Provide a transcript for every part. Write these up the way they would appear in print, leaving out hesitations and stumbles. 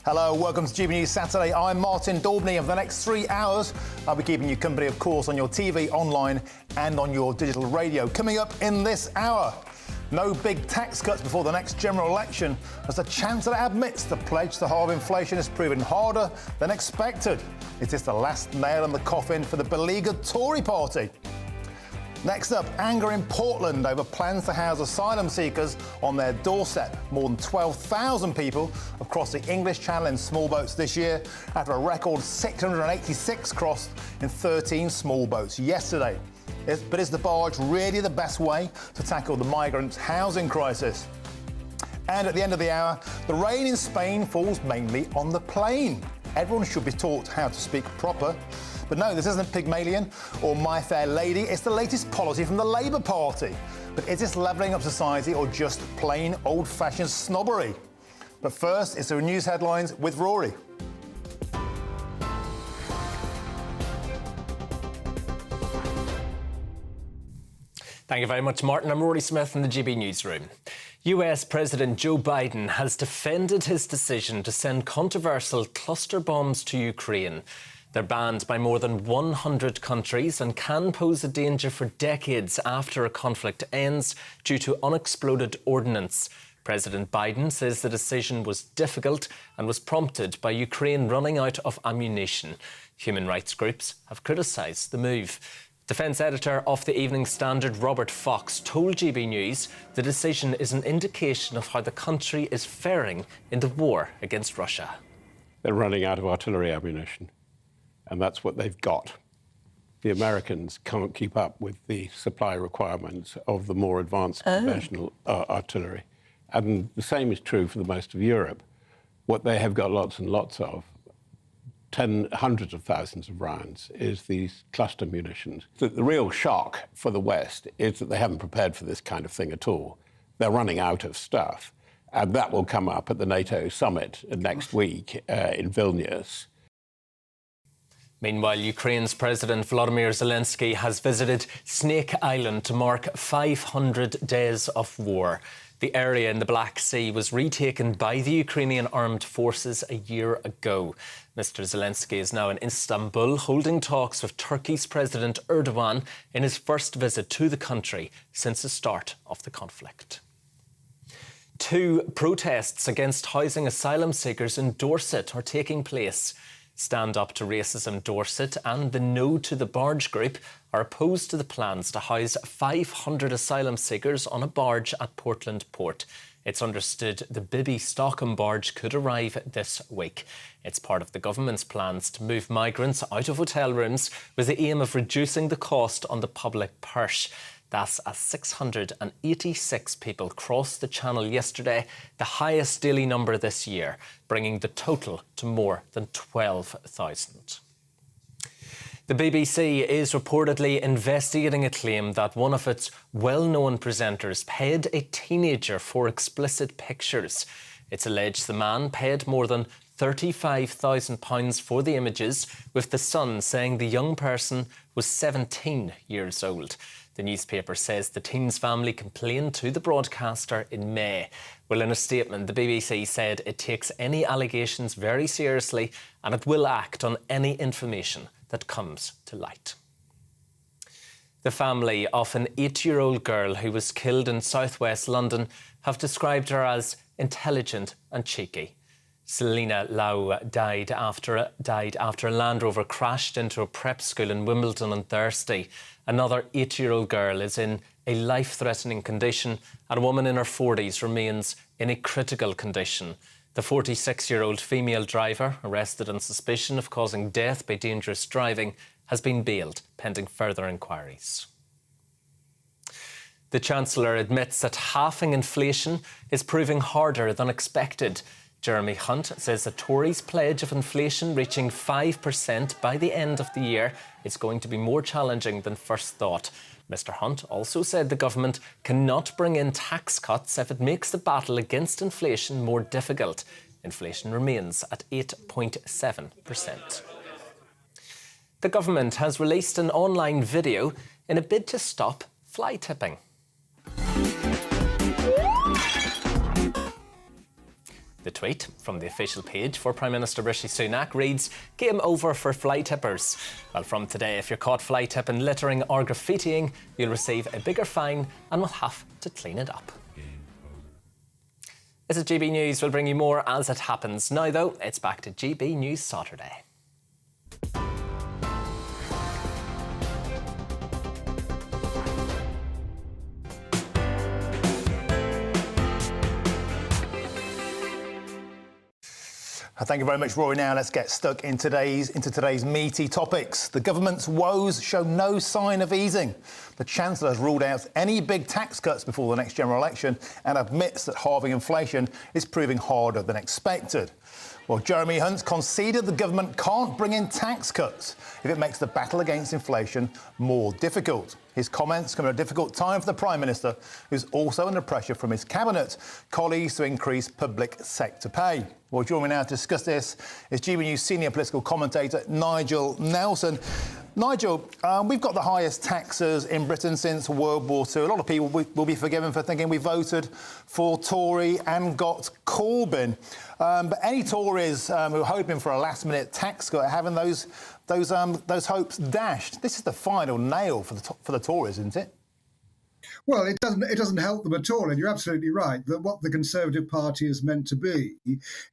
Hello, welcome to GB News Saturday. I'm Martin Daubney, and for the next 3 hours, I'll be keeping you company, of course, on your TV, online and on your digital radio. Coming up in this hour, no big tax cuts before the next general election, as the Chancellor admits the pledge to halve inflation has proven harder than expected. Is this the last nail in the coffin for the beleaguered Tory party? Next up, anger in Portland over plans to house asylum seekers on their doorstep. More than 12,000 people have crossed the English Channel in small boats this year, after a record 686 crossed in 13 small boats yesterday. But is the barge really the best way to tackle the migrant housing crisis? And at the end of the hour, the rain in Spain falls mainly on the plane. Everyone should be taught how to speak proper. But no, this isn't Pygmalion or My Fair Lady. It's the latest policy from the Labour Party. But is this levelling up society or just plain old-fashioned snobbery? But first, it's the news headlines with Rory. Thank you very much, Martin. I'm Rory Smith in the GB Newsroom. US President Joe Biden has defended his decision to send controversial cluster bombs to Ukraine. They're banned by more than 100 countries and can pose a danger for decades after a conflict ends due to unexploded ordnance. President Biden says the decision was difficult and was prompted by Ukraine running out of ammunition. Human rights groups have criticised the move. Defence editor of the Evening Standard, Robert Fox, told GB News the decision is an indication of how the country is faring in the war against Russia. They're running out of artillery ammunition, and that's what they've got. The Americans can't keep up with the supply requirements of the more advanced conventional artillery. And the same is true for the most of Europe. What they have got lots and lots of, hundreds of thousands of rounds, is these cluster munitions. The real shock for the West is that they haven't prepared for this kind of thing at all. They're running out of stuff, and that will come up at the NATO summit next week in Vilnius. Meanwhile, Ukraine's President Volodymyr Zelensky has visited Snake Island to mark 500 days of war. The area in the Black Sea was retaken by the Ukrainian armed forces a year ago. Mr. Zelensky is now in Istanbul, holding talks with Turkey's President Erdogan in his first visit to the country since the start of the conflict. 2 protests against housing asylum seekers in Dorset are taking place. Stand Up to Racism Dorset and the No to the Barge group are opposed to the plans to house 500 asylum seekers on a barge at Portland Port. It's understood the Bibby Stockham barge could arrive this week. It's part of the government's plans to move migrants out of hotel rooms with the aim of reducing the cost on the public purse. That's as 686 people crossed the Channel yesterday, the highest daily number this year, bringing the total to more than 12,000. The BBC is reportedly investigating a claim that one of its well-known presenters paid a teenager for explicit pictures. It's alleged the man paid more than £35,000 for the images, with the Sun saying the young person was 17 years old. The newspaper says the teen's family complained to the broadcaster in May. Well, in a statement, the BBC said it takes any allegations very seriously and it will act on any information that comes to light. The family of an 8-year-old girl who was killed in southwest London have described her as intelligent and cheeky. Selina Lau died after a Land Rover crashed into a prep school in Wimbledon on Thursday. Another 8-year-old girl is in a life-threatening condition, and a woman in her 40s remains in a critical condition. The 46-year-old female driver, arrested on suspicion of causing death by dangerous driving, has been bailed pending further inquiries. The Chancellor admits that halving inflation is proving harder than expected. Jeremy Hunt says the Tories' pledge of inflation reaching 5% by the end of the year is going to be more challenging than first thought. Mr Hunt also said the government cannot bring in tax cuts if it makes the battle against inflation more difficult. Inflation remains at 8.7%. The government has released an online video in a bid to stop fly tipping. The tweet from the official page for Prime Minister Rishi Sunak reads, "Game over for fly tippers." Well, from today, if you're caught fly tipping, littering or graffitiing, you'll receive a bigger fine and will have to clean it up. This is GB News. We'll bring you more as it happens. Now, though, it's back to GB News Saturday. Thank you very much, Rory. Now let's get stuck into today's meaty topics. The government's woes show no sign of easing. The Chancellor has ruled out any big tax cuts before the next general election and admits that halving inflation is proving harder than expected. Well, Jeremy Hunt's conceded the government can't bring in tax cuts if it makes the battle against inflation more difficult. His comments come at a difficult time for the Prime Minister, who's also under pressure from his cabinet colleagues to increase public sector pay. Well, joining me now to discuss this is GB News senior political commentator Nigel Nelson. Nigel, we've got the highest taxes in Britain since World War II. A lot of people will be forgiven for thinking we voted for Tory and got Corbyn. But any Tories who are hoping for a last-minute tax cut are having those hopes dashed. This is the final nail for the Tories, isn't it? Well, it doesn't help them at all, and you're absolutely right that what the Conservative Party is meant to be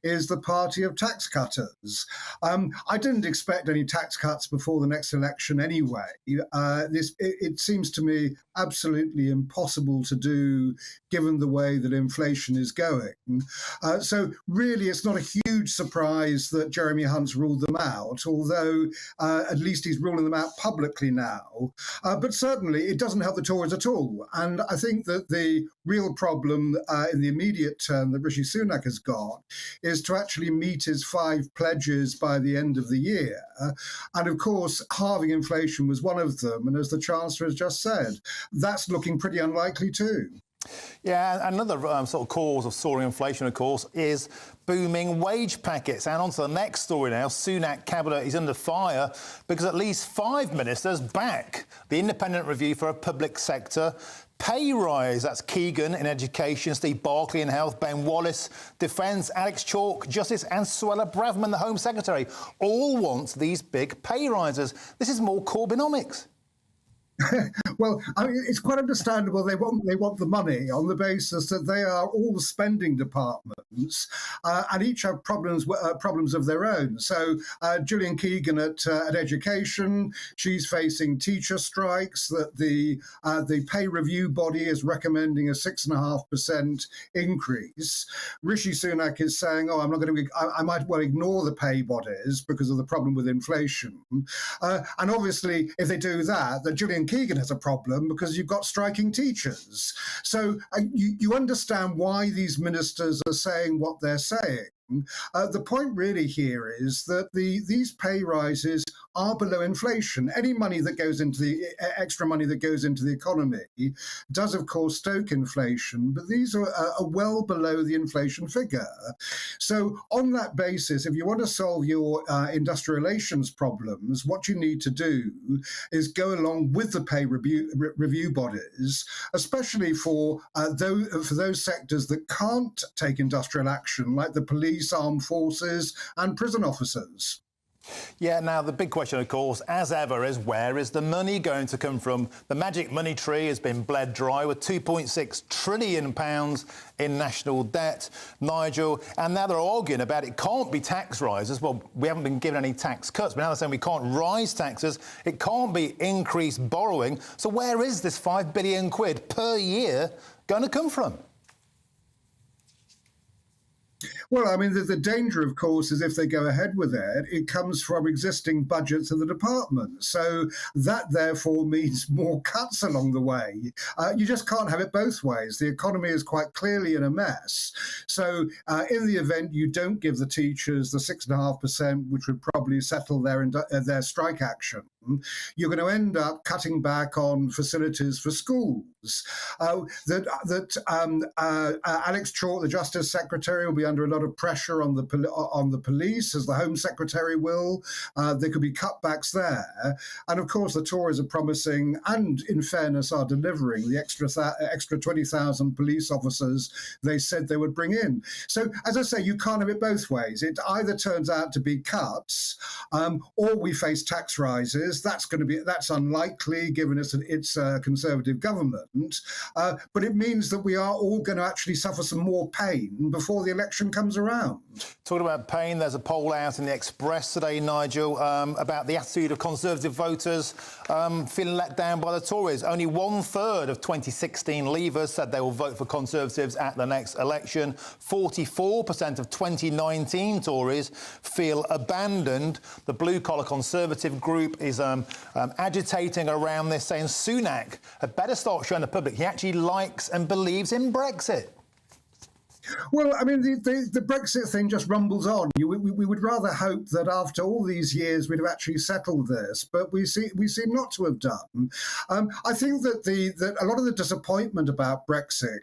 is the party of tax cutters. I didn't expect any tax cuts before the next election anyway. It seems to me absolutely impossible to do given the way that inflation is going. So really, it's not a huge surprise that Jeremy Hunt's ruled them out, although at least he's ruling them out publicly now. But certainly, it doesn't help the Tories at all. And I think that the real problem in the immediate term that Rishi Sunak has got is to actually meet his 5 pledges by the end of the year. And of course, halving inflation was one of them. And as the Chancellor has just said, that's looking pretty unlikely too. Yeah, another sort of cause of soaring inflation, of course, is booming wage packets. And on to the next story now. Sunak cabinet is under fire because at least 5 ministers back the independent review for a public sector pay rise. That's Keegan in education, Steve Barclay in health, Ben Wallace, defence, Alex Chalk, justice and Suella Braverman, the Home Secretary, all want these big pay rises. This is more Corbynomics. Well, I mean, it's quite understandable they want the money on the basis that they are all spending departments and each have problems of their own. So Gillian Keegan at education, she's facing teacher strikes. That the pay review body is recommending a 6.5% increase. Rishi Sunak is saying, "Oh, I'm not going to. I might well ignore the pay bodies because of the problem with inflation." And obviously, if they do that, then Gillian Keegan has a problem because you've got striking teachers. So you understand why these ministers are saying what they're saying. The point really here is that these pay rises are below inflation. Any money that goes into the extra money that goes into the economy does, of course, stoke inflation, but these are well below the inflation figure. So on that basis, if you want to solve your industrial relations problems, what you need to do is go along with the pay review bodies, especially for those sectors that can't take industrial action, like the police, armed forces and prison officers. Yeah, now the big question, of course, as ever, is where is the money going to come from? The magic money tree has been bled dry with £2.6 trillion in national debt, Nigel, and now they're arguing about it can't be tax rises. Well, we haven't been given any tax cuts, but now they're saying we can't rise taxes. It can't be increased borrowing. So where is this £5 billion per year going to come from? Well, I mean, the danger, of course, is if they go ahead with it, it comes from existing budgets of the department. So that, therefore, means more cuts along the way. You just can't have it both ways. The economy is quite clearly in a mess. So in the event you don't give the teachers the 6.5%, which would probably settle their strike action, you're going to end up cutting back on facilities for schools. Alex Chalk, the Justice Secretary, will be under a lot lot of pressure on the police, as the Home Secretary will. There could be cutbacks there. And of course, the Tories are promising, and in fairness are delivering, the extra 20,000 police officers they said they would bring in. So, as I say, you can't have it both ways. It either turns out to be cuts, or we face tax rises. That's unlikely, given it's a Conservative government. But it means that we are all going to actually suffer some more pain before the election comes around. Talking about pain, there's a poll out in the Express today, Nigel, about the attitude of Conservative voters feeling let down by the Tories. Only 1/3 of 2016 Leavers said they will vote for Conservatives at the next election. 44% of 2019 Tories feel abandoned. The blue-collar Conservative group is agitating around this, saying Sunak had better start showing the public he actually likes and believes in Brexit. Well, I mean, the Brexit thing just rumbles on. We would rather hope that after all these years we'd have actually settled this, but we seem not to have done. I think that a lot of the disappointment about Brexit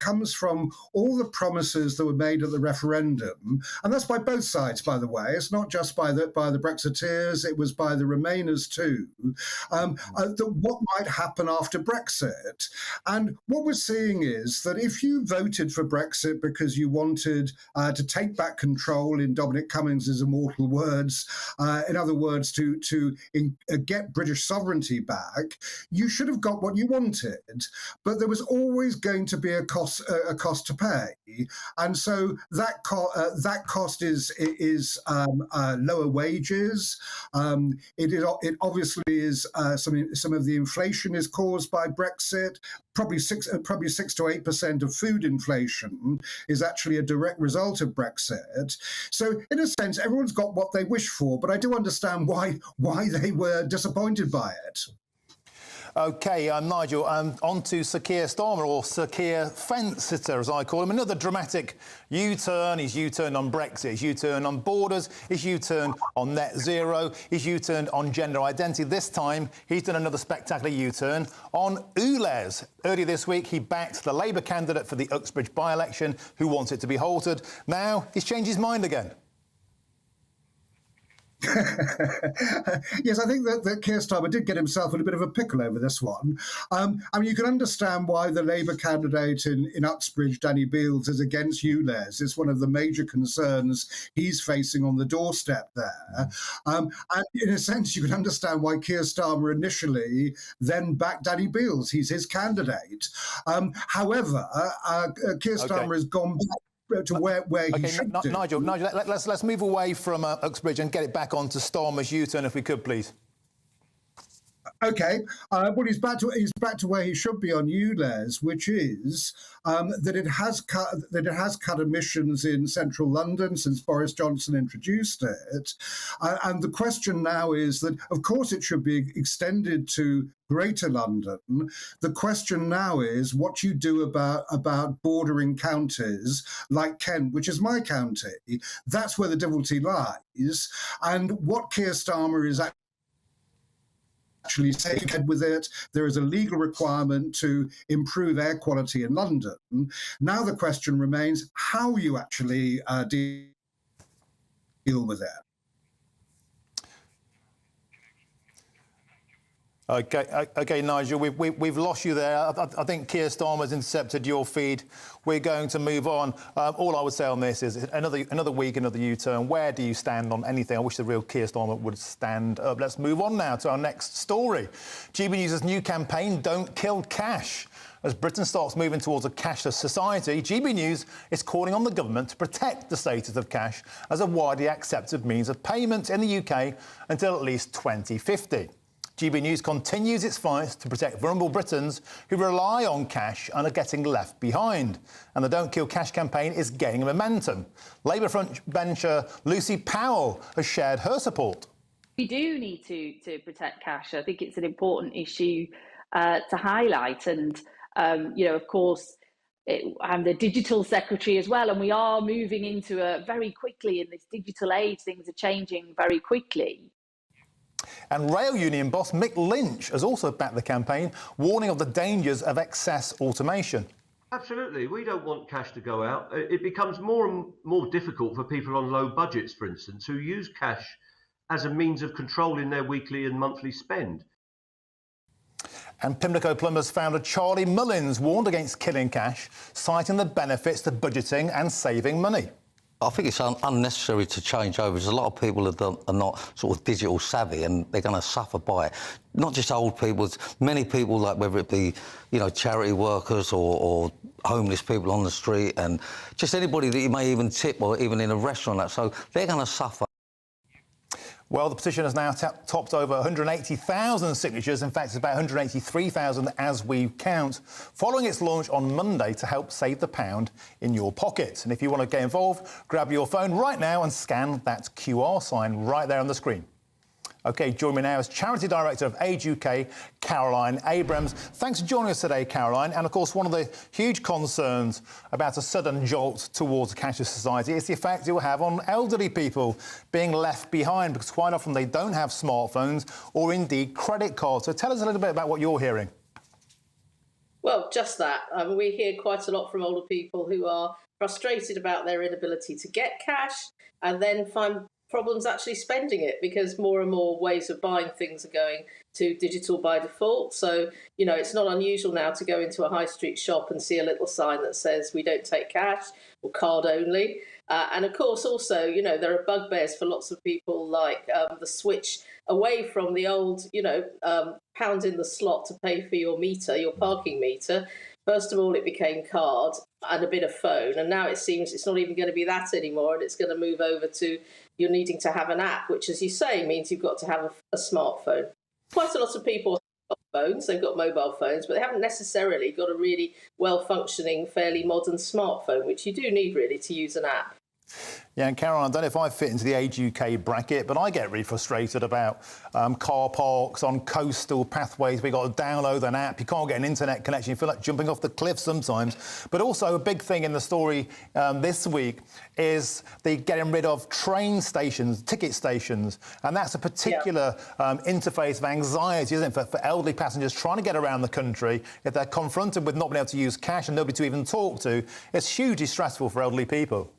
comes from all the promises that were made at the referendum, and that's by both sides, by the way. It's not just by the Brexiteers; it was by the Remainers too. That what might happen after Brexit, and what we're seeing is that if you voted for Brexit because you wanted to take back control, in Dominic Cummings' immortal words, in other words, to get British sovereignty back, you should have got what you wanted. But there was always going to be a cost to pay, and so that cost is lower wages. It obviously is some of the inflation is caused by Brexit. Probably 6 to 8% of food inflation is actually a direct result of Brexit. So, in a sense, everyone's got what they wish for, but I do understand why they were disappointed by it. OK, Nigel, on to Sir Keir Starmer, or Sir Keir Fence-sitter, as I call him. Another dramatic U-turn. He's U-turned on Brexit, he's U-turned on borders, he's U-turned on net zero, he's U-turned on gender identity. This time, he's done another spectacular U-turn on ULEZ. Earlier this week, he backed the Labour candidate for the Uxbridge by-election, who wants it to be halted. Now, he's changed his mind again. Yes, I think that Keir Starmer did get himself in a bit of a pickle over this one. I mean, you can understand why the Labour candidate in Uxbridge, Danny Beales, is against ULEZ. It's one of the major concerns he's facing on the doorstep there. And in a sense, you can understand why Keir Starmer initially then backed Danny Beales. He's his candidate. However, Keir Starmer has gone back to where he should do. Nigel, let's move away from Uxbridge and get it back onto Starmer's U-turn, if we could, please. OK, well, he's back to where he should be on ULEZ, which is that it has cut emissions in central London since Boris Johnson introduced it, and the question now is that, of course, it should be extended to Greater London. The question now is what you do about bordering counties like Kent, which is my county. That's where the difficulty lies, and what Keir Starmer is actually taking ahead with it. There is a legal requirement to improve air quality in London. Now the question remains how you actually deal with it. OK, Nigel, we've lost you there. I think Keir Starmer's intercepted your feed. We're going to move on. All I would say on this is another week, another U-turn. Where do you stand on anything? I wish the real Keir Starmer would stand up. Let's move on now to our next story. GB News' new campaign, Don't Kill Cash. As Britain starts moving towards a cashless society, GB News is calling on the government to protect the status of cash as a widely accepted means of payment in the UK until at least 2050. GB News continues its fight to protect vulnerable Britons who rely on cash and are getting left behind. And the Don't Kill Cash campaign is gaining momentum. Labour frontbencher Lucy Powell has shared her support. We do need to protect cash. I think it's an important issue to highlight. And, of course, I'm the digital secretary as well. And we are moving into very quickly in this digital age. Things are changing very quickly. And rail union boss Mick Lynch has also backed the campaign, warning of the dangers of excess automation. Absolutely. We don't want cash to go out. It becomes more and more difficult for people on low budgets, for instance, who use cash as a means of controlling their weekly and monthly spend. And Pimlico plumbers founder Charlie Mullins warned against killing cash, citing the benefits to budgeting and saving money. I think it's unnecessary to change over. There's a lot of people that are not sort of digital savvy, and they're going to suffer by it. Not just old people, it's many people, like whether it be, you know, charity workers or homeless people on the street, and just anybody that you may even tip, or even in a restaurant. So they're going to suffer. Well, the petition has now topped over 180,000 signatures. In fact, it's about 183,000 as we count, following its launch on Monday to help save the pound in your pocket. And if you want to get involved, grab your phone right now and scan that QR sign right there on the screen. OK, join me now as Charity Director of Age UK, Caroline Abrams. Thanks for joining us today, Caroline. And, of course, one of the huge concerns about a sudden jolt towards a cashless society is the effect it will have on elderly people being left behind, because quite often they don't have smartphones or, indeed, credit cards. So tell us a little bit about what you're hearing. Well, just that. We hear quite a lot from older people who are frustrated about their inability to get cash and then find problems actually spending it, because more and more ways of buying things are going to digital by default. So, you know, it's not unusual now to go into a high street shop and see a little sign that says we don't take cash or card only. And of course, also, you know, there are bugbears for lots of people, like the switch away from the old, you know, pound in the slot to pay for your meter, your parking meter. First of all, it became card and a bit of phone. And now it seems it's not even going to be that anymore. And it's going to move over to you're needing to have an app, which, as you say, means you've got to have a smartphone. Quite a lot of people have got phones, they've got mobile phones, but they haven't necessarily got a really well-functioning, fairly modern smartphone, which you do need really to use an app. Yeah, and Caroline, I don't know if I fit into the Age UK bracket, but I get really frustrated about car parks on coastal pathways. We've got to download an app. You can't get an internet connection. You feel like jumping off the cliff sometimes. But also a big thing in the story this week is the getting rid of train stations, ticket stations. And that's a particular interface of anxiety, isn't it, for elderly passengers trying to get around the country. If they're confronted with not being able to use cash and nobody to even talk to, it's hugely stressful for elderly people.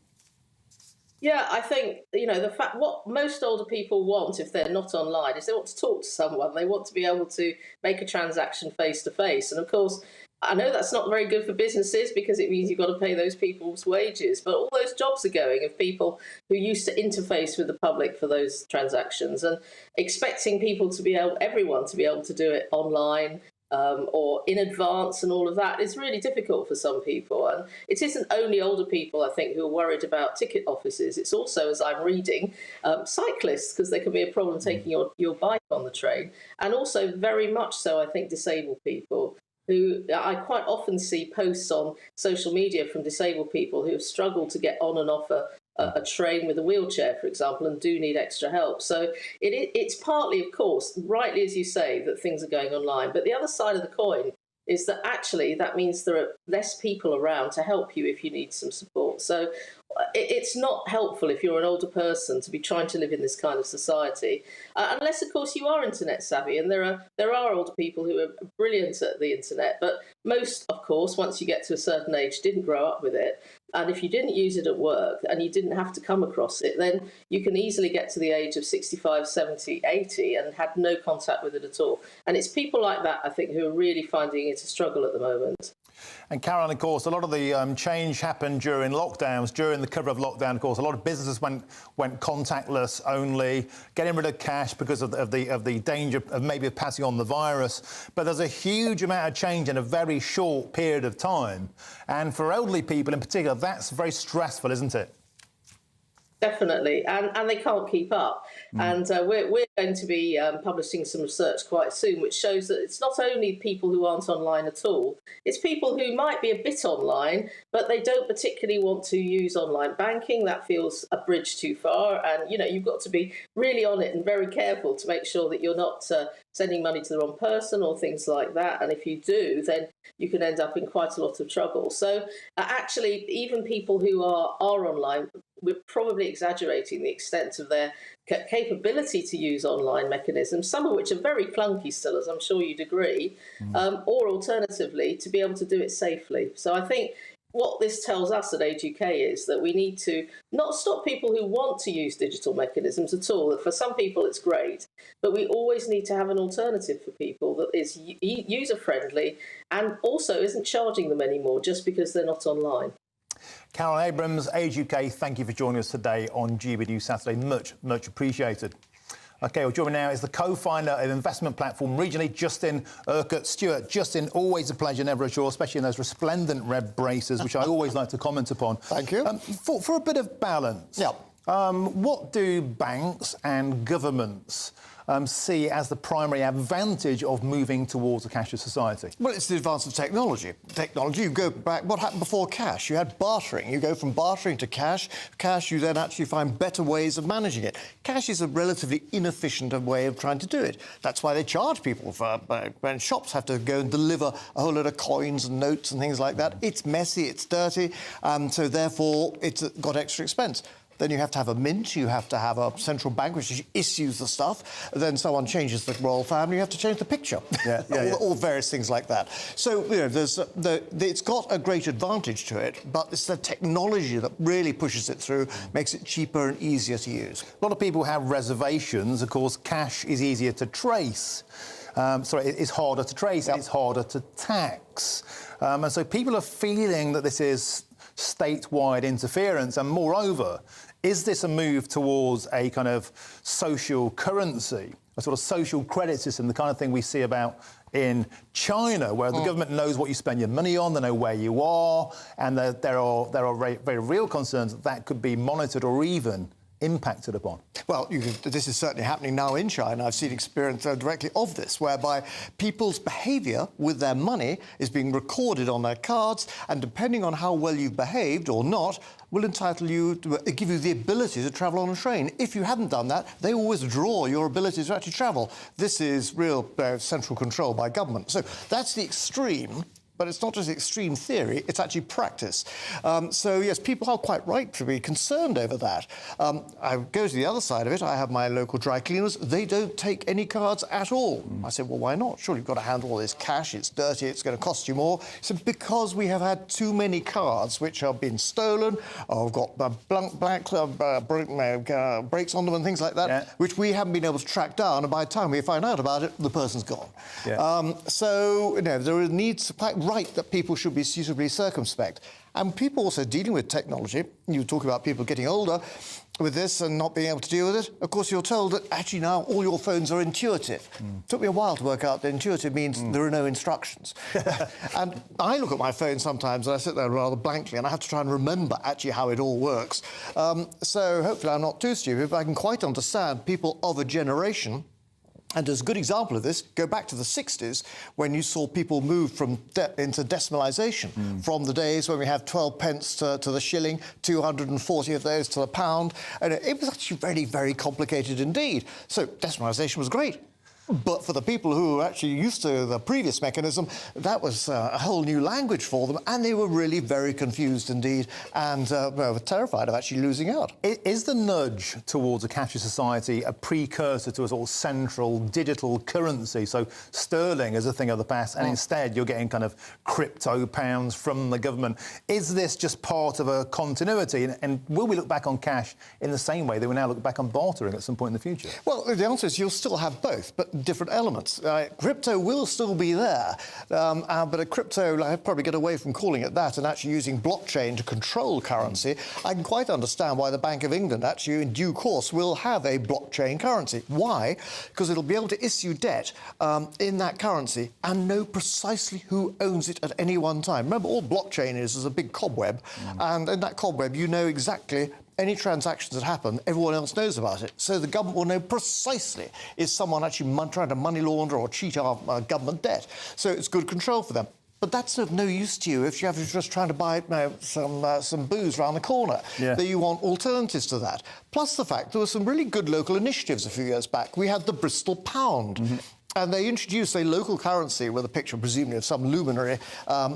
Yeah, I think, you know, the fact what most older people want if they're not online is they want to talk to someone. They want to be able to make a transaction face to face. And of course, I know that's not very good for businesses because it means you've got to pay those people's wages. But all those jobs are going of people who used to interface with the public for those transactions, and expecting people to be able, everyone to be able to do it online. Or in advance and all of that is really difficult for some people. And it isn't only older people, I think, who are worried about ticket offices. It's also, as I'm reading, cyclists, because there can be a problem taking your bike on the train. And also very much so, I think, disabled people, who I quite often see posts on social media from disabled people who have struggled to get on and off a train with a wheelchair, for example, and do need extra help. So it's partly, of course, rightly as you say, that things are going online. But the other side of the coin is that actually that means there are less people around to help you if you need some support. So it's not helpful if you're an older person to be trying to live in this kind of society, unless, of course, you are internet savvy. And there are older people who are brilliant at the internet, but most, of course, once you get to a certain age, didn't grow up with it. And if you didn't use it at work and you didn't have to come across it, then you can easily get to the age of 65, 70, 80 and had no contact with it at all. And it's people like that, I think, who are really finding it a struggle at the moment. And Caroline, of course, a lot of the change happened during lockdowns. During the cover of lockdown, of course, a lot of businesses went contactless only, getting rid of cash because of the danger of maybe passing on the virus. But there's a huge amount of change in a very short period of time. And for elderly people in particular, that's very stressful, isn't it? Definitely, and they can't keep up. And we're going to be publishing some research quite soon, which shows that it's not only people who aren't online at all, it's people who might be a bit online, but they don't particularly want to use online banking. That feels a bridge too far. And, you know, you've got to be really on it and very careful to make sure that you're not sending money to the wrong person or things like that. And if you do, then you can end up in quite a lot of trouble. So actually, even people who are online, we're probably exaggerating the extent of their capability to use online mechanisms, some of which are very clunky still, as I'm sure you'd agree, or alternatively, to be able to do it safely. So I think what this tells us at Age UK is that we need to not stop people who want to use digital mechanisms at all. For some people, it's great, but we always need to have an alternative for people that is user-friendly and also isn't charging them anymore just because they're not online. Carol Abrams, Age UK, thank you for joining us today on GB News Saturday. Much appreciated. OK, well, joining me now is the co-founder of investment platform regionally, Justin Urquhart. Stuart, Justin, always a pleasure, never a chore, especially in those resplendent red braces, which I always like to comment upon. Thank you. For a bit of balance, what do banks and governments see as the primary advantage of moving towards a cashless society? Well, it's the advance of technology. You go back, what happened before cash? You had bartering. You go from bartering to cash. Cash, you then actually find better ways of managing it. Cash is a relatively inefficient way of trying to do it. That's why they charge people for when shops have to go and deliver a whole lot of coins and notes and things like that. It's messy, it's dirty, so therefore it's got extra expense. Then you have to have a mint, you have to have a central bank which issues the stuff. Then someone changes the royal family, you have to change the picture. All various things like that. So, you know, it's got a great advantage to it, but it's the technology that really pushes it through, makes it cheaper and easier to use. A lot of people have reservations. Of course, cash is easier to trace. It's harder to trace, it's harder to tax. And so people are feeling that this is statewide interference, and moreover, is this a move towards a kind of social currency, a sort of social credit system, the kind of thing we see about in China, where the government knows what you spend your money on, they know where you are, and there are very, very real concerns that could be monitored or even impacted upon? Well, this is certainly happening now in China. I've seen experience directly of this, whereby people's behaviour with their money is being recorded on their cards, and depending on how well you've behaved or not, will entitle you to give you the ability to travel on a train. If you haven't done that, they will withdraw your ability to actually travel. This is real central control by government. So that's the extreme. But it's not just extreme theory, it's actually practice. So, yes, people are quite right to be concerned over that. I go to the other side of it. I have my local dry cleaners. They don't take any cards at all. I said, well, why not? Surely you've got to handle all this cash. It's dirty. It's going to cost you more. He said, because we have had too many cards which have been stolen or have got breaks on them and things like that, which we haven't been able to track down. And by the time we find out about it, the person's gone. So, you know, there needs quite right that people should be suitably circumspect. And people also dealing with technology, you talk about people getting older with this and not being able to deal with it. Of course, you're told that actually now all your phones are intuitive. Took me a while to work out that intuitive means there are no instructions. And I look at my phone sometimes and I sit there rather blankly and I have to try and remember actually how it all works. So hopefully I'm not too stupid, but I can quite understand people of a generation. And as a good example of this, go back to the 60s when you saw people move from into decimalisation, from the days when we had 12 pence to the shilling, 240 of those to the pound. And it was actually very, very complicated indeed. So decimalisation was great. But for the people who were actually used to the previous mechanism, that was a whole new language for them, and they were really very confused indeed and were terrified of actually losing out. Is the nudge towards a cashless society a precursor to a sort of central digital currency? So sterling is a thing of the past, and instead you're getting kind of crypto pounds from the government. Is this just part of a continuity? And will we look back on cash in the same way that we now look back on bartering at some point in the future? Well, the answer is you'll still have both, but different elements. Crypto will still be there, but a crypto, I'd probably get away from calling it that and actually using blockchain to control currency. I can quite understand why the Bank of England actually in due course will have a blockchain currency. Why? Because it'll be able to issue debt in that currency and know precisely who owns it at any one time. Remember, all blockchain is a big cobweb, and in that cobweb you know exactly any transactions that happen, everyone else knows about it. So the government will know precisely is someone actually trying to money launder or cheat our government debt. So it's good control for them. But that's of no use to you if you're just trying to buy some booze around the corner. That you want alternatives to that. Plus the fact there were some really good local initiatives a few years back. We had the Bristol Pound. And they introduced a local currency with a picture, presumably, of some luminary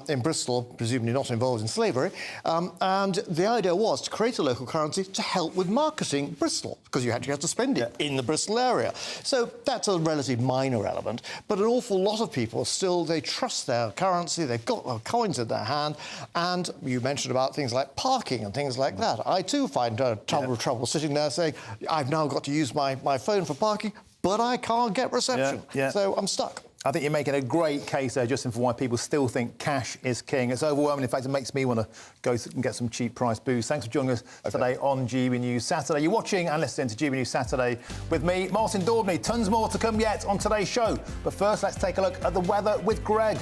in Bristol, presumably not involved in slavery. And the idea was to create a local currency to help with marketing Bristol, because you actually had to spend it in the Bristol area. So that's a relatively minor element. But an awful lot of people still, they trust their currency, they've got their coins in their hand. And you mentioned about things like parking and things like that. I, too, find trouble sitting there saying, I've now got to use my phone for parking, but I can't get reception, so I'm stuck. I think you're making a great case there, Justin, for why people still think cash is king. It's overwhelming. In fact, it makes me want to go and get some cheap price booze. Thanks for joining us today on GB News Saturday. You're watching and listening to GB News Saturday with me, Martin Daubney. Tons more to come yet on today's show. But first, let's take a look at the weather with Greg.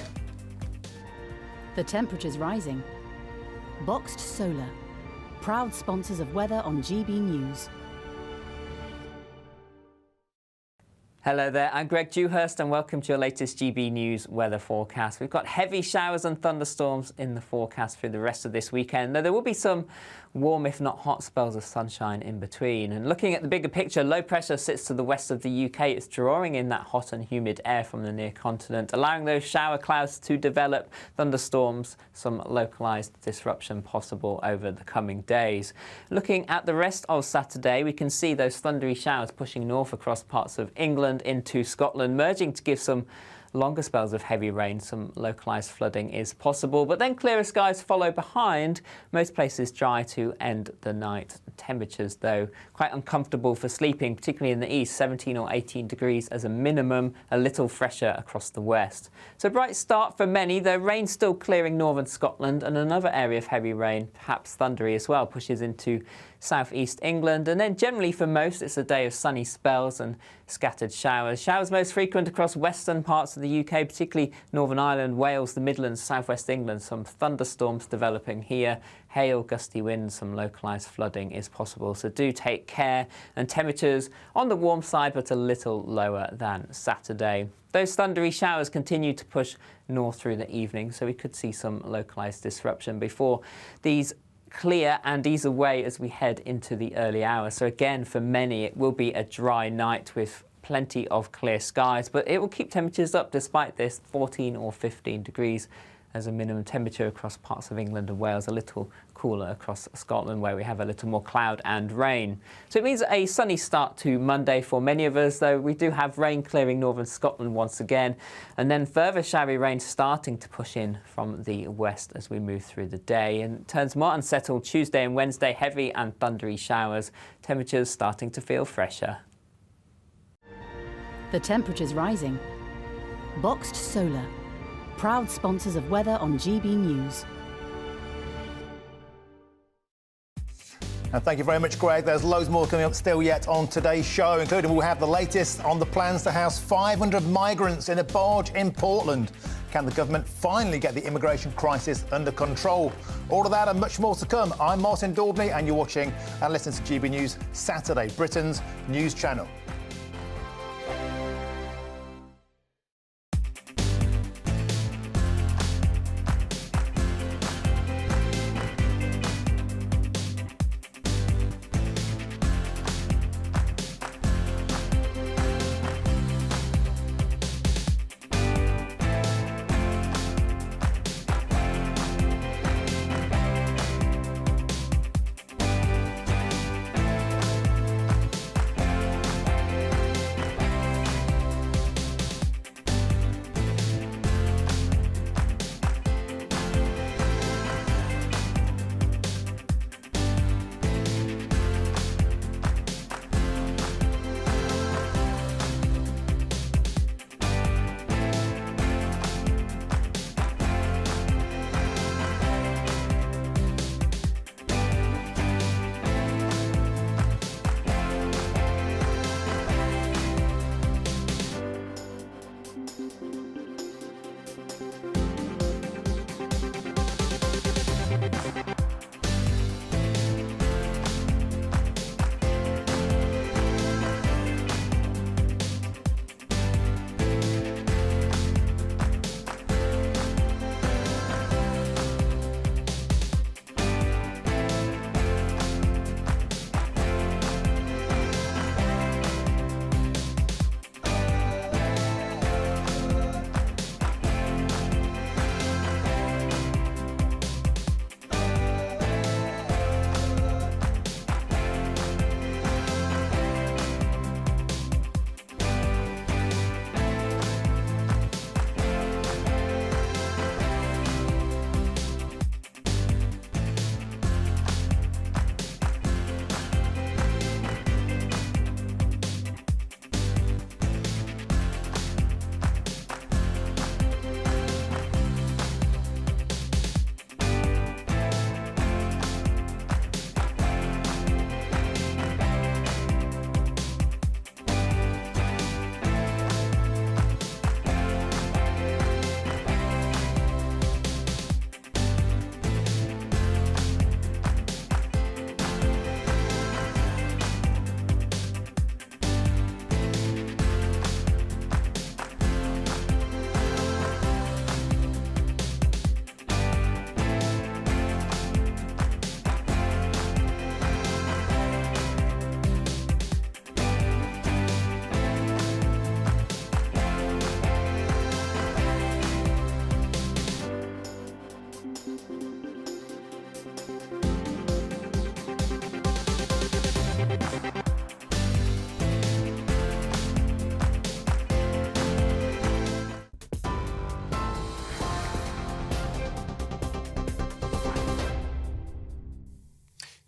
The temperature's rising. Boxed Solar, proud sponsors of weather on GB News. Hello there, I'm Greg Dewhurst and welcome to your latest GB News weather forecast. We've got heavy showers and thunderstorms in the forecast through the rest of this weekend, though there will be some warm, if not hot, spells of sunshine in between. And looking at the bigger picture, low pressure sits to the west of the UK. It's drawing in that hot and humid air from the near continent, allowing those shower clouds to develop, thunderstorms, some localised disruption possible over the coming days. Looking at the rest of Saturday, we can see those thundery showers pushing north across parts of England into Scotland, merging to give some longer spells of heavy rain. Some localised flooding is possible, but then clearer skies follow behind. Most places dry to end the night. Temperatures, though, quite uncomfortable for sleeping, particularly in the east, 17 or 18 degrees as a minimum, a little fresher across the west. So bright start for many, though rain still clearing northern Scotland, and another area of heavy rain, perhaps thundery as well, pushes into southeast England. And then generally for most, it's a day of sunny spells and scattered showers. Showers most frequent across western parts of the UK, particularly Northern Ireland, Wales, the Midlands, southwest England. Some thunderstorms developing here. Hail, gusty winds, some localised flooding is possible. So do take care. And temperatures on the warm side, but a little lower than Saturday. Those thundery showers continue to push north through the evening, so we could see some localised disruption before these clear and ease away as we head into the early hours. So again, for many, it will be a dry night with plenty of clear skies, but it will keep temperatures up despite this, 14 or 15 degrees as a minimum temperature across parts of England and Wales, a little cooler across Scotland where we have a little more cloud and rain. So it means a sunny start to Monday for many of us, though we do have rain clearing northern Scotland once again, and then further showery rain starting to push in from the west as we move through the day. And it turns more unsettled Tuesday and Wednesday, heavy and thundery showers, temperatures starting to feel fresher. The temperature's rising. Boxed Solar, proud sponsors of weather on GB News. And thank you very much, Greg. There's loads more coming up still yet on today's show, including we'll have the latest on the plans to house 500 migrants in a barge in Portland. Can the government finally get the immigration crisis under control? All of that and much more to come. I'm Martin Daubney, and you're watching and listening to GB News Saturday, Britain's news channel.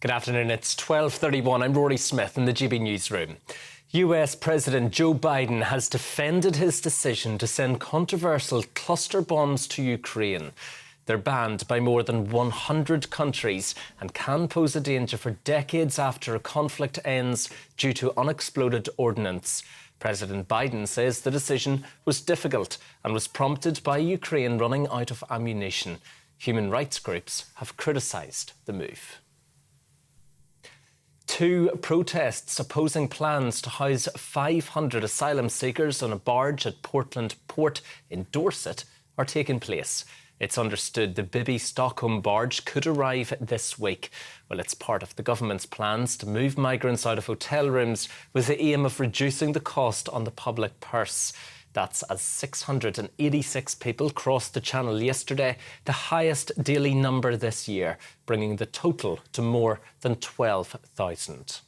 Good afternoon, it's 12:31. I'm Rory Smith in the GB Newsroom. US President Joe Biden has defended his decision to send controversial cluster bombs to Ukraine. They're banned by more than 100 countries and can pose a danger for decades after a conflict ends due to unexploded ordnance. President Biden says the decision was difficult and was prompted by Ukraine running out of ammunition. Human rights groups have criticised the move. 2 protests opposing plans to house 500 asylum seekers on a barge at Portland Port in Dorset are taking place. It's understood the Bibi Stockholm barge could arrive this week. Well, it's part of the government's plans to move migrants out of hotel rooms with the aim of reducing the cost on the public purse. That's as 686 people crossed the channel yesterday, the highest daily number this year, bringing the total to more than 12,000.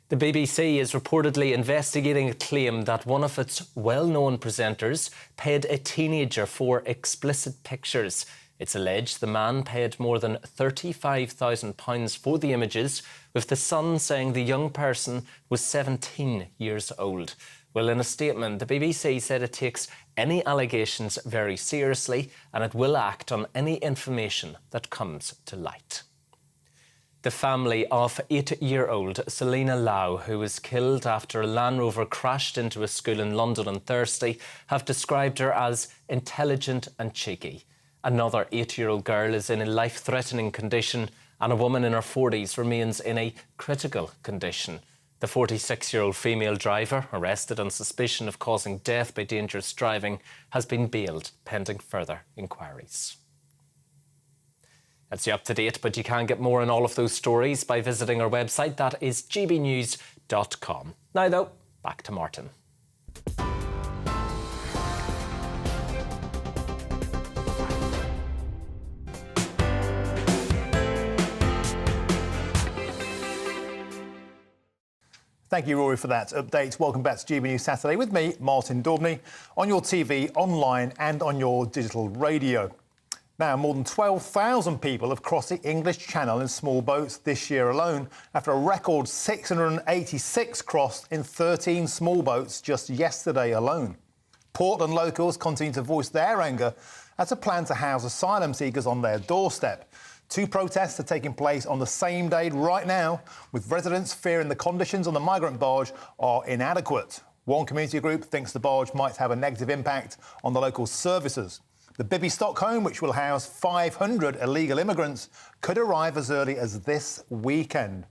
The BBC is reportedly investigating a claim that one of its well-known presenters paid a teenager for explicit pictures. It's alleged the man paid more than £35,000 for the images, with the Sun saying the young person was 17 years old. Well, in a statement, the BBC said it takes any allegations very seriously and it will act on any information that comes to light. The family of 8-year-old Selena Lau, who was killed after a Land Rover crashed into a school in London on Thursday, have described her as intelligent and cheeky. Another 8-year-old girl is in a life-threatening condition and a woman in her 40s remains in a critical condition. The 46-year-old female driver, arrested on suspicion of causing death by dangerous driving, has been bailed pending further inquiries. That's you up to date, but you can get more on all of those stories by visiting our website. That is gbnews.com. Now, though, back to Martin. Thank you, Rory, for that update. Welcome back to GB News Saturday with me, Martin Daubney, on your TV, online and on your digital radio. Now, more than 12,000 people have crossed the English Channel in small boats this year alone, after a record 686 crossed in 13 small boats just yesterday alone. Portland locals continue to voice their anger at a plan to house asylum seekers on their doorstep. 2 protests are taking place on the same day right now, with residents fearing the conditions on the migrant barge are inadequate. One community group thinks the barge might have a negative impact on the local services. The Bibi Stockholm, which will house 500 illegal immigrants, could arrive as early as this weekend.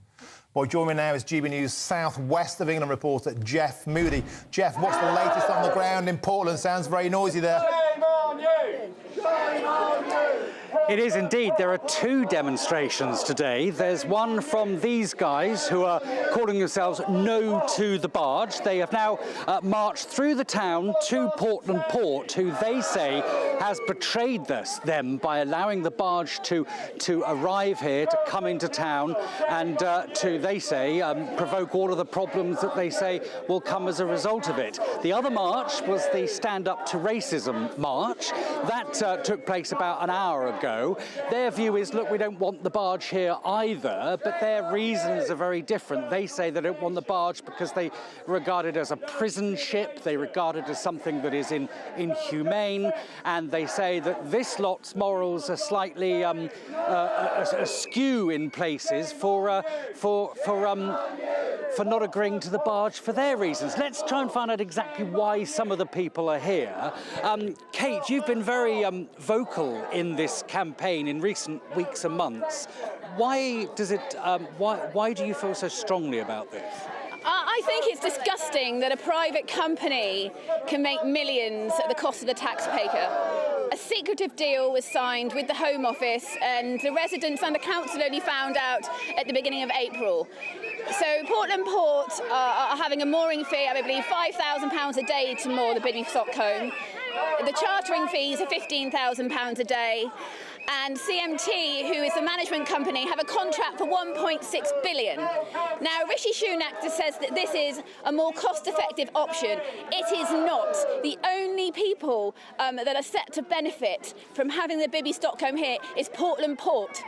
Well, joining me now is GB News South West of England reporter Jeff Moody. Jeff, what's the latest on the ground in Portland? Sounds very noisy there. Shame on you! Shame on you! It is indeed. There are 2 demonstrations today. There's one from these guys who are calling themselves No to the Barge. They have now marched through the town to Portland Port, who they say has betrayed them by allowing the barge to arrive here, to come into town and to, they say, provoke all of the problems that they say will come as a result of it. The other march was the Stand Up to Racism march. That took place about an hour ago. Their view is, look, we don't want the barge here either, but their reasons are very different. They say they don't want the barge because they regard it as a prison ship, they regard it as something that is inhumane, and they say that this lot's morals are slightly askew in places for not agreeing to the barge for their reasons. Let's try and find out exactly why some of the people are here. Kate, you've been very vocal in this campaign in recent weeks and months. Why do you feel so strongly about this? I think it's disgusting that a private company can make millions at the cost of the taxpayer. A secretive deal was signed with the Home Office and the residents and the council only found out at the beginning of April. So Portland Port are having a mooring fee, I believe £5,000 a day to moor the Bibi Stockholm. The chartering fees are £15,000 a day. And CMT, who is the management company, have a contract for £1.6 billion. Now, Rishi Sunak says that this is a more cost-effective option. It is not. The only people that are set to benefit from having the Bibi Stockholm here is Portland Port.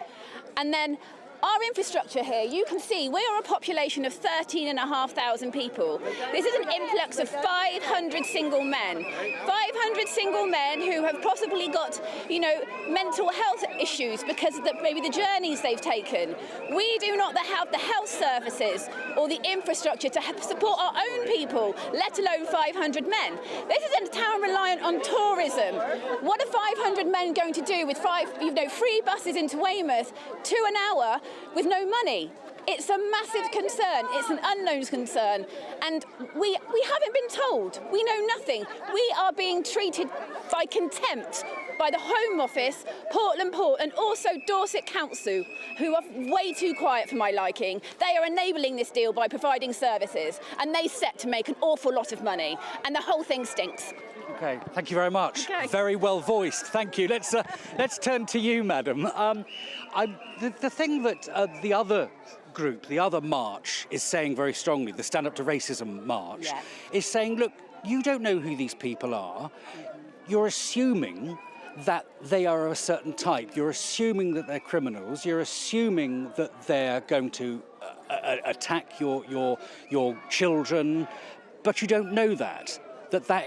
And then Our infrastructure here, you can see we are a population of 13,500 people. This is an influx of 500 single men. 500 single men who have possibly got, you know, mental health issues because of maybe the journeys they've taken. We do not have the health services or the infrastructure to support our own people, let alone 500 men. This is a town reliant on tourism. What are 500 men going to do with free buses into Weymouth to an hour with no money? It's a massive concern. It's an unknown concern. And we haven't been told. We know nothing. We are being treated by contempt by the Home Office, Portland Port, and also Dorset Council, who are way too quiet for my liking. They are enabling this deal by providing services, and they set to make an awful lot of money. And the whole thing stinks. OK, thank you very much. Okay. Very well voiced. Thank you. Let's turn to you, madam. The thing that the other group, the other march, is saying very strongly, the Stand Up to Racism march, is saying, look, you don't know who these people are. You're assuming that they are of a certain type. You're assuming that they're criminals. You're assuming that they're going to attack your children, but you don't know that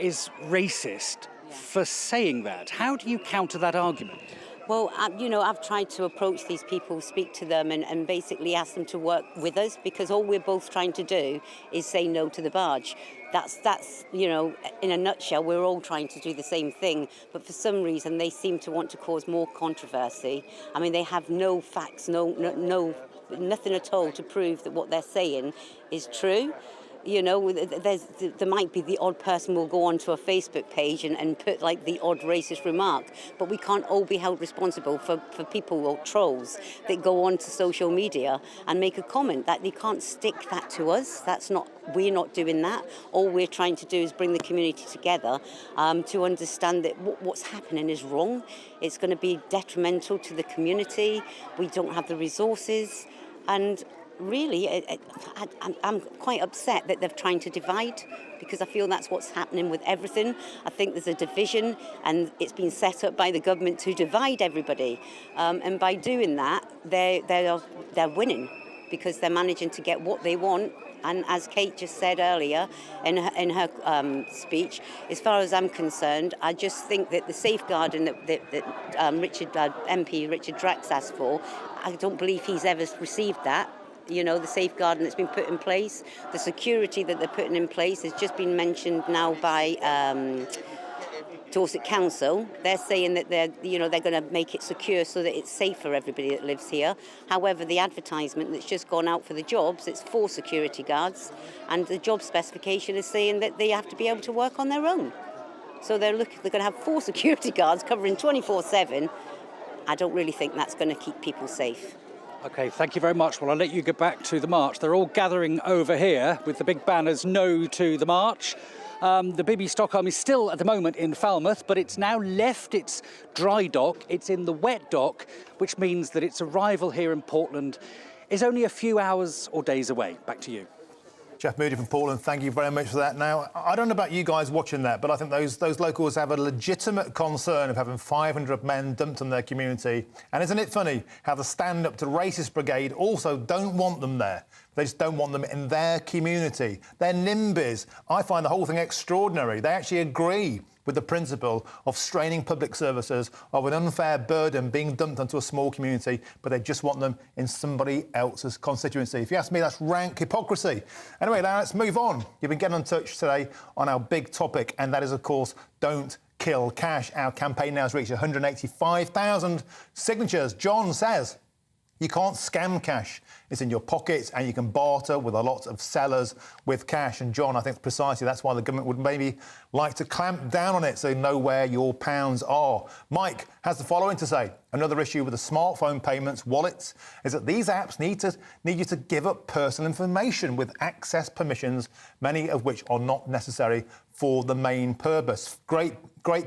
is racist for saying that. How do you counter that argument? Well, you know, I've tried to approach these people, speak to them and basically ask them to work with us, because all we're both trying to do is say no to the barge. That's you know, in a nutshell, we're all trying to do the same thing, but for some reason they seem to want to cause more controversy. I mean, they have no facts, nothing at all to prove that what they're saying is true. You know, there might be the odd person will go onto a Facebook page and put like the odd racist remark, but we can't all be held responsible for people or trolls that go onto social media and make a comment. That they can't stick that to us. We're not doing that. All we're trying to do is bring the community together to understand that what's happening is wrong. It's going to be detrimental to the community. We don't have the resources, and really, I'm quite upset that they're trying to divide, because I feel that's what's happening with everything. I think there's a division, and it's been set up by the government to divide everybody. And by doing that, they're winning, because they're managing to get what they want. And as Kate just said earlier in her speech, as far as I'm concerned, I just think that the safeguarding that MP Richard Drax asked for, I don't believe he's ever received that. You know, the safeguarding that's been put in place, the security that they're putting in place has just been mentioned now by Dorset Council. They're saying that they're going to make it secure so that it's safe for everybody that lives here. However, the advertisement that's just gone out for the jobs, it's 4 security guards, and the job specification is saying that they have to be able to work on their own. So they're going to have 4 security guards covering 24/7. I don't really think that's going to keep people safe. OK, thank you very much. Well, I'll let you get back to the march. They're all gathering over here with the big banners, no to the march. The BB Stockholm is still at the moment in Falmouth, but it's now left its dry dock. It's in the wet dock, which means that its arrival here in Portland is only a few hours or days away. Back to you. Jeff Moody from Portland, thank you very much for that. Now, I don't know about you guys watching that, but I think those locals have a legitimate concern of having 500 men dumped on their community. And isn't it funny how the Stand Up to Racist Brigade also don't want them there? They just don't want them in their community. They're NIMBYs. I find the whole thing extraordinary. They actually agree with the principle of straining public services, of an unfair burden being dumped onto a small community, but they just want them in somebody else's constituency. If you ask me, that's rank hypocrisy. Anyway, now let's move on. You've been getting in touch today on our big topic, and that is, of course, Don't Kill Cash. Our campaign now has reached 185,000 signatures. John says you can't scam cash. It's in your pockets, and you can barter with a lot of sellers with cash. And John, I think precisely that's why the government would maybe like to clamp down on it so you know where your pounds are. Mike has the following to say. Another issue with the smartphone payments wallets is that these apps need you to give up personal information with access permissions, many of which are not necessary for the main purpose. Great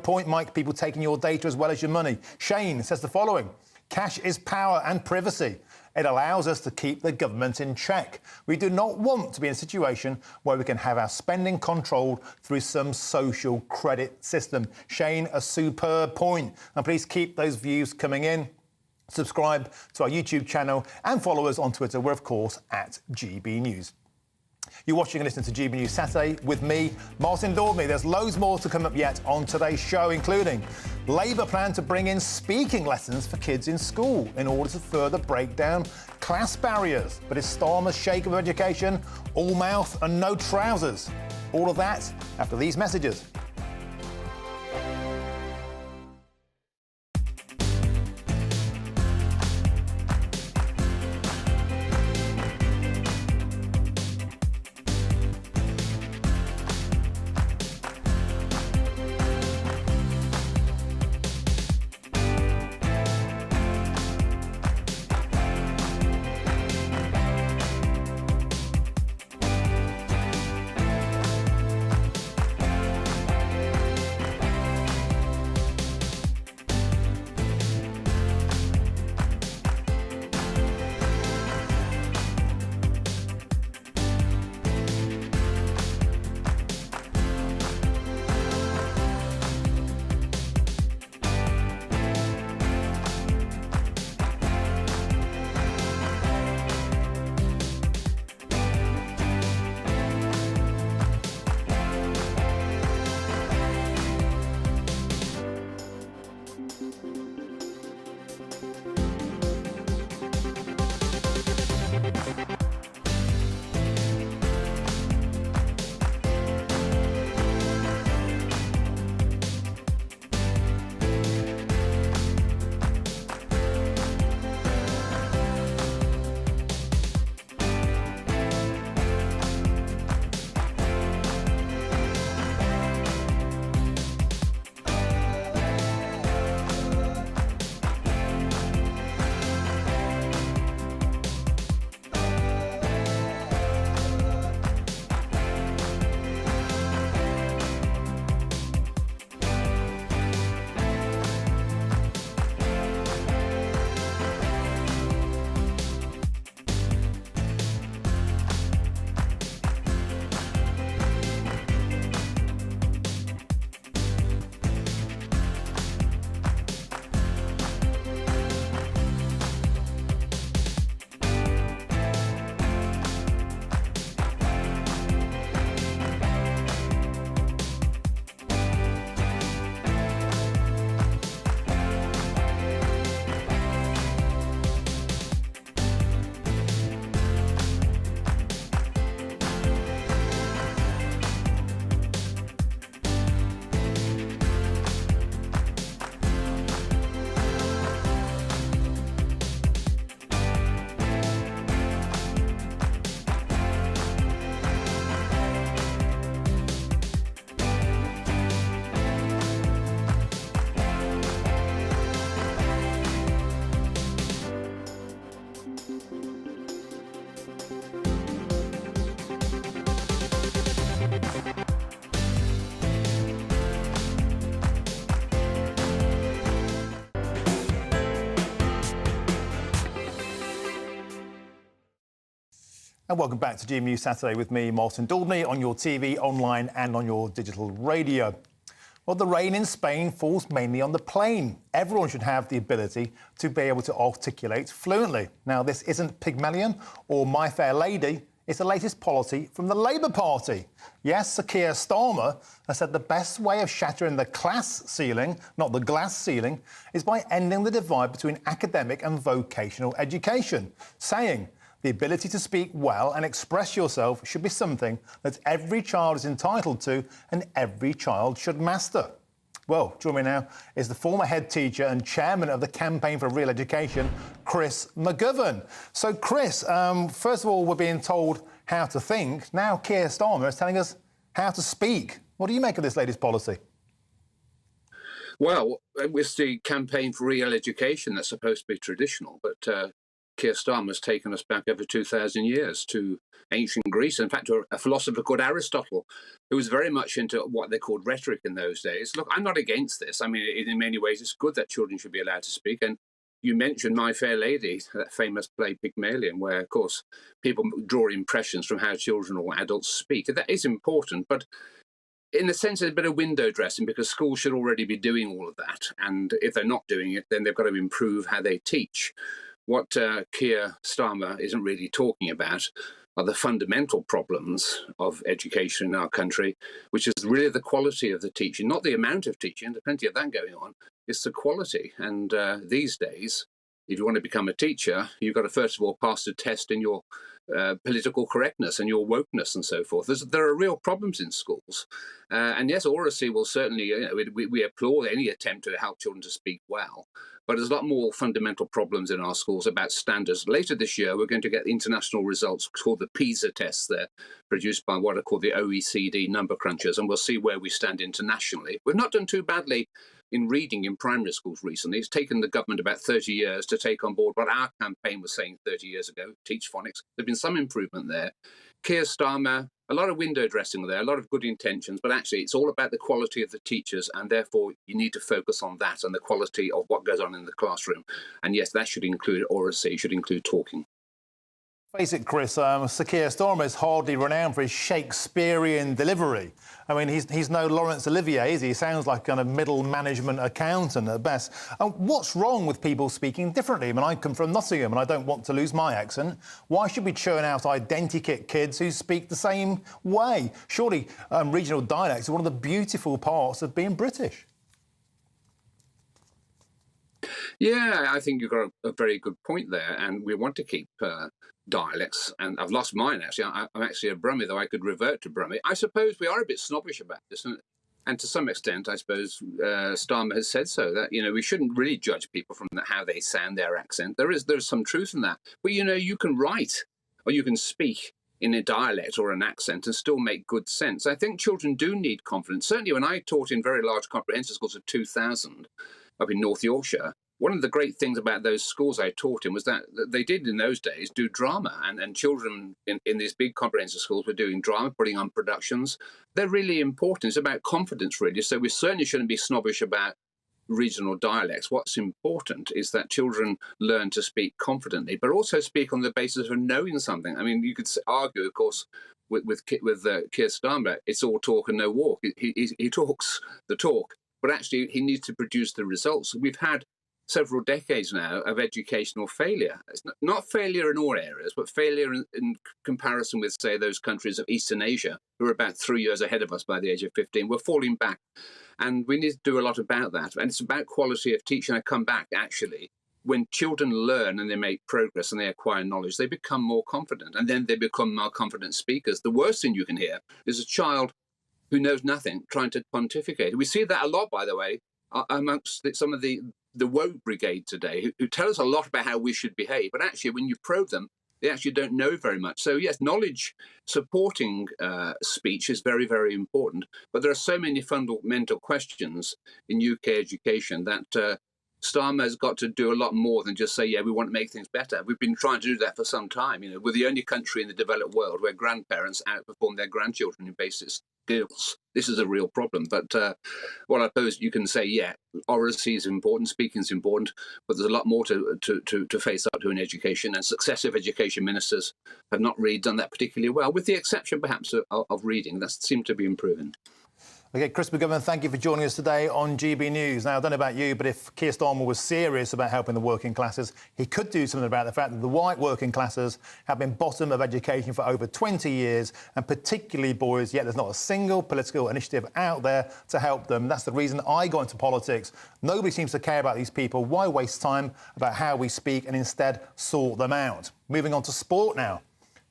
point, Mike. People taking your data as well as your money. Shane says the following. Cash is power and privacy. It allows us to keep the government in check. We do not want to be in a situation where we can have our spending controlled through some social credit system. Shane, a superb point. And please keep those views coming in. Subscribe to our YouTube channel and follow us on Twitter. We're, of course, at GB News. You're watching and listening to GB News Saturday with me, Martin Daubney. There's loads more to come up yet on today's show, including Labour plan to bring in speaking lessons for kids in school in order to further break down class barriers. But is Starmer's shake of education all mouth and no trousers? All of that after these messages. And welcome back to GB News Saturday with me, Martin Daubney, on your TV, online and on your digital radio. Well, the rain in Spain falls mainly on the plain. Everyone should have the ability to be able to articulate fluently. Now, this isn't Pygmalion or My Fair Lady. It's the latest policy from the Labour Party. Yes, Sir Keir Starmer has said the best way of shattering the class ceiling, not the glass ceiling, is by ending the divide between academic and vocational education, saying the ability to speak well and express yourself should be something that every child is entitled to and every child should master. Well, joining me now is the former head teacher and chairman of the Campaign for Real Education, Chris McGovern. So, Chris, first of all, we're being told how to think. Now Keir Starmer is telling us how to speak. What do you make of this latest policy? Well, it's the Campaign for Real Education that's supposed to be traditional, but Keir Starmer has taken us back over 2,000 years to ancient Greece, in fact, to a philosopher called Aristotle, who was very much into what they called rhetoric in those days. Look, I'm not against this. I mean, in many ways, it's good that children should be allowed to speak. And you mentioned My Fair Lady, that famous play Pygmalion, where, of course, people draw impressions from how children or adults speak. That is important, but in a sense, a bit of window dressing, because schools should already be doing all of that. And if they're not doing it, then they've got to improve how they teach. What Keir Starmer isn't really talking about are the fundamental problems of education in our country, which is really the quality of the teaching, not the amount of teaching. There's plenty of that going on. It's the quality. And these days, if you want to become a teacher, you've got to first of all pass the test in your political correctness and your wokeness and so forth. There are real problems in schools. And yes, oracy will certainly, we applaud any attempt to help children to speak well. But there's a lot more fundamental problems in our schools about standards. Later this year, we're going to get international results called the PISA tests. They're produced by what are called the OECD number crunchers, and we'll see where we stand internationally. We've not done too badly in reading in primary schools recently. It's taken the government about 30 years to take on board what our campaign was saying 30 years ago, teach phonics. There's been some improvement there. Keir Starmer, a lot of window dressing there, a lot of good intentions, but actually it's all about the quality of the teachers, and therefore you need to focus on that and the quality of what goes on in the classroom. And yes, that should include oracy, should include talking. Face it, Chris, Sir Keir Starmer is hardly renowned for his Shakespearean delivery. I mean, he's no Laurence Olivier, is he? He sounds like a kind of middle management accountant at best. What's wrong with people speaking differently? I mean, I come from Nottingham and I don't want to lose my accent. Why should we churn out identikit kids who speak the same way? Surely regional dialects are one of the beautiful parts of being British. Yeah, I think you've got a very good point there, and we want to keep dialects, and I've lost mine actually. I'm actually a Brummie, though I could revert to Brummie. I suppose we are a bit snobbish about this, and to some extent, I suppose Starmer has said so, that we shouldn't really judge people from how they sound, their accent. There's some truth in that, but you can write or you can speak in a dialect or an accent and still make good sense. I think children do need confidence. Certainly, when I taught in very large comprehensive schools of 2,000 up in North Yorkshire, one of the great things about those schools I taught in was that they did in those days do drama, and children in these big comprehensive schools were doing drama, putting on productions. They're really important. It's about confidence, really. So we certainly shouldn't be snobbish about regional dialects. What's important is that children learn to speak confidently, but also speak on the basis of knowing something. I mean, you could argue, of course, with Keir Starmer, it's all talk and no walk. He talks the talk, but actually he needs to produce the results. We've had several decades now of educational failure. It's not failure in all areas, but failure in comparison with, say, those countries of Eastern Asia, who are about 3 years ahead of us by the age of 15. We're falling back, and we need to do a lot about that. And it's about quality of teaching. I come back, actually, when children learn and they make progress and they acquire knowledge, they become more confident, and then they become more confident speakers. The worst thing you can hear is a child who knows nothing trying to pontificate. We see that a lot, by the way, amongst some of the woke brigade today, who tell us a lot about how we should behave, but actually when you probe them, they actually don't know very much. So yes, knowledge supporting speech is very, very important, but there are so many fundamental questions in UK education that Starmer has got to do a lot more than just say, yeah, we want to make things better. We've been trying to do that for some time. We're the only country in the developed world where grandparents outperform their grandchildren in basic skills. This is a real problem. But well, I suppose you can say, yeah, oracy is important, speaking is important, but there's a lot more to face up to in education, and successive education ministers have not really done that particularly well, with the exception perhaps of reading. That seemed to be improving. OK, Chris McGovern, thank you for joining us today on GB News. Now, I don't know about you, but if Keir Starmer was serious about helping the working classes, he could do something about the fact that the white working classes have been bottom of education for over 20 years, and particularly boys, yet there's not a single political initiative out there to help them. That's the reason I got into politics. Nobody seems to care about these people. Why waste time about how we speak and instead sort them out? Moving on to sport now.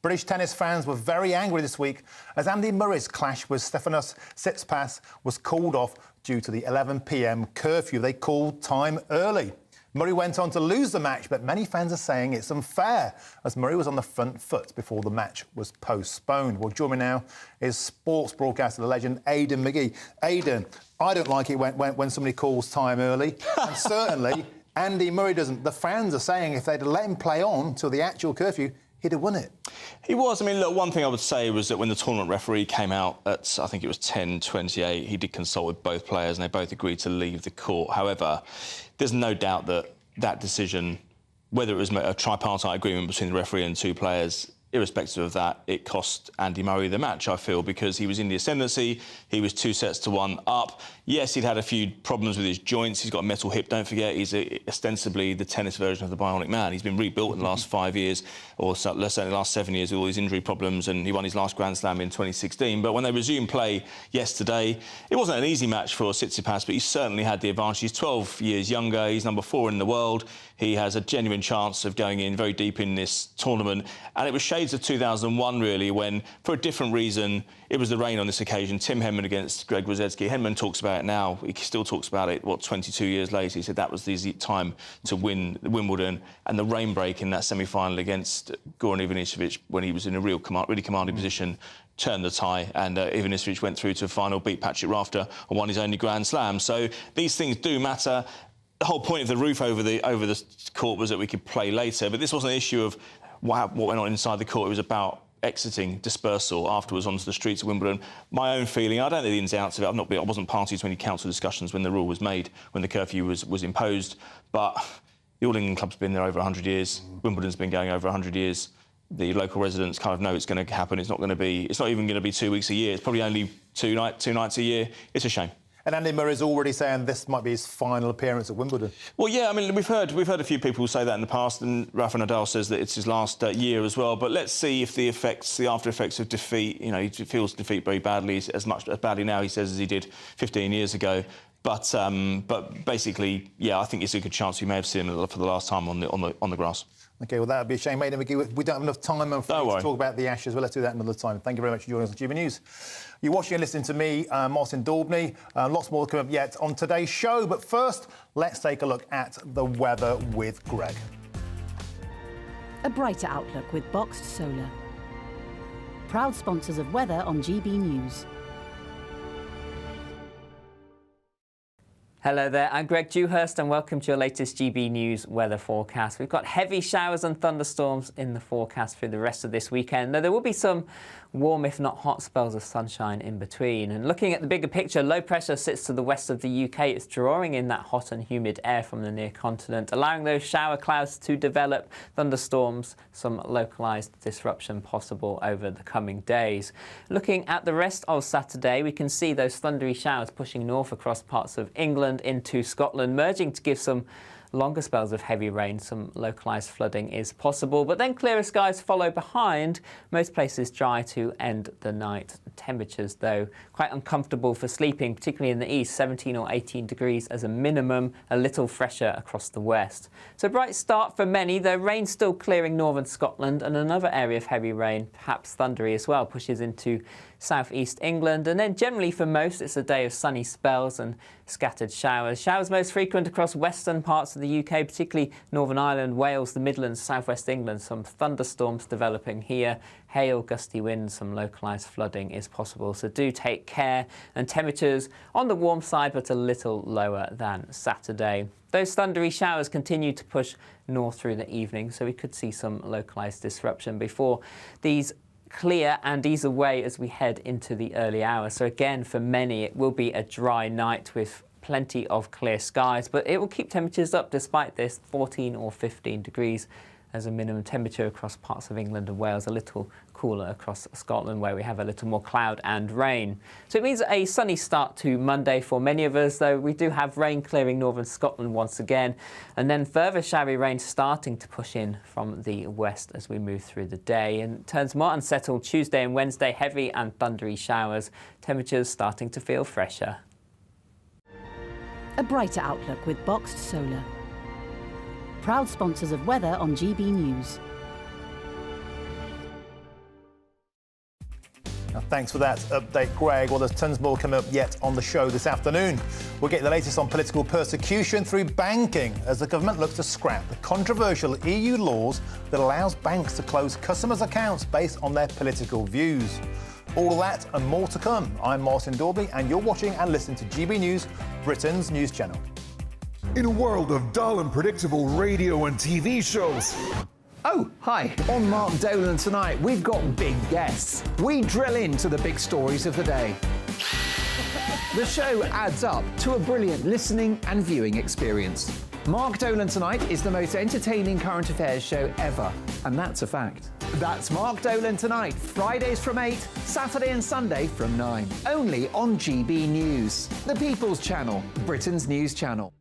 British tennis fans were very angry this week as Andy Murray's clash with Stefanos Tsitsipas was called off due to the 11 p.m. curfew they called time early. Murray went on to lose the match, but many fans are saying it's unfair, as Murray was on the front foot before the match was postponed. Well, joining me now is sports broadcaster, the legend Aidan McGee. Aidan, I don't like it when somebody calls time early, and certainly Andy Murray doesn't. The fans are saying if they'd let him play on till the actual curfew, he'd have won it. He was. I mean, look, one thing I would say was that when the tournament referee came out at, I think it was 10:28, he did consult with both players and they both agreed to leave the court. However, there's no doubt that that decision, whether it was a tripartite agreement between the referee and two players, irrespective of that, it cost Andy Murray the match, I feel, because he was in the ascendancy. He was 2-1 up. Yes, he'd had a few problems with his joints. He's got a metal hip, don't forget. He's ostensibly the tennis version of the Bionic Man. He's been rebuilt in the last 5 years, or let's say the last 7 years, with all these injury problems, and he won his last Grand Slam in 2016. But when they resumed play yesterday, it wasn't an easy match for Tsitsipas, but he certainly had the advantage. He's 12 years younger. He's number 4 in the world. He has a genuine chance of going in very deep in this tournament. And it was shades of 2001, really, when, for a different reason, it was the rain on this occasion. Tim Henman against Greg Rusedski. Henman talks about it now. He still talks about it, 22 years later. He said that was the easy time to win Wimbledon. And the rain break in that semi-final against Goran Ivanisevic, when he was in a really commanding position, turned the tie, and Ivanisevic went through to a final, beat Patrick Rafter, and won his only Grand Slam. So these things do matter. The whole point of the roof over the court was that we could play later, but this wasn't an issue of what went on inside the court. It was about exiting, dispersal afterwards onto the streets of Wimbledon. My own feeling, I don't know the ins and outs of it. I wasn't party to any council discussions when the rule was made, when the curfew was imposed, but the All England Club's been there over 100 years. Wimbledon's been going over 100 years. The local residents kind of know it's going to happen. It's not even going to be 2 weeks a year. It's probably only two nights a year. It's a shame. And Andy Murray's already saying this might be his final appearance at Wimbledon. Well, yeah, I mean, we've heard a few people say that in the past, and Rafa Nadal says that it's his last year as well. But let's see if the after effects of defeat, he feels defeat very badly, as badly now, he says, as he did 15 years ago. But basically, yeah, I think it's a good chance we may have seen him for the last time on the grass. OK, well, that would be a shame. Aidan McGee, we don't have enough time to talk about the Ashes. Well, let's do that another time. Thank you very much for joining us on GB News. You're watching and listening to me, Martin Daubney. Lots more to come up yet on today's show. But first, let's take a look at the weather with Greg. A brighter outlook with Boxed Solar. Proud sponsors of weather on GB News. Hello there, I'm Greg Dewhurst and welcome to your latest GB News weather forecast. We've got heavy showers and thunderstorms in the forecast through the rest of this weekend, though there will be some warm, if not hot, spells of sunshine in between. And looking at the bigger picture, low pressure sits to the west of the UK. It's drawing in that hot and humid air from the near continent, allowing those shower clouds to develop, thunderstorms, some localised disruption possible over the coming days. Looking at the rest of Saturday, we can see those thundery showers pushing north across parts of England into Scotland, merging to give some longer spells of heavy rain. Some localised flooding is possible, but then clearer skies follow behind. Most places dry to end the night. Temperatures, though, quite uncomfortable for sleeping, particularly in the east, 17 or 18 degrees as a minimum, a little fresher across the west. So a bright start for many, though rain still clearing northern Scotland, and another area of heavy rain, perhaps thundery as well, pushes into southeast England. And then generally for most, it's a day of sunny spells and scattered showers. Showers most frequent across western parts of the UK, particularly Northern Ireland, Wales, the Midlands, southwest England. Some thunderstorms developing here. Hail, gusty winds, some localised flooding is possible. So do take care. And temperatures on the warm side, but a little lower than Saturday. Those thundery showers continue to push north through the evening, so we could see some localised disruption before these clear and ease away as we head into the early hours. So again, for many, it will be a dry night with plenty of clear skies, but it will keep temperatures up despite this, 14 or 15 degrees as a minimum temperature across parts of England and Wales, a little cooler across Scotland where we have a little more cloud and rain. So it means a sunny start to Monday for many of us, though we do have rain clearing northern Scotland once again, and then further showery rain starting to push in from the west as we move through the day, and it turns more unsettled Tuesday and Wednesday, heavy and thundery showers, temperatures starting to feel fresher. A brighter outlook with Boxed Solar. Proud sponsors of weather on GB News. Now, thanks for that update, Greg. Well, there's tons more coming up yet on the show this afternoon. We'll get the latest on political persecution through banking as the government looks to scrap the controversial EU laws that allows banks to close customers' accounts based on their political views. All of that and more to come. I'm Martin Daubney, and you're watching and listening to GB News, Britain's news channel. In a world of dull and predictable radio and TV shows. Oh, hi. On Mark Dolan tonight, we've got big guests. We drill into the big stories of the day. The show adds up to a brilliant listening and viewing experience. Mark Dolan Tonight is the most entertaining current affairs show ever, and that's a fact. That's Mark Dolan Tonight, Fridays from 8, Saturday and Sunday from 9. Only on GB News, the People's Channel, Britain's news channel.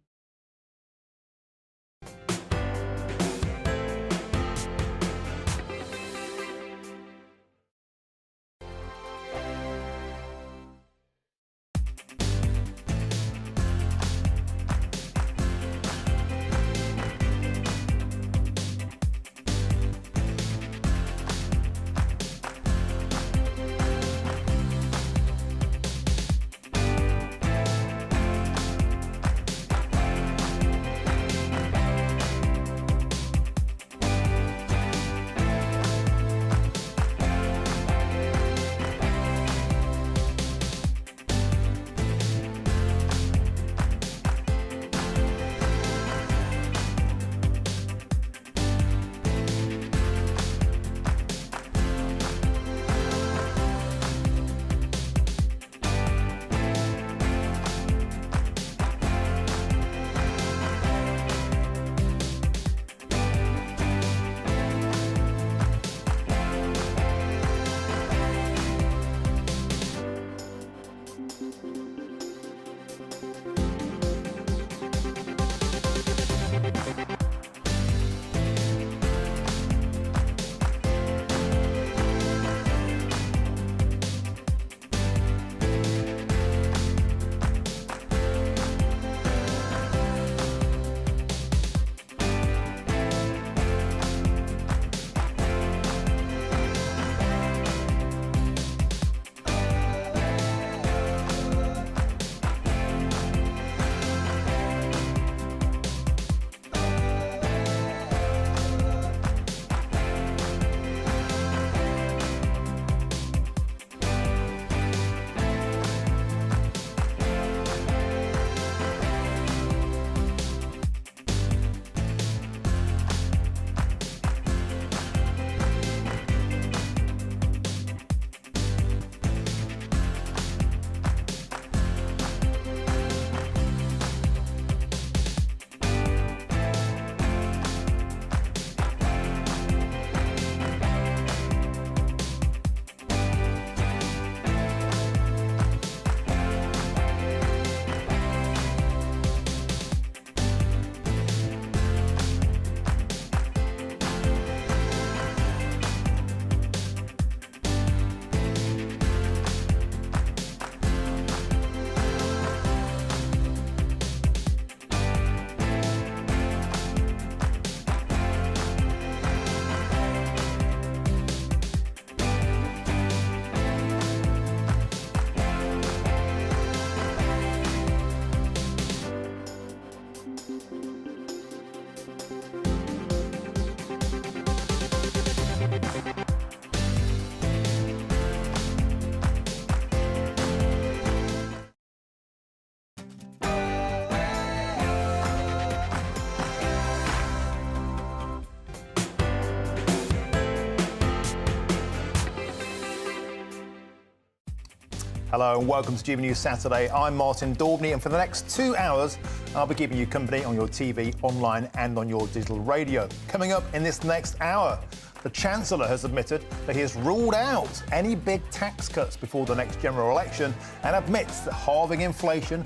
Hello and welcome to GB News Saturday. I'm Martin Daubney, and for the next 2 hours, I'll be keeping you company on your TV, online and on your digital radio. Coming up in this next hour, the Chancellor has admitted that he has ruled out any big tax cuts before the next general election and admits that halving inflation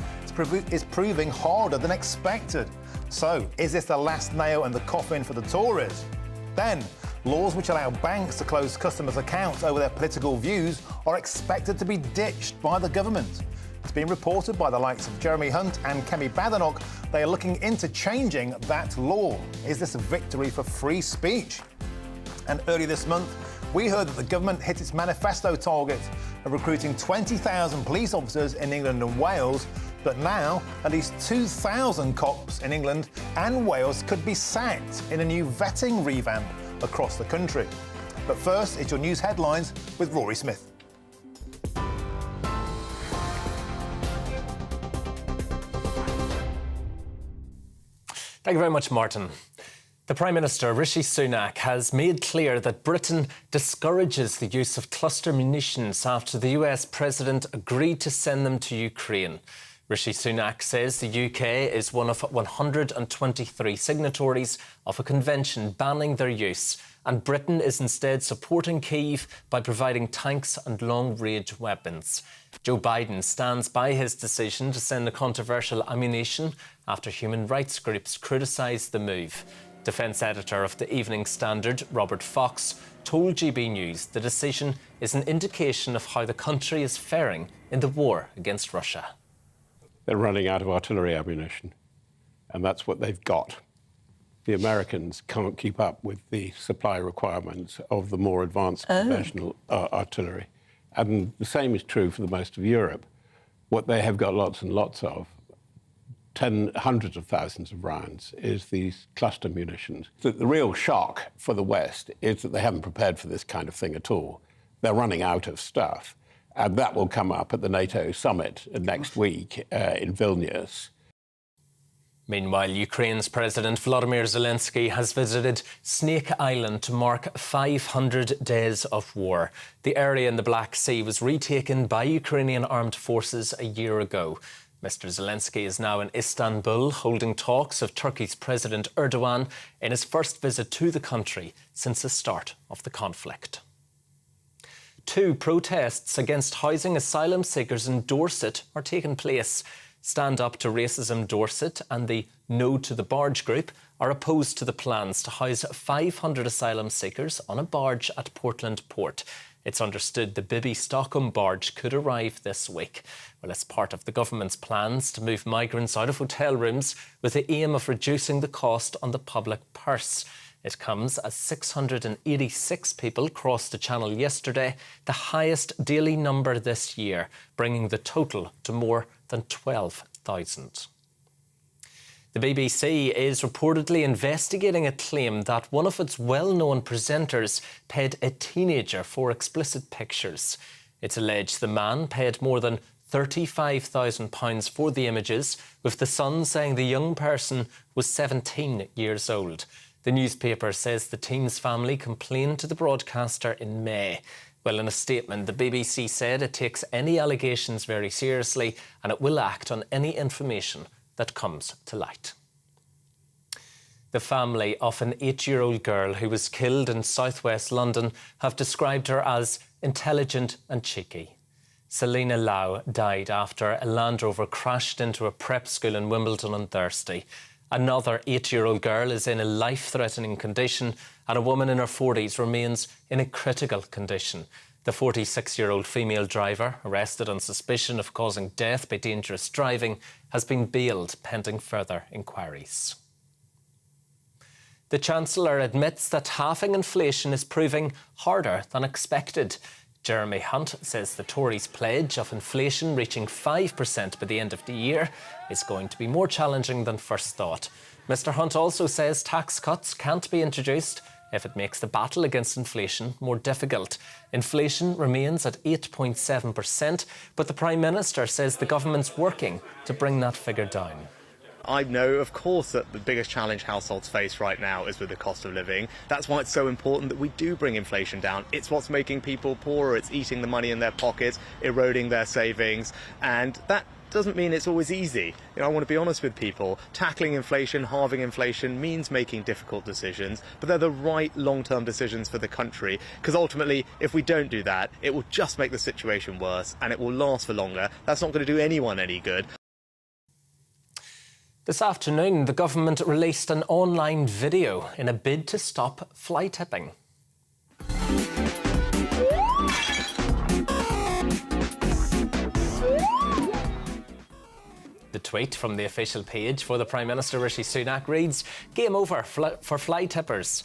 is proving harder than expected. So, is this the last nail in the coffin for the Tories? Then, laws which allow banks to close customers' accounts over their political views are expected to be ditched by the government. It's been reported by the likes of Jeremy Hunt and Kemi Badenoch they are looking into changing that law. Is this a victory for free speech? And earlier this month, we heard that the government hit its manifesto target of recruiting 20,000 police officers in England and Wales, but now at least 2,000 cops in England and Wales could be sacked in a new vetting revamp across the country. But first, it's your news headlines with Rory Smith. Thank you very much, Martin. The Prime Minister, Rishi Sunak, has made clear that Britain discourages the use of cluster munitions after the US President agreed to send them to Ukraine. Rishi Sunak says the UK is one of 123 signatories of a convention banning their use and Britain is instead supporting Kyiv by providing tanks and long-range weapons. Joe Biden stands by his decision to send the controversial ammunition after human rights groups criticised the move. Defence editor of the Evening Standard, Robert Fox, told GB News the decision is an indication of how the country is faring in the war against Russia. They're running out of artillery ammunition, and that's what they've got. The Americans can't keep up with the supply requirements of the more advanced conventional artillery. And the same is true for the most of Europe. What they have got lots and lots of, hundreds of thousands of rounds, is these cluster munitions. The real shock for the West is that they haven't prepared for this kind of thing at all. They're running out of stuff. And that will come up at the NATO summit next week in Vilnius. Meanwhile, Ukraine's President Volodymyr Zelensky has visited Snake Island to mark 500 days of war. The area in the Black Sea was retaken by Ukrainian armed forces a year ago. Mr. Zelensky is now in Istanbul, holding talks with Turkey's President Erdogan in his first visit to the country since the start of the conflict. 2 protests against housing asylum seekers in Dorset are taking place. Stand Up to Racism Dorset and the No to the Barge group are opposed to the plans to house 500 asylum seekers on a barge at Portland Port. It's understood the Bibby Stockholm barge could arrive this week. Well, it's part of the government's plans to move migrants out of hotel rooms with the aim of reducing the cost on the public purse. It comes as 686 people crossed the channel yesterday, the highest daily number this year, bringing the total to more than 12,000. The BBC is reportedly investigating a claim that one of its well-known presenters paid a teenager for explicit pictures. It's alleged the man paid more than £35,000 for the images, with the Sun saying the young person was 17 years old. The newspaper says the teen's family complained to the broadcaster in May. Well, in a statement, the BBC said it takes any allegations very seriously and it will act on any information that comes to light. The family of an 8-year-old girl who was killed in southwest London have described her as intelligent and cheeky. Selena Lau died after a Land Rover crashed into a prep school in Wimbledon on Thursday. Another 8-year-old girl is in a life-threatening condition and a woman in her 40s remains in a critical condition. The 46-year-old female driver, arrested on suspicion of causing death by dangerous driving, has been bailed pending further inquiries. The Chancellor admits that halving inflation is proving harder than expected. Jeremy Hunt says the Tories' pledge of inflation reaching 5% by the end of the year is going to be more challenging than first thought. Mr Hunt also says tax cuts can't be introduced if it makes the battle against inflation more difficult. Inflation remains at 8.7%, but the Prime Minister says the government's working to bring that figure down. I know, of course, that the biggest challenge households face right now is with the cost of living. That's why it's so important that we do bring inflation down. It's what's making people poorer. It's eating the money in their pockets, eroding their savings, and that doesn't mean it's always easy. I want to be honest with people. Tackling inflation, halving inflation means making difficult decisions, but they're the right long-term decisions for the country, because ultimately, if we don't do that, it will just make the situation worse and it will last for longer. That's not going to do anyone any good. This afternoon, the government released an online video in a bid to stop fly tipping. The tweet from the official page for the Prime Minister Rishi Sunak reads, "Game over for fly tippers."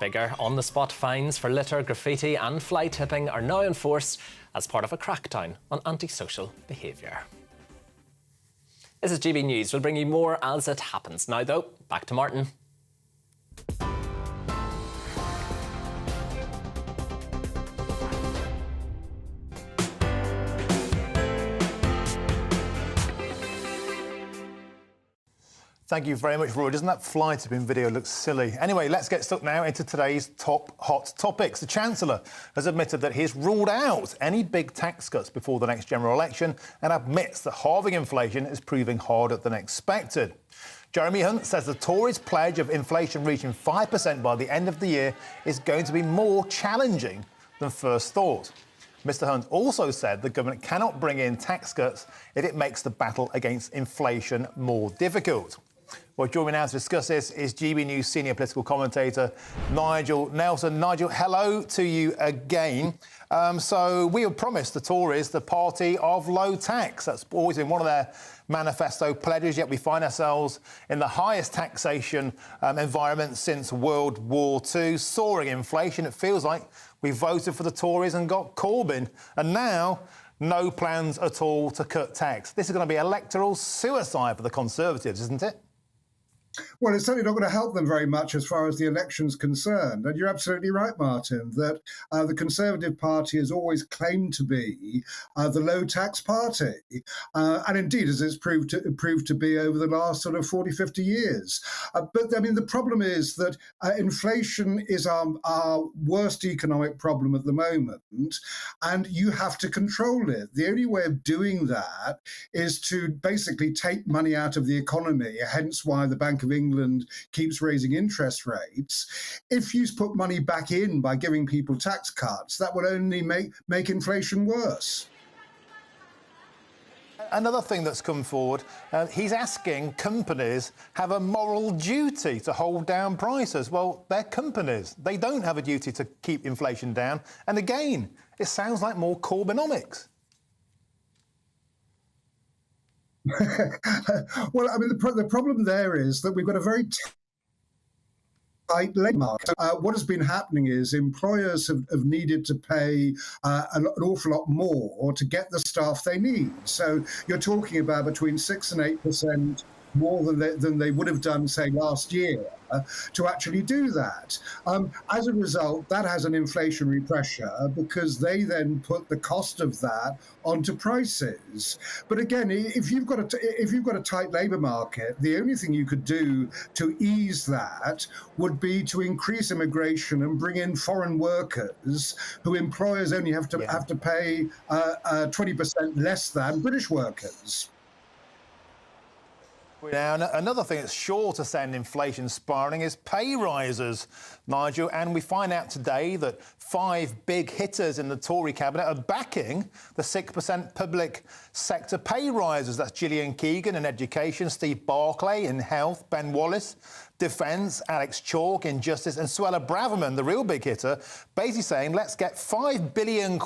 Bigger on-the-spot fines for litter, graffiti and fly tipping are now in force as part of a crackdown on antisocial behaviour. This is GB News. We'll bring you more as it happens. Now, though, back to Martin. Thank you very much, Roy. Doesn't that fly tipping video look silly? Anyway, let's get stuck now into today's top hot topics. The Chancellor has admitted that he's ruled out any big tax cuts before the next general election and admits that halving inflation is proving harder than expected. Jeremy Hunt says the Tories' pledge of inflation reaching 5% by the end of the year is going to be more challenging than first thought. Mr Hunt also said the government cannot bring in tax cuts if it makes the battle against inflation more difficult. Well, joining me now to discuss this is GB News senior political commentator Nigel Nelson. Nigel, hello to you again. So we have promised the Tories the party of low tax. That's always been one of their manifesto pledges, yet we find ourselves in the highest taxation environment since World War II. Soaring inflation, it feels like we voted for the Tories and got Corbyn. And now, no plans at all to cut tax. This is going to be electoral suicide for the Conservatives, isn't it? Well, it's certainly not going to help them very much as far as the election's concerned. And you're absolutely right, Martin, that the Conservative Party has always claimed to be the low tax party. And indeed, as it's proved to be over the last sort of 40, 50 years. But I mean, the problem is that inflation is our worst economic problem at the moment. And you have to control it. The only way of doing that is to basically take money out of the economy, hence why the Bank of England keeps raising interest rates. If you put money back in by giving people tax cuts, that will only make inflation worse. Another thing that's come forward, he's asking companies have a moral duty to hold down prices. Well, they're companies. They don't have a duty to keep inflation down. And again, it sounds like more Corbynomics. Well, I mean, the problem there is that we've got a very tight labour market. What has been happening is employers have needed to pay an awful lot more to get the staff they need. So you're talking about between 6 and 8% more than they would have done, say, last year to actually do that. As a result, that has an inflationary pressure because they then put the cost of that onto prices. But again, if you've got a tight labour market, the only thing you could do to ease that would be to increase immigration and bring in foreign workers who employers only have to pay 20% less than British workers. Now, another thing that's sure to send inflation spiralling is pay rises, Nigel. And we find out today that 5 big hitters in the Tory cabinet are backing the 6% public sector pay rises. That's Gillian Keegan in education, Steve Barclay in health, Ben Wallace, defence, Alex Chalk in justice, and Suella Braverman, the real big hitter, basically saying, let's get £5 billion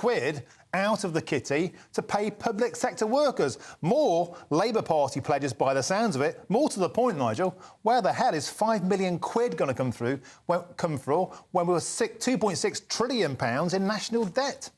out of the kitty to pay public sector workers. More Labour Party pledges by the sounds of it. More to the point, Nigel, where the hell is £5 million going to come through when we were £2.6 trillion in national debt?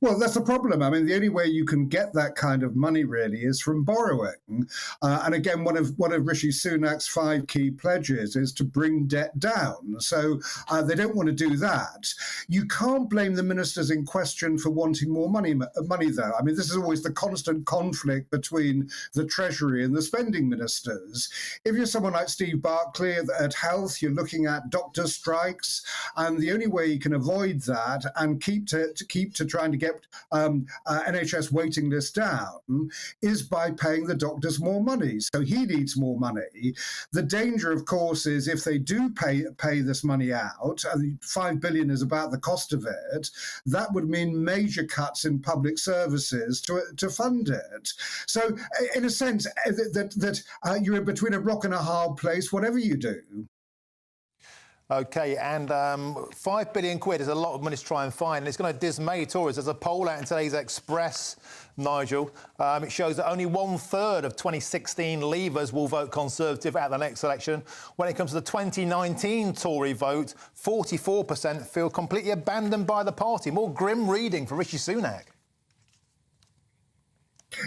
Well, that's the problem. I mean, the only way you can get that kind of money really is from borrowing. And again, one of Rishi Sunak's 5 key pledges is to bring debt down. So they don't want to do that. You can't blame the ministers in question for wanting more money, though. I mean, this is always the constant conflict between the Treasury and the spending ministers. If you're someone like Steve Barclay at Health, you're looking at doctor strikes, and the only way you can avoid that and keep to trying to get NHS waiting list down is by paying the doctors more money. So he needs more money. The danger, of course, is if they do pay this money out, and £5 billion is about the cost of it, that would mean major cuts in public services to fund it. So in a sense, that you're in between a rock and a hard place, whatever you do. OK, and £5 billion is a lot of money to try and find, and it's going to dismay Tories. There's a poll out in today's Express, Nigel. It shows that only 1/3 of 2016 Leavers will vote Conservative at the next election. When it comes to the 2019 Tory vote, 44% feel completely abandoned by the party. More grim reading for Rishi Sunak.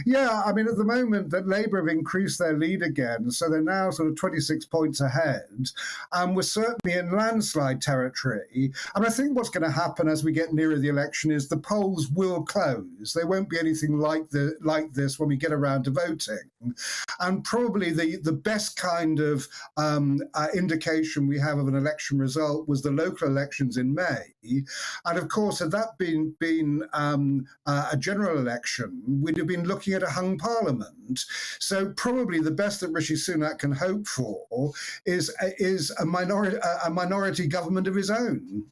Yeah, I mean, at the moment that Labour have increased their lead again, so they're now sort of 26 points ahead, and we're certainly in landslide territory. And I think what's going to happen as we get nearer the election is the polls will close. There won't be anything like this when we get around to voting. And probably the best kind of indication we have of an election result was the local elections in May, And of course, had that been a general election, we'd have been looking at a hung parliament. So probably the best that Rishi Sunak can hope for is a minority government of his own.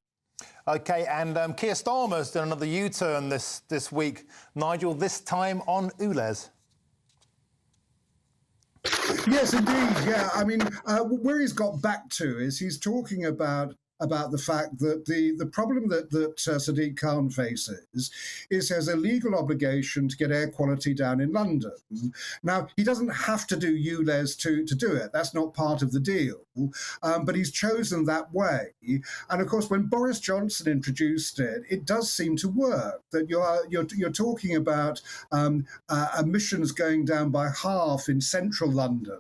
OK, and Keir Starmer's done another U-turn this week, Nigel, this time on ULEZ. Yes, indeed. Yeah, I mean, where he's got back to is he's talking about the fact that the problem that Sadiq Khan faces is there's a legal obligation to get air quality down in London. Now, he doesn't have to do ULEZ to do it. That's not part of the deal. But he's chosen that way. And of course, when Boris Johnson introduced it, it does seem to work. That you're talking about emissions going down by half in central London,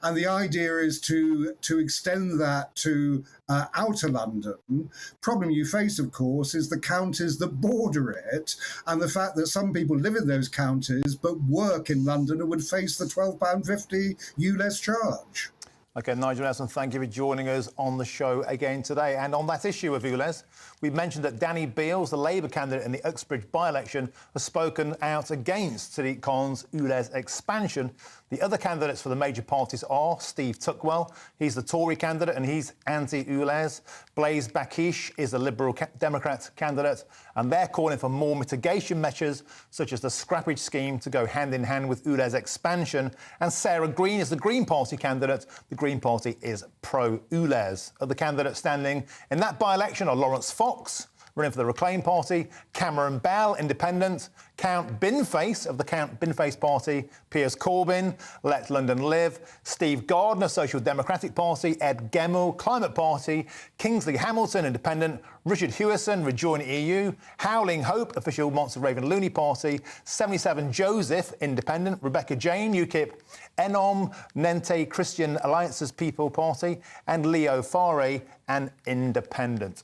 and the idea is to extend that to outer London. Problem you face, of course, is the counties that border it, and the fact that some people live in those counties but work in London and would face the £12.50 ULEZ charge. OK, Nigel Nelson, thank you for joining us on the show again today. And on that issue of ULEZ, we mentioned that Danny Beales, the Labour candidate in the Uxbridge by-election, has spoken out against Sadiq Khan's ULEZ expansion. The other candidates for the major parties are Steve Tuckwell, he's the Tory candidate and he's anti-ULEZ. Blaise Bakish is the Liberal Democrat candidate and they're calling for more mitigation measures, such as the scrappage scheme, to go hand-in-hand with ULEZ expansion. And Sarah Green is the Green Party candidate. The Green Party is pro-ULEZ. Other candidates standing in that by-election are Lawrence Fox, running for the Reclaim Party, Cameron Bell, Independent, Count Binface of the Count Binface Party, Piers Corbyn, Let London Live, Steve Gardner, Social Democratic Party, Ed Gemmell, Climate Party, Kingsley Hamilton, Independent, Richard Hewison, Rejoin EU, Howling Hope, official Monster Raven Looney Party, 77 Joseph, Independent, Rebecca Jane, UKIP, Enom, Nente Christian Alliance's People Party, and Leo Faure, an Independent.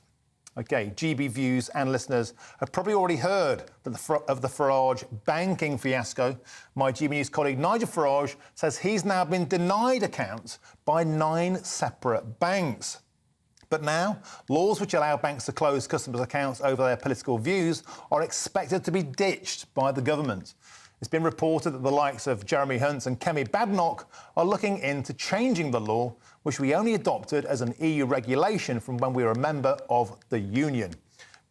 OK, GB viewers and listeners have probably already heard of the Farage banking fiasco. My GB News colleague Nigel Farage says he's now been denied accounts by 9 separate banks. But now, laws which allow banks to close customers' accounts over their political views are expected to be ditched by the government. It's been reported that the likes of Jeremy Hunt and Kemi Badenoch are looking into changing the law, which we only adopted as an EU regulation from when we were a member of the Union.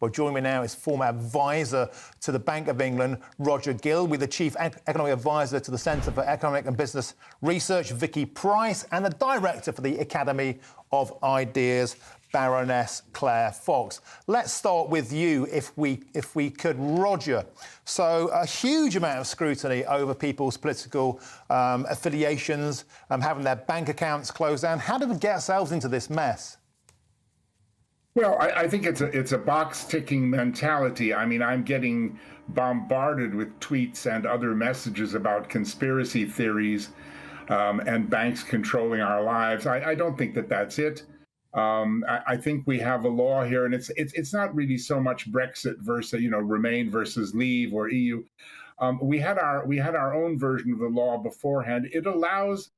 Well, joining me now is former advisor to the Bank of England, Roger Gilby, the chief economic advisor to the Centre for Economic and Business Research, Vicky Price, and the director for the Academy of Ideas, Baroness Claire Fox. Let's start with you, if we could, Roger. So a huge amount of scrutiny over people's political affiliations, having their bank accounts closed down. How did we get ourselves into this mess? Well, I think it's a box-ticking mentality. I mean, I'm getting bombarded with tweets and other messages about conspiracy theories and banks controlling our lives. I don't think that that's it. I think we have a law here, and it's not really so much Brexit versus Remain versus Leave or EU. We had our own version of the law beforehand. It allows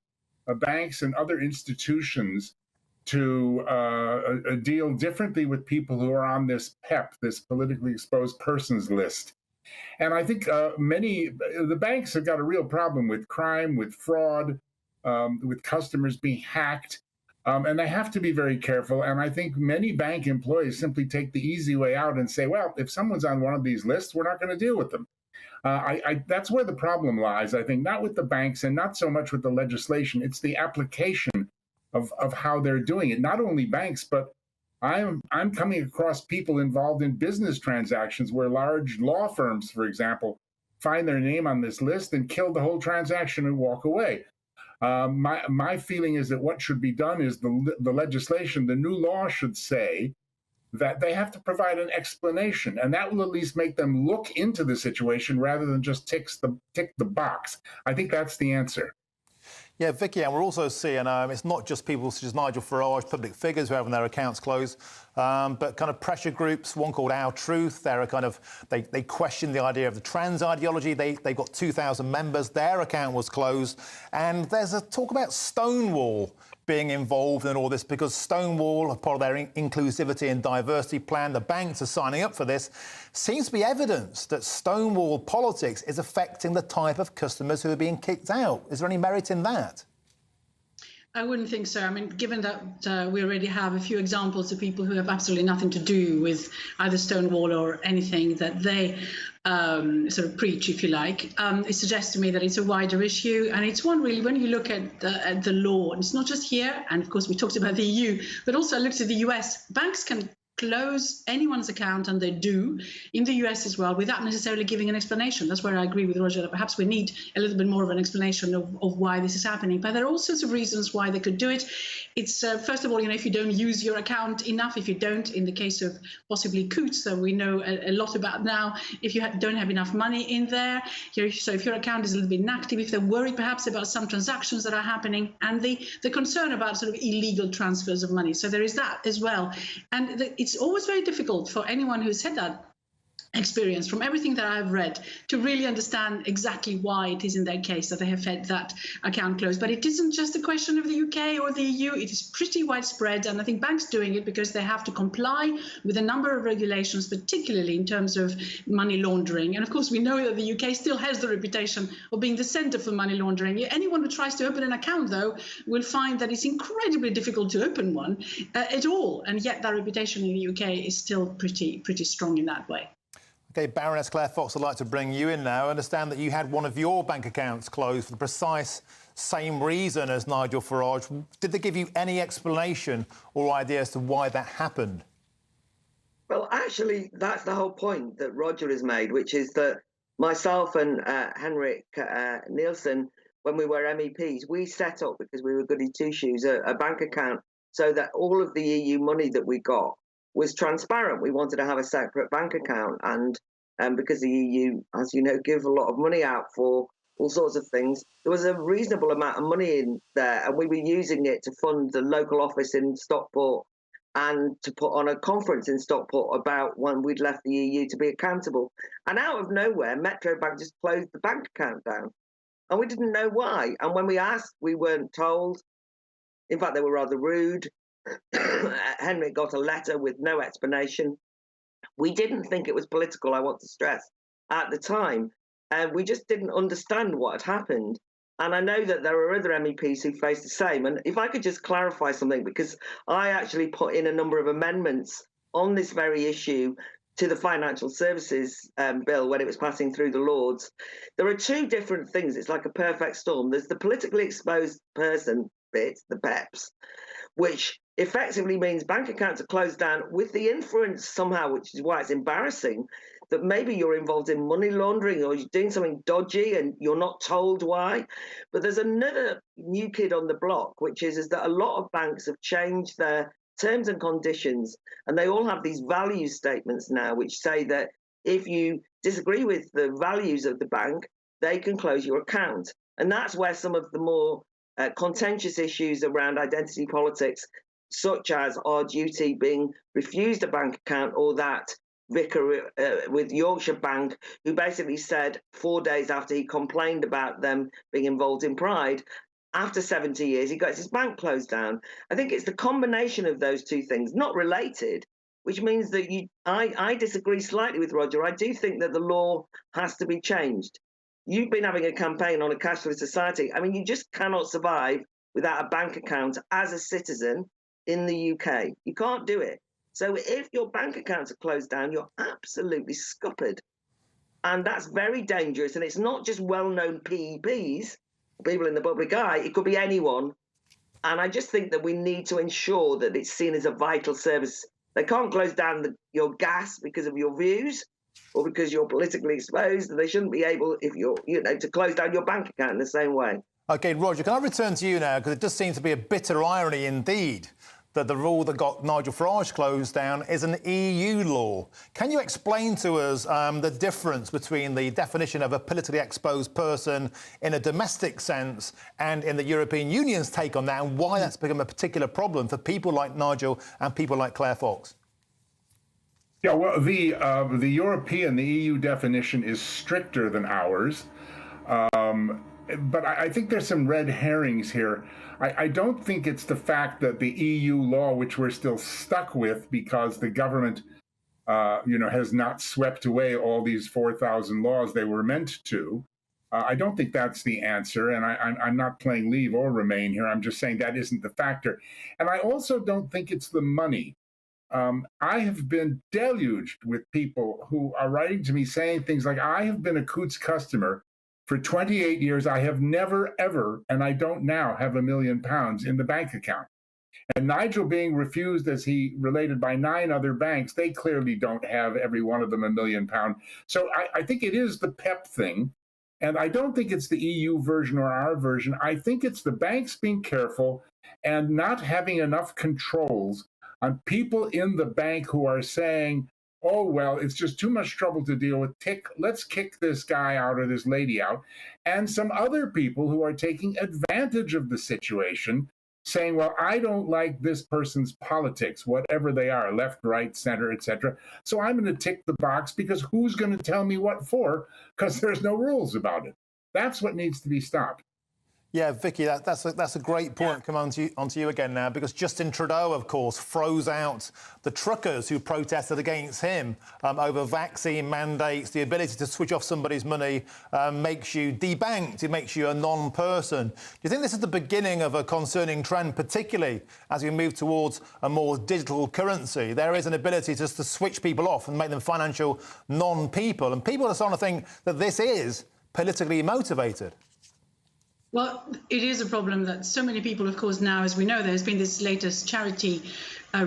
banks and other institutions to deal differently with people who are on this PEP, this politically exposed persons list. And I think the banks have got a real problem with crime, with fraud, with customers being hacked. And they have to be very careful. And I think many bank employees simply take the easy way out and say, well, if someone's on one of these lists, we're not going to deal with them. That's where the problem lies, I think, not with the banks and not so much with the legislation. It's the application of how they're doing it. Not only banks, but I'm coming across people involved in business transactions where large law firms, for example, find their name on this list and kill the whole transaction and walk away. My feeling is that what should be done is the legislation, the new law should say that they have to provide an explanation, and that will at least make them look into the situation rather than just tick the box. I think that's the answer. Yeah, Vicky, and we're also seeing it's not just people such as Nigel Farage, public figures who are having their accounts closed. but kind of pressure groups, one called Our Truth, they're a kind of, they question the idea of the trans ideology. They've got 2,000 members. Their account was closed. And there's a talk about Stonewall being involved in all this because Stonewall, a part of their inclusivity and diversity plan, the banks are signing up for this, seems to be evidence that Stonewall politics is affecting the type of customers who are being kicked out. Is there any merit in that? I wouldn't think so. I mean, given that we already have a few examples of people who have absolutely nothing to do with either Stonewall or anything that they sort of preach, if you like, it suggests to me that it's a wider issue. And it's one really, when you look at the law, and it's not just here, and of course we talked about the EU, but also I looked at the US, banks can close anyone's account, and they do in the US as well, without necessarily giving an explanation. That's where I agree with Roger that perhaps we need a little bit more of an explanation of why this is happening. But there are all sorts of reasons why they could do it. It's first of all, if you don't use your account enough, if you don't, in the case of possibly Coots, that we know a lot about now, if you don't have enough money in there, so if your account is a little bit inactive, if they're worried perhaps about some transactions that are happening, and the concern about sort of illegal transfers of money. So there is that as well. And it's always very difficult for anyone who's had that experience, from everything that I've read, to really understand exactly why it is in their case that they have had that account closed. But it isn't just a question of the UK or the EU, it is pretty widespread, and I think banks doing it because they have to comply with a number of regulations, particularly in terms of money laundering. And of course we know that the UK still has the reputation of being the centre for money laundering. Anyone who tries to open an account, though, will find that it's incredibly difficult to open one at all, and yet that reputation in the UK is still pretty strong in that way. OK, Baroness Claire Fox, I'd like to bring you in now. I understand that you had one of your bank accounts closed for the precise same reason as Nigel Farage. Did they give you any explanation or idea as to why that happened? Well, actually, that's the whole point that Roger has made, which is that myself and Henrik Nielsen, when we were MEPs, we set up, because we were goody two-shoes, a bank account so that all of the EU money that we got was transparent. We wanted to have a separate bank account, and because the EU, as you know, give a lot of money out for all sorts of things, there was a reasonable amount of money in there, and we were using it to fund the local office in Stockport and to put on a conference in Stockport about when we'd left the EU to be accountable. And out of nowhere, Metro Bank just closed the bank account down, and we didn't know why. And when we asked, we weren't told. In fact, they were rather rude. Henrik got a letter with no explanation. We didn't think it was political, I want to stress, at the time. We just didn't understand what had happened. And I know that there are other MEPs who face the same. And if I could just clarify something, because I actually put in a number of amendments on this very issue to the Financial Services Bill when it was passing through the Lords. There are two different things. It's like a perfect storm. There's the politically exposed person bit, the PEPs, which effectively means bank accounts are closed down with the inference somehow, which is why it's embarrassing, that maybe you're involved in money laundering or you're doing something dodgy and you're not told why. But there's another new kid on the block, which is that a lot of banks have changed their terms and conditions, and they all have these value statements now, which say that if you disagree with the values of the bank, they can close your account. And that's where some of the more contentious issues around identity politics, such as our duty being refused a bank account, or that vicar with Yorkshire Bank, who basically said 4 days after he complained about them being involved in Pride, after 70 years, he got his bank closed down. I think it's the combination of those two things, not related, which means that I disagree slightly with Roger. I do think that the law has to be changed. You've been having a campaign on a cashless society. I mean, you just cannot survive without a bank account as a citizen in the UK. You can't do it. So if your bank accounts are closed down, you're absolutely scuppered. And that's very dangerous. And it's not just well-known PEPs, people in the public eye. It could be anyone. And I just think that we need to ensure that it's seen as a vital service. They can't close down your gas because of your views or because you're politically exposed. They shouldn't be able, if you're, to close down your bank account in the same way. OK, Roger, can I return to you now? Because it does seem to be a bitter irony indeed that the rule that got Nigel Farage closed down is an EU law. Can you explain to us the difference between the definition of a politically exposed person in a domestic sense and in the European Union's take on that, and why that's become a particular problem for people like Nigel and people like Claire Fox? Yeah, well, the European, the EU definition is stricter than ours. But I think there's some red herrings here. I don't think it's the fact that the EU law, which we're still stuck with because the government, has not swept away all these 4,000 laws they were meant to. I don't think that's the answer, and I'm not playing leave or remain here. I'm just saying that isn't the factor. And I also don't think it's the money. I have been deluged with people who are writing to me saying things like, I have been a Coutts customer for 28 years. I have never, ever, and I don't now have £1 million in the bank account. And Nigel being refused, as he related, by 9 other banks, they clearly don't have every one of them £1 million. So I think it is the PEP thing. And I don't think it's the EU version or our version. I think it's the banks being careful and not having enough controls on people in the bank who are saying, oh, well, it's just too much trouble to deal with. Let's kick this guy out or this lady out. And some other people who are taking advantage of the situation, saying, well, I don't like this person's politics, whatever they are, left, right, center, etc. So I'm going to tick the box because who's going to tell me what for? Because there's no rules about it. That's what needs to be stopped. Yeah, Vicky, that's a great point. Come onto you again now, because Justin Trudeau, of course, froze out the truckers who protested against him over vaccine mandates. The ability to switch off somebody's money makes you debanked. It makes you a non-person. Do you think this is the beginning of a concerning trend, particularly as we move towards a more digital currency? There is an ability just to switch people off and make them financial non-people. And people are starting to think that this is politically motivated. Well, it is a problem that so many people, of course, now, as we know, there's been this latest charity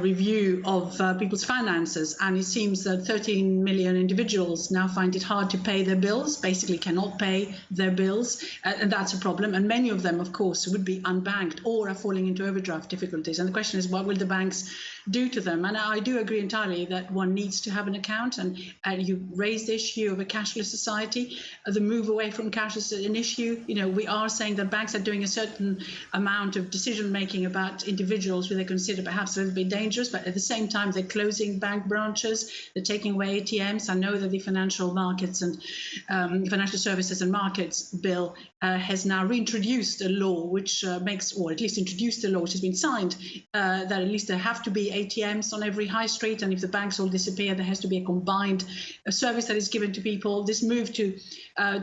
review of people's finances, and it seems that 13 million individuals now find it hard to pay their bills, basically cannot pay their bills, and that's a problem. And many of them, of course, would be unbanked or are falling into overdraft difficulties. And the question is, what will the banks do to them? And I do agree entirely that one needs to have an account, and you raised the issue of a cashless society. The move away from cash is an issue. We are saying that banks are doing a certain amount of decision making about individuals who they consider perhaps a little bit dangerous, but at the same time they're closing bank branches, they're taking away ATMs. I know that the Financial Markets and Financial Services and Markets Bill has now reintroduced a law which makes, or at least introduced a law which has been signed, that at least there have to be ATMs on every high street, and if the banks all disappear, there has to be a combined service that is given to people. This move to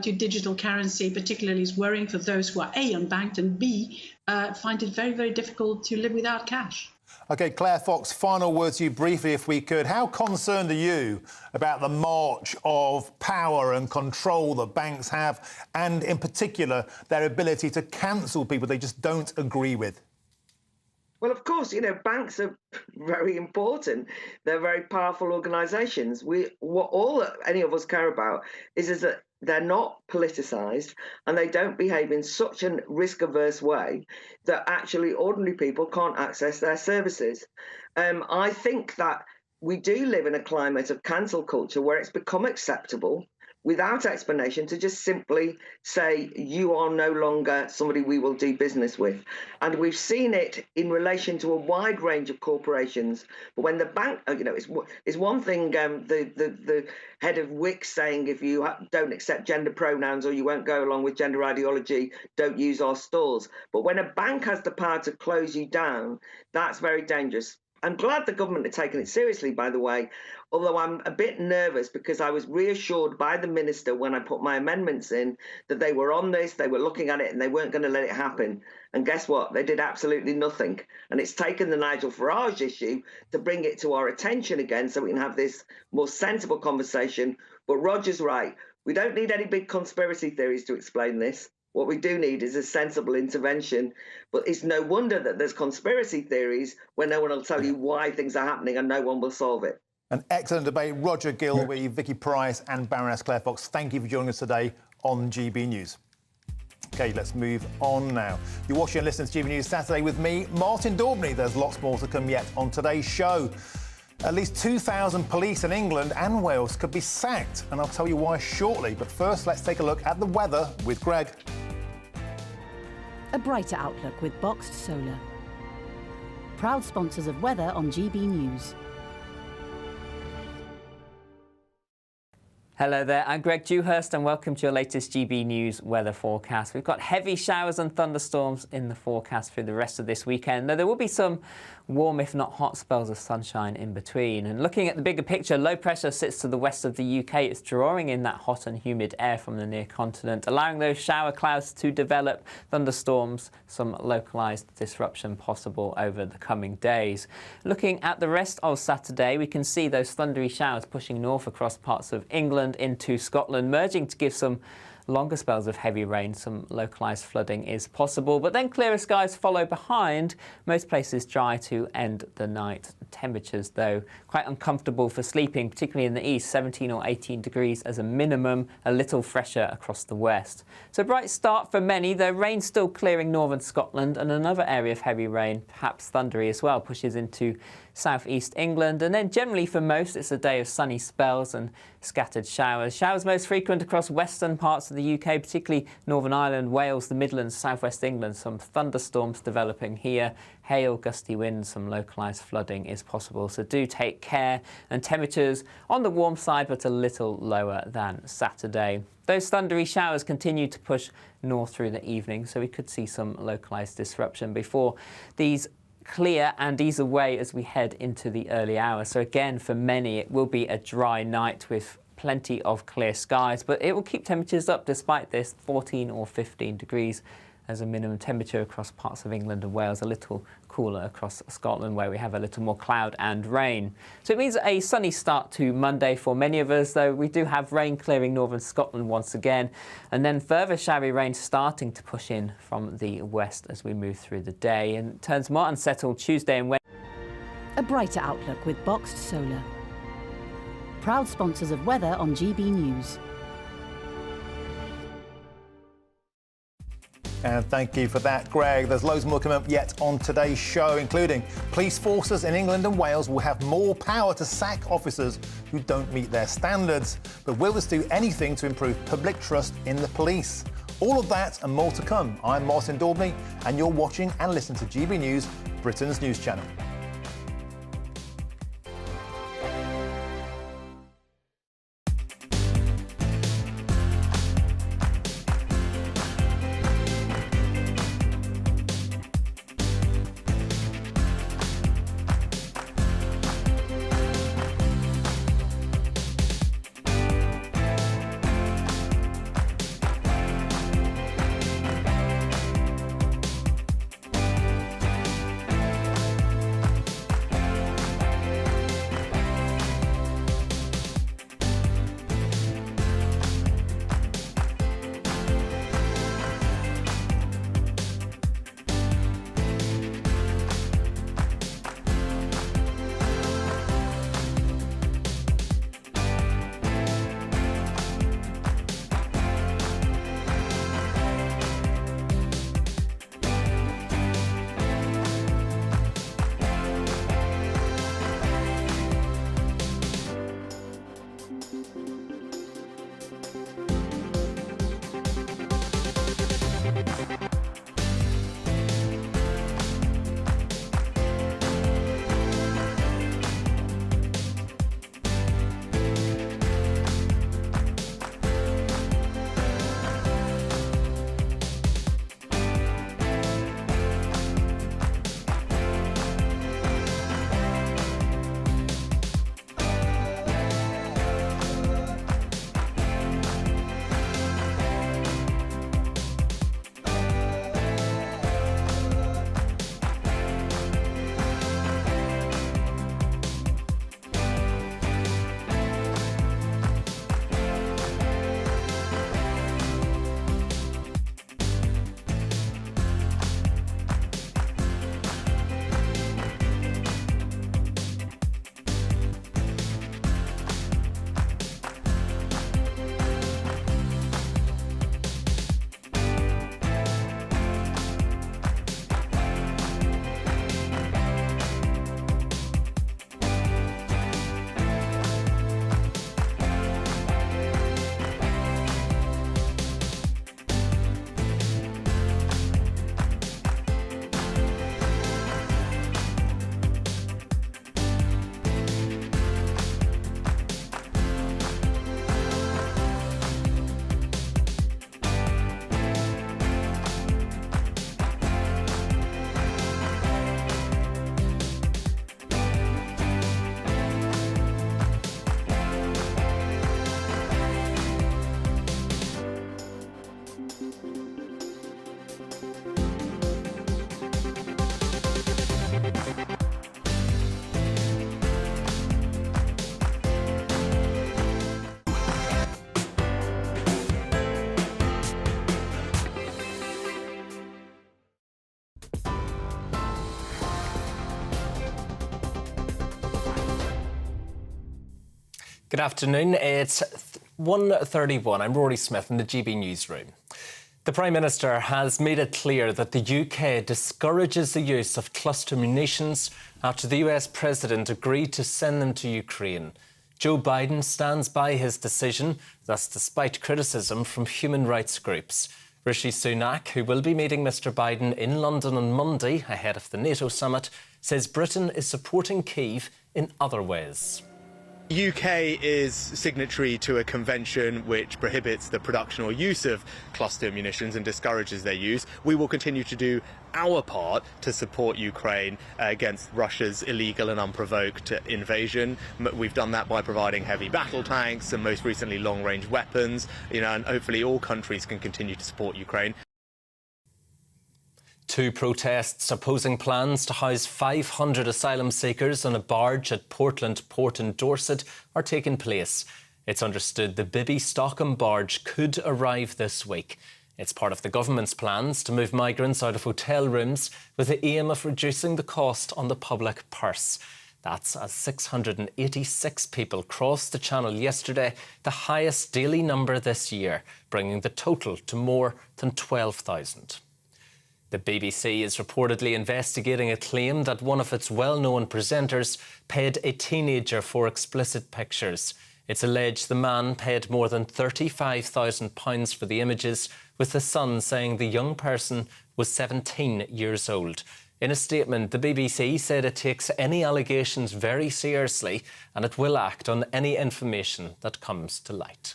digital currency particularly is worrying for those who are A, unbanked, and B, find it very, very difficult to live without cash. OK, Claire Fox, final word to you briefly, if we could. How concerned are you about the march of power and control that banks have, and in particular, their ability to cancel people they just don't agree with? Well, of course, banks are very important. They're very powerful organisations. What all that any of us care about is that they're not politicised and they don't behave in such a risk-averse way that actually ordinary people can't access their services. I think that we do live in a climate of cancel culture where it's become acceptable without explanation to just simply say, you are no longer somebody we will do business with. And we've seen it in relation to a wide range of corporations. But when the bank, it's one thing, the head of Wix saying, if you don't accept gender pronouns or you won't go along with gender ideology, don't use our stores. But when a bank has the power to close you down, that's very dangerous. I'm glad the government are taking it seriously, by the way, although I'm a bit nervous because I was reassured by the minister when I put my amendments in that they were on this, they were looking at it and they weren't going to let it happen. And guess what? They did absolutely nothing. And it's taken the Nigel Farage issue to bring it to our attention again so we can have this more sensible conversation. But Roger's right. We don't need any big conspiracy theories to explain this. What we do need is a sensible intervention. But it's no wonder that there's conspiracy theories when no one will tell you why things are happening and no one will solve it. An excellent debate. Roger Gilby, Vicky Price and Baroness Claire Fox, thank you for joining us today on GB News. OK, let's move on now. You're watching and listening to GB News Saturday with me, Martin Daubney. There's lots more to come yet on today's show. At least 2,000 police in England and Wales could be sacked, and I'll tell you why shortly. But first, let's take a look at the weather with Greg. A brighter outlook with Boxed Solar. Proud sponsors of weather on GB News. Hello there, I'm Greg Dewhurst and welcome to your latest GB News weather forecast. We've got heavy showers and thunderstorms in the forecast through the rest of this weekend, though there will be some warm, if not hot, spells of sunshine in between. And looking at the bigger picture, low pressure sits to the west of the UK. It's drawing in that hot and humid air from the near continent, allowing those shower clouds to develop, thunderstorms, some localised disruption possible over the coming days. Looking at the rest of Saturday, we can see those thundery showers pushing north across parts of England into Scotland, merging to give some longer spells of heavy rain. Some localised flooding is possible, but then clearer skies follow behind. Most places dry to end the night. Temperatures, though, quite uncomfortable for sleeping, particularly in the east, 17 or 18 degrees as a minimum, a little fresher across the west. So bright start for many, though rain still clearing northern Scotland, and another area of heavy rain, perhaps thundery as well, pushes into southeast England. And then generally for most, it's a day of sunny spells and scattered showers. Showers most frequent across western parts of the UK, particularly Northern Ireland, Wales, the Midlands, southwest England. Some thunderstorms developing here. Hail, gusty winds, some localised flooding is possible. So do take care. And temperatures on the warm side, but a little lower than Saturday. Those thundery showers continue to push north through the evening, so we could see some localised disruption before these clear and ease away as we head into the early hours. So again, for many, it will be a dry night with plenty of clear skies, but it will keep temperatures up despite this, 14 or 15 degrees as a minimum temperature across parts of England and Wales, a little cooler across Scotland where we have a little more cloud and rain. So it means a sunny start to Monday for many of us, though we do have rain clearing northern Scotland once again, and then further showery rain starting to push in from the west as we move through the day, and it turns more unsettled Tuesday and Wednesday. A brighter outlook with Boxed Solar. Proud sponsors of weather on GB News. And thank you for that, Greg. There's loads more coming up yet on today's show, including police forces in England and Wales will have more power to sack officers who don't meet their standards. But will this do anything to improve public trust in the police? All of that and more to come. I'm Martin Daubney, and you're watching and listening to GB News, Britain's news channel. Good afternoon. It's 1:31. I'm Rory Smith in the GB newsroom. The Prime Minister has made it clear that the UK discourages the use of cluster munitions after the US President agreed to send them to Ukraine. Joe Biden stands by his decision, thus despite criticism from human rights groups. Rishi Sunak, who will be meeting Mr Biden in London on Monday ahead of the NATO summit, says Britain is supporting Kyiv in other ways. UK is signatory to a convention which prohibits the production or use of cluster munitions and discourages their use. We will continue to do our part to support Ukraine against Russia's illegal and unprovoked invasion. We've done that by providing heavy battle tanks and most recently long-range weapons, and hopefully all countries can continue to support Ukraine. Two protests opposing plans to house 500 asylum seekers on a barge at Portland Port in Dorset are taking place. It's understood the Bibby Stockham barge could arrive this week. It's part of the government's plans to move migrants out of hotel rooms with the aim of reducing the cost on the public purse. That's as 686 people crossed the channel yesterday, the highest daily number this year, bringing the total to more than 12,000. The BBC is reportedly investigating a claim that one of its well-known presenters paid a teenager for explicit pictures. It's alleged the man paid more than £35,000 for the images, with the Sun saying the young person was 17 years old. In a statement, the BBC said it takes any allegations very seriously and it will act on any information that comes to light.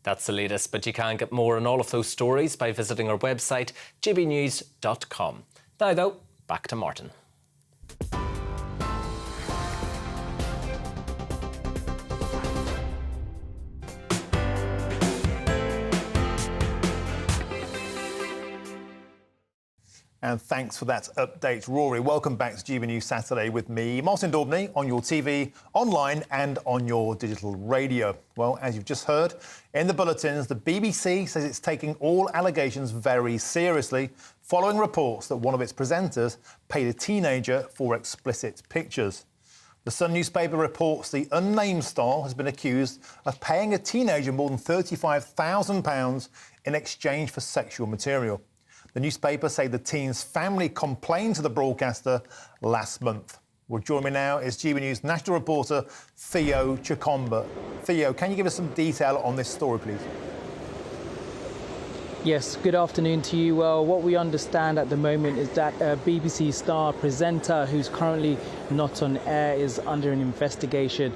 That's the latest, but you can get more on all of those stories by visiting our website, gbnews.com. Now, though, back to Martin. And thanks for that update, Rory. Welcome back to GB News Saturday with me, Martin Daubney, on your TV, online and on your digital radio. Well, as you've just heard in the bulletins, the BBC says it's taking all allegations very seriously, following reports that one of its presenters paid a teenager for explicit pictures. The Sun newspaper reports the unnamed star has been accused of paying a teenager more than £35,000 in exchange for sexual material. The newspaper say the teen's family complained to the broadcaster last month. Well, joining me now is GB News national reporter Theo Chikomba. Theo, can you give us some detail on this story, please? Yes, good afternoon to you. Well, what we understand at the moment is that a BBC Star presenter who's currently not on air is under an investigation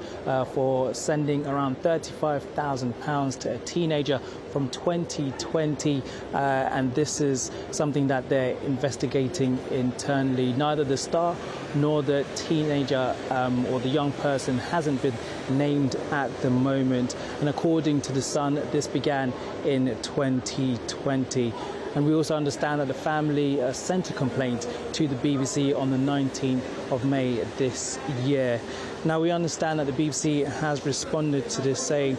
for sending around £35,000 to a teenager from 2020, and this is something that they're investigating internally. Neither the Star nor the teenager or the young person hasn't been named at the moment, and according to the Sun, this began in 2020. And we also understand that the family sent a complaint to the BBC on the 19th of May this year. Now, we understand that the BBC has responded to this, saying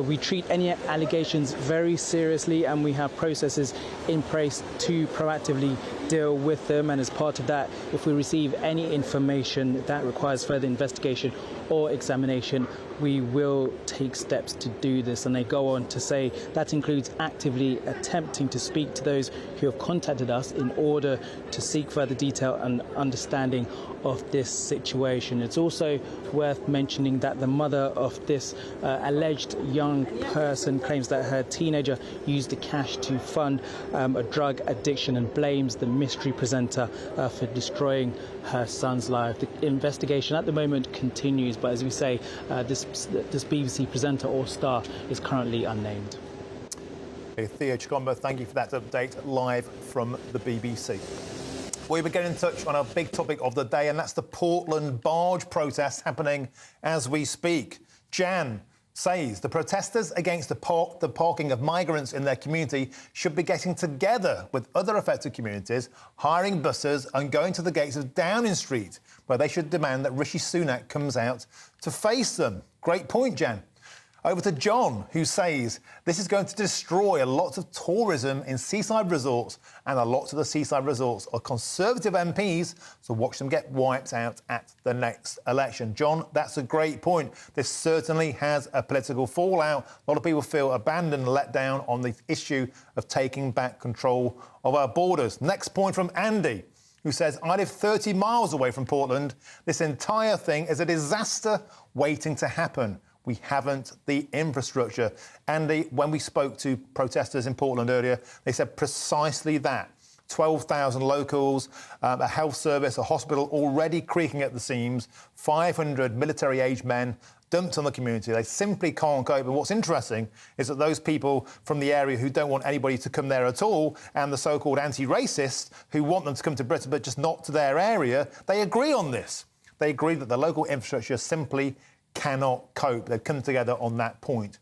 we treat any allegations very seriously and we have processes in place to proactively deal with them. And as part of that, if we receive any information that requires further investigation or examination, we will take steps to do this. And they go on to say that includes actively attempting to speak to those who have contacted us in order to seek further detail and understanding of this situation. It's also worth mentioning that the mother of this alleged young person claims that her teenager used the cash to fund a drug addiction and blames the mystery presenter for destroying her son's life. The investigation at the moment continues, but as we say, this BBC presenter or star is currently unnamed. Theo Chikomba, thank you for that update live from the BBC. We will get in touch on our big topic of the day, and that's the Portland barge protest happening as we speak. Jan says the protesters against the parking of migrants in their community should be getting together with other affected communities, hiring buses and going to the gates of Downing Street, where they should demand that Rishi Sunak comes out to face them. Great point, Jan. Over to John, who says this is going to destroy a lot of tourism in seaside resorts, and a lot of the seaside resorts are Conservative MPs, so watch them get wiped out at the next election. John, that's a great point. This certainly has a political fallout. A lot of people feel abandoned and let down on the issue of taking back control of our borders. Next point from Andy, who says, I live 30 miles away from Portland. This entire thing is a disaster waiting to happen. We haven't the infrastructure. Andy, when we spoke to protesters in Portland earlier, they said precisely that. 12,000 locals, a health service, a hospital already creaking at the seams, 500 military-aged men dumped on the community. They simply can't cope. And what's interesting is that those people from the area who don't want anybody to come there at all, and the so-called anti-racists who want them to come to Britain but just not to their area, they agree on this. They agree that the local infrastructure simply cannot cope. They've come together on that point.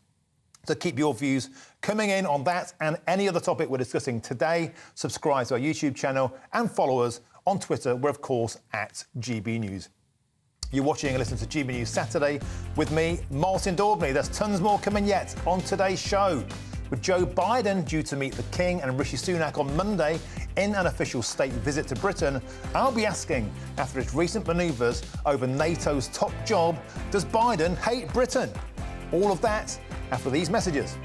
So keep your views coming in on that and any other topic we're discussing today. Subscribe to our YouTube channel and follow us on Twitter. We're, of course, at GB News. You're watching and listening to GB News Saturday with me, Martin Daubney. There's tons more coming yet on today's show. With Joe Biden due to meet the King and Rishi Sunak on Monday in an official state visit to Britain, I'll be asking, after its recent manoeuvres over NATO's top job, does Biden hate Britain? All of that after these messages.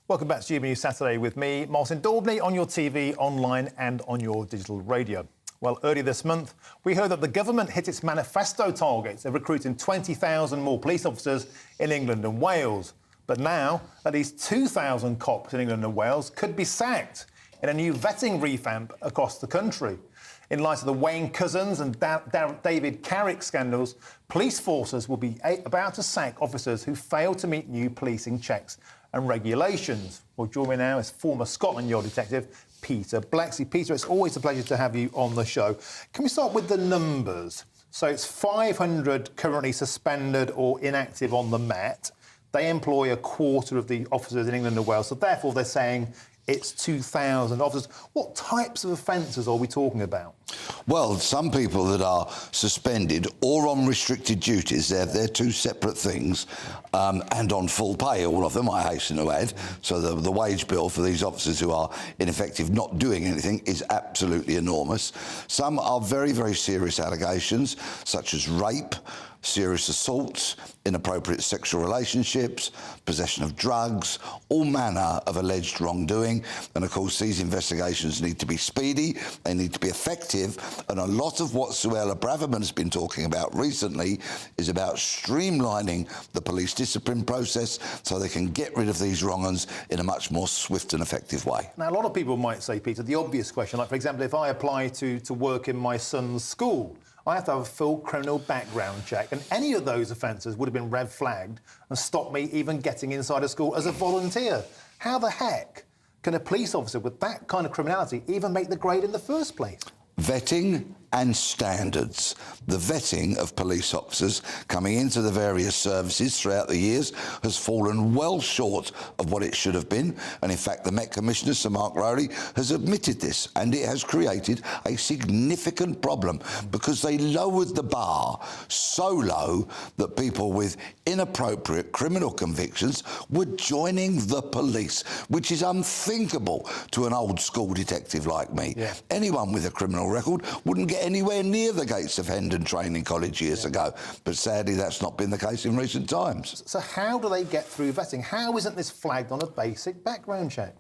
Welcome back to GB News Saturday with me, Martin Daubney, on your TV, online and on your digital radio. Well, earlier this month, we heard that the government hit its manifesto targets of recruiting 20,000 more police officers in England and Wales. But now, at least 2,000 cops in England and Wales could be sacked in in a new vetting revamp across the country. In light of the Wayne Couzens and David Carrick scandals, police forces will be about to sack officers who fail to meet new policing checks and regulations. Well, joining me now is former Scotland Yard detective Peter Blexley. Peter, it's always a pleasure to have you on the show. Can we start with the numbers? So it's 500 currently suspended or inactive on the Met. They employ a quarter of the officers in England and Wales, so therefore they're saying it's 2,000 officers. What types of offences are we talking about? Well, some people that are suspended or on restricted duties, they're two separate things, and on full pay, all of them, I hasten to add. So the wage bill for these officers who are ineffective, not doing anything, is absolutely enormous. Some are very, very serious allegations, such as rape, serious assaults, inappropriate sexual relationships, possession of drugs, all manner of alleged wrongdoing. And of course, these investigations need to be speedy, they need to be effective, and a lot of what Suella Braverman has been talking about recently is about streamlining the police discipline process so they can get rid of these wrong-uns in a much more swift and effective way. Now, a lot of people might say, Peter, the obvious question, like, for example, if I apply to work in my son's school, I have to have a full criminal background check, and any of those offences would have been red flagged and stopped me even getting inside a school as a volunteer. How the heck can a police officer with that kind of criminality even make the grade in the first place? Vetting and standards. The vetting of police officers coming into the various services throughout the years has fallen well short of what it should have been. And in fact, the Met Commissioner, Sir Mark Rowley, has admitted this, and it has created a significant problem because they lowered the bar so low that people with inappropriate criminal convictions were joining the police, which is unthinkable to an old school detective like me. Yeah. Anyone with a criminal record wouldn't get anywhere near the gates of Hendon Training College years ago. But sadly, that's not been the case in recent times. So how do they get through vetting? How isn't this flagged on a basic background check?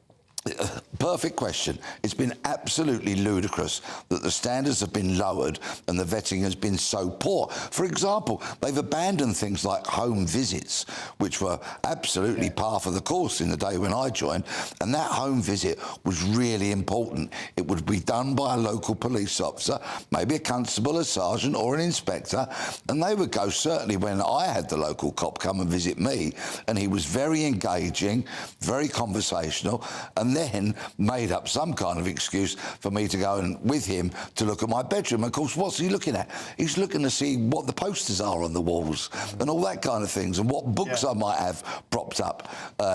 Perfect question. It's been absolutely ludicrous that the standards have been lowered and the vetting has been so poor. For example, they've abandoned things like home visits, which were absolutely par for the course in the day when I joined, and that home visit was really important. It would be done by a local police officer, maybe a constable, a sergeant or an inspector, and they would go, certainly when I had the local cop come and visit me, and he was very engaging, very conversational, and then made up some kind of excuse for me to go and with him to look at my bedroom. Of course, what's he looking at? He's looking to see what the posters are on the walls and all that kind of things, and what books I might have propped up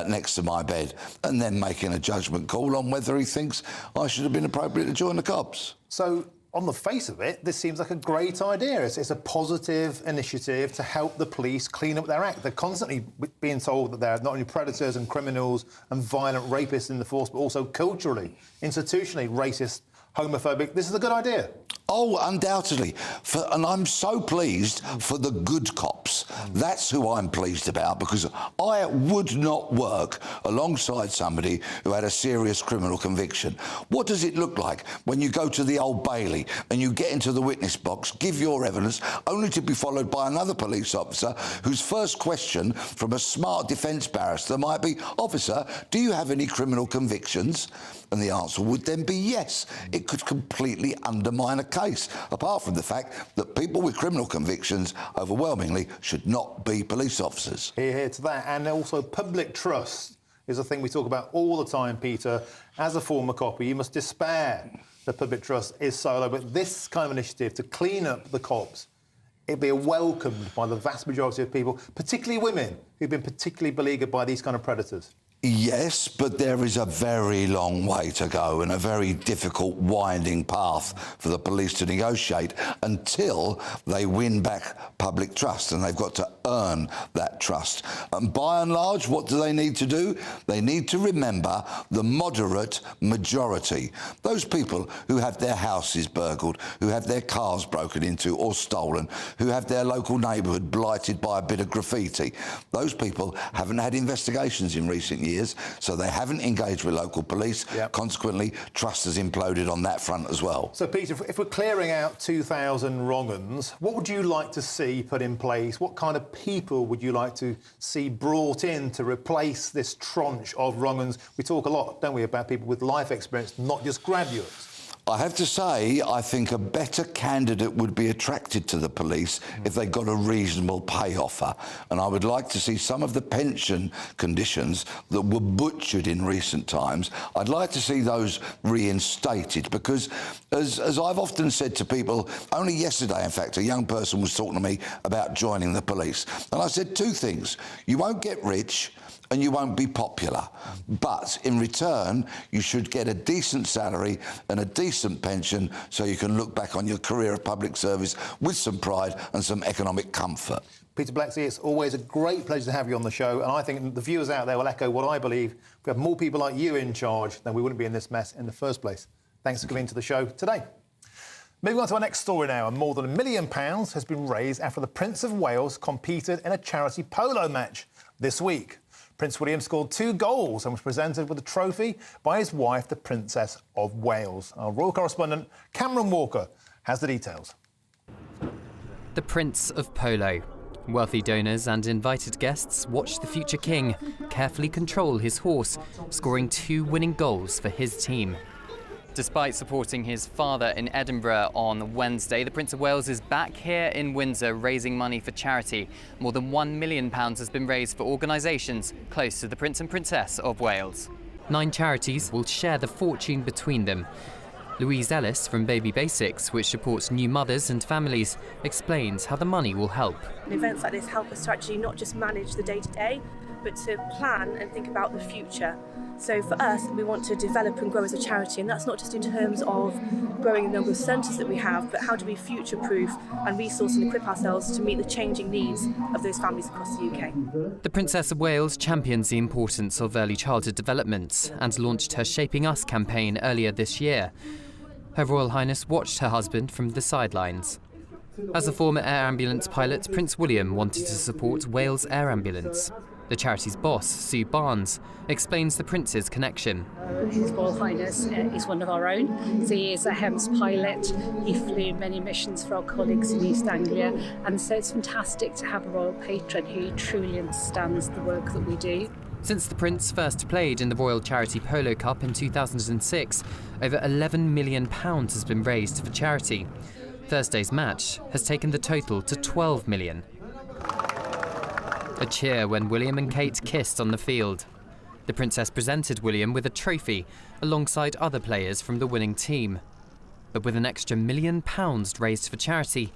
next to my bed, and then making a judgment call on whether he thinks I should have been appropriate to join the cops. So, on the face of it, this seems like a great idea. It's a positive initiative to help the police clean up their act. They're constantly being told that they're not only predators and criminals and violent rapists in the force, but also culturally, institutionally racist, homophobic. This is a good idea. Oh, undoubtedly. And I'm so pleased for the good cops. That's who I'm pleased about, because I would not work alongside somebody who had a serious criminal conviction. What does it look like when you go to the Old Bailey and you get into the witness box, give your evidence, only to be followed by another police officer whose first question from a smart defence barrister might be, "Officer, do you have any criminal convictions?" And the answer would then be yes. It could completely undermine a case, apart from the fact that people with criminal convictions overwhelmingly should not be police officers. Hear to that. And also public trust is a thing we talk about all the time, Peter. As a former copper, you must despair that public trust is so low. But this kind of initiative to clean up the cops, it'd be welcomed by the vast majority of people, particularly women, who've been particularly beleaguered by these kind of predators. Yes, but there is a very long way to go and a very difficult, winding path for the police to negotiate until they win back public trust, and they've got to earn that trust. And by and large, what do they need to do? They need to remember the moderate majority. Those people who have their houses burgled, who have their cars broken into or stolen, who have their local neighbourhood blighted by a bit of graffiti. Those people haven't had investigations in recent years. years, so they haven't engaged with local police. Consequently, trust has imploded on that front as well. So, Peter, if we're clearing out 2,000 wrong-uns, what would you like to see put in place? What kind of people would you like to see brought in to replace this tranche of wrong-uns? We talk a lot, don't we, about people with life experience, not just graduates. I have to say, I think a better candidate would be attracted to the police if they got a reasonable pay offer. And I would like to see some of the pension conditions that were butchered in recent times. I'd like to see those reinstated because, as I've often said to people, only yesterday, in fact, a young person was talking to me about joining the police. And I said two things. You won't get rich and you won't be popular. But in return, you should get a decent salary and a decent pension so you can look back on your career of public service with some pride and some economic comfort. Peter Blexley, it's always a great pleasure to have you on the show, and I think the viewers out there will echo what I believe. If we had more people like you in charge, then we wouldn't be in this mess in the first place. Thanks for coming to the show today. Moving on to our next story now, and more than £1 million has been raised after the Prince of Wales competed in a charity polo match this week. Prince William scored 2 goals and was presented with a trophy by his wife, the Princess of Wales. Our royal correspondent, Cameron Walker, has the details. The Prince of Polo. Wealthy donors and invited guests watched the future king carefully control his horse, scoring 2 winning goals for his team. Despite supporting his father in Edinburgh on Wednesday, the Prince of Wales is back here in Windsor raising money for charity. More than £1 million has been raised for organisations close to the Prince and Princess of Wales. 9 charities will share the fortune between them. Louise Ellis from Baby Basics, which supports new mothers and families, explains how the money will help. Events like this help us to actually not just manage the day-to-day, but to plan and think about the future. So for us, we want to develop and grow as a charity, and that's not just in terms of growing the number of centres that we have, but how do we future-proof and resource and equip ourselves to meet the changing needs of those families across the UK. The Princess of Wales champions the importance of early childhood development and launched her Shaping Us campaign earlier this year. Her Royal Highness watched her husband from the sidelines. As a former air ambulance pilot, Prince William wanted to support Wales Air Ambulance. The charity's boss, Sue Barnes, explains the Prince's connection. His Royal Highness is one of our own. So he is a HEMS pilot. He flew many missions for our colleagues in East Anglia. And so it's fantastic to have a royal patron who truly understands the work that we do. Since the Prince first played in the Royal Charity Polo Cup in 2006, over £11 million has been raised for charity. Thursday's match has taken the total to £12 million. A cheer when William and Kate kissed on the field. The Princess presented William with a trophy alongside other players from the winning team. But with an extra £1 million raised for charity,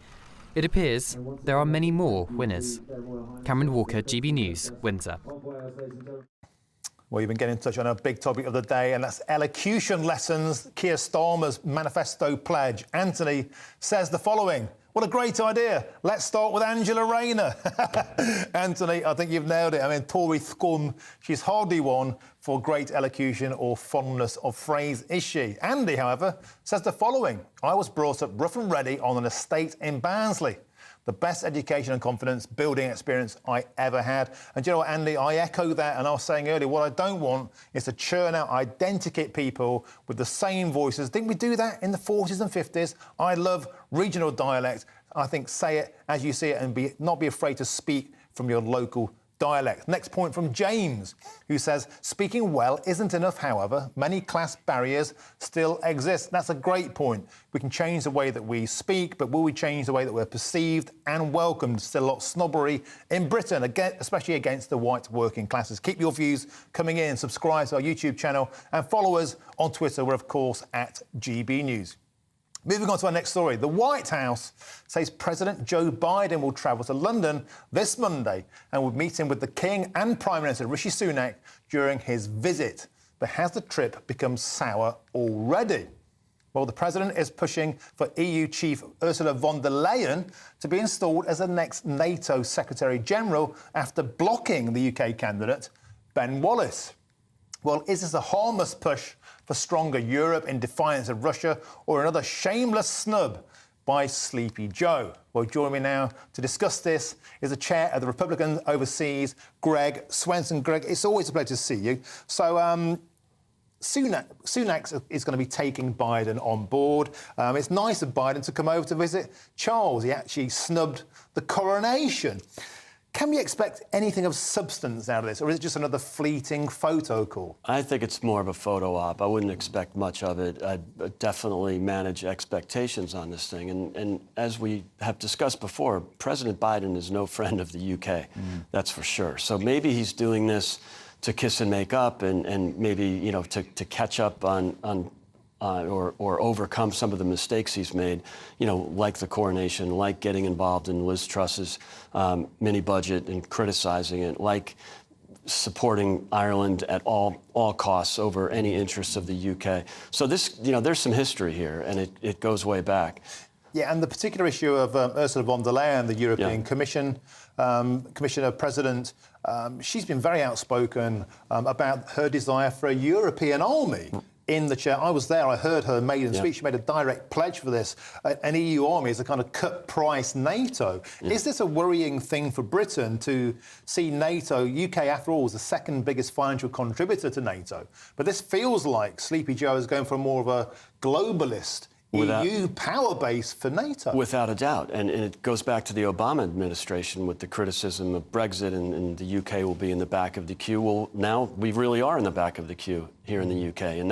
it appears there are many more winners. Cameron Walker, GB News, Windsor. Well, you've been getting in touch on a big topic of the day, and that's elocution lessons. Keir Starmer's manifesto pledge. Anthony says the following. What a great idea. Let's start with Angela Rayner. Anthony, I think you've nailed it. I mean, Tory scum, she's hardly one for great elocution or fondness of phrase, is she? Andy, however, says the following. I was brought up rough and ready on an estate in Barnsley. The best education and confidence building experience I ever had. And do you know what, Andy, I echo that, and I was saying earlier, what I don't want is to churn out identikit people with the same voices. Didn't we do that in the 40s and 50s? I love regional dialect. I think say it as you see it and not be afraid to speak from your local dialect. Next point from James, who says, speaking well isn't enough, however. Many class barriers still exist. That's a great point. We can change the way that we speak, but will we change the way that we're perceived and welcomed? Still a lot of snobbery in Britain, especially against the white working classes. Keep your views coming in. Subscribe to our YouTube channel and follow us on Twitter. We're, of course, at GB News. Moving on to our next story. The White House says President Joe Biden will travel to London this Monday and will meet with the King and Prime Minister Rishi Sunak during his visit. But has the trip become sour already? Well, the President is pushing for EU Chief Ursula von der Leyen to be installed as the next NATO Secretary-General after blocking the UK candidate, Ben Wallace. Well, is this a harmless push for stronger Europe in defiance of Russia, or another shameless snub by Sleepy Joe. Well, joining me now to discuss this is the chair of the Republicans overseas, Greg Swenson. Greg, it's always a pleasure to see you. So, Sunak is going to be taking Biden on board. It's nice of Biden to come over to visit Charles. He actually snubbed the coronation. Can we expect anything of substance out of this, or is it just another fleeting photo call? I think it's more of a photo op. I wouldn't expect much of it. I'd definitely manage expectations on this thing. And as we have discussed before, President Biden is no friend of the UK. That's for sure. So maybe he's doing this to kiss and make up, and maybe, you know, to catch up on or overcome some of the mistakes he's made, you know, like the coronation, like getting involved in Liz Truss's mini budget and criticizing it, like supporting Ireland at all costs over any interests of the UK. So this, you know, there's some history here, and it goes way back. Yeah, and the particular issue of Ursula von der Leyen, the European Commission Commissioner President, she's been very outspoken about her desire for a European army. In the chair, I was there, I heard her maiden speech. She made a direct pledge for this. An EU army is a kind of cut-price NATO. Is this a worrying thing for Britain to see NATO, UK after all, is the second biggest financial contributor to NATO? But this feels like Sleepy Joe is going for more of a globalist EU power base for NATO. Without a doubt. And it goes back to the Obama administration with the criticism of Brexit and the UK will be in the back of the queue. Well, now we really are in the back of the queue here in the UK. And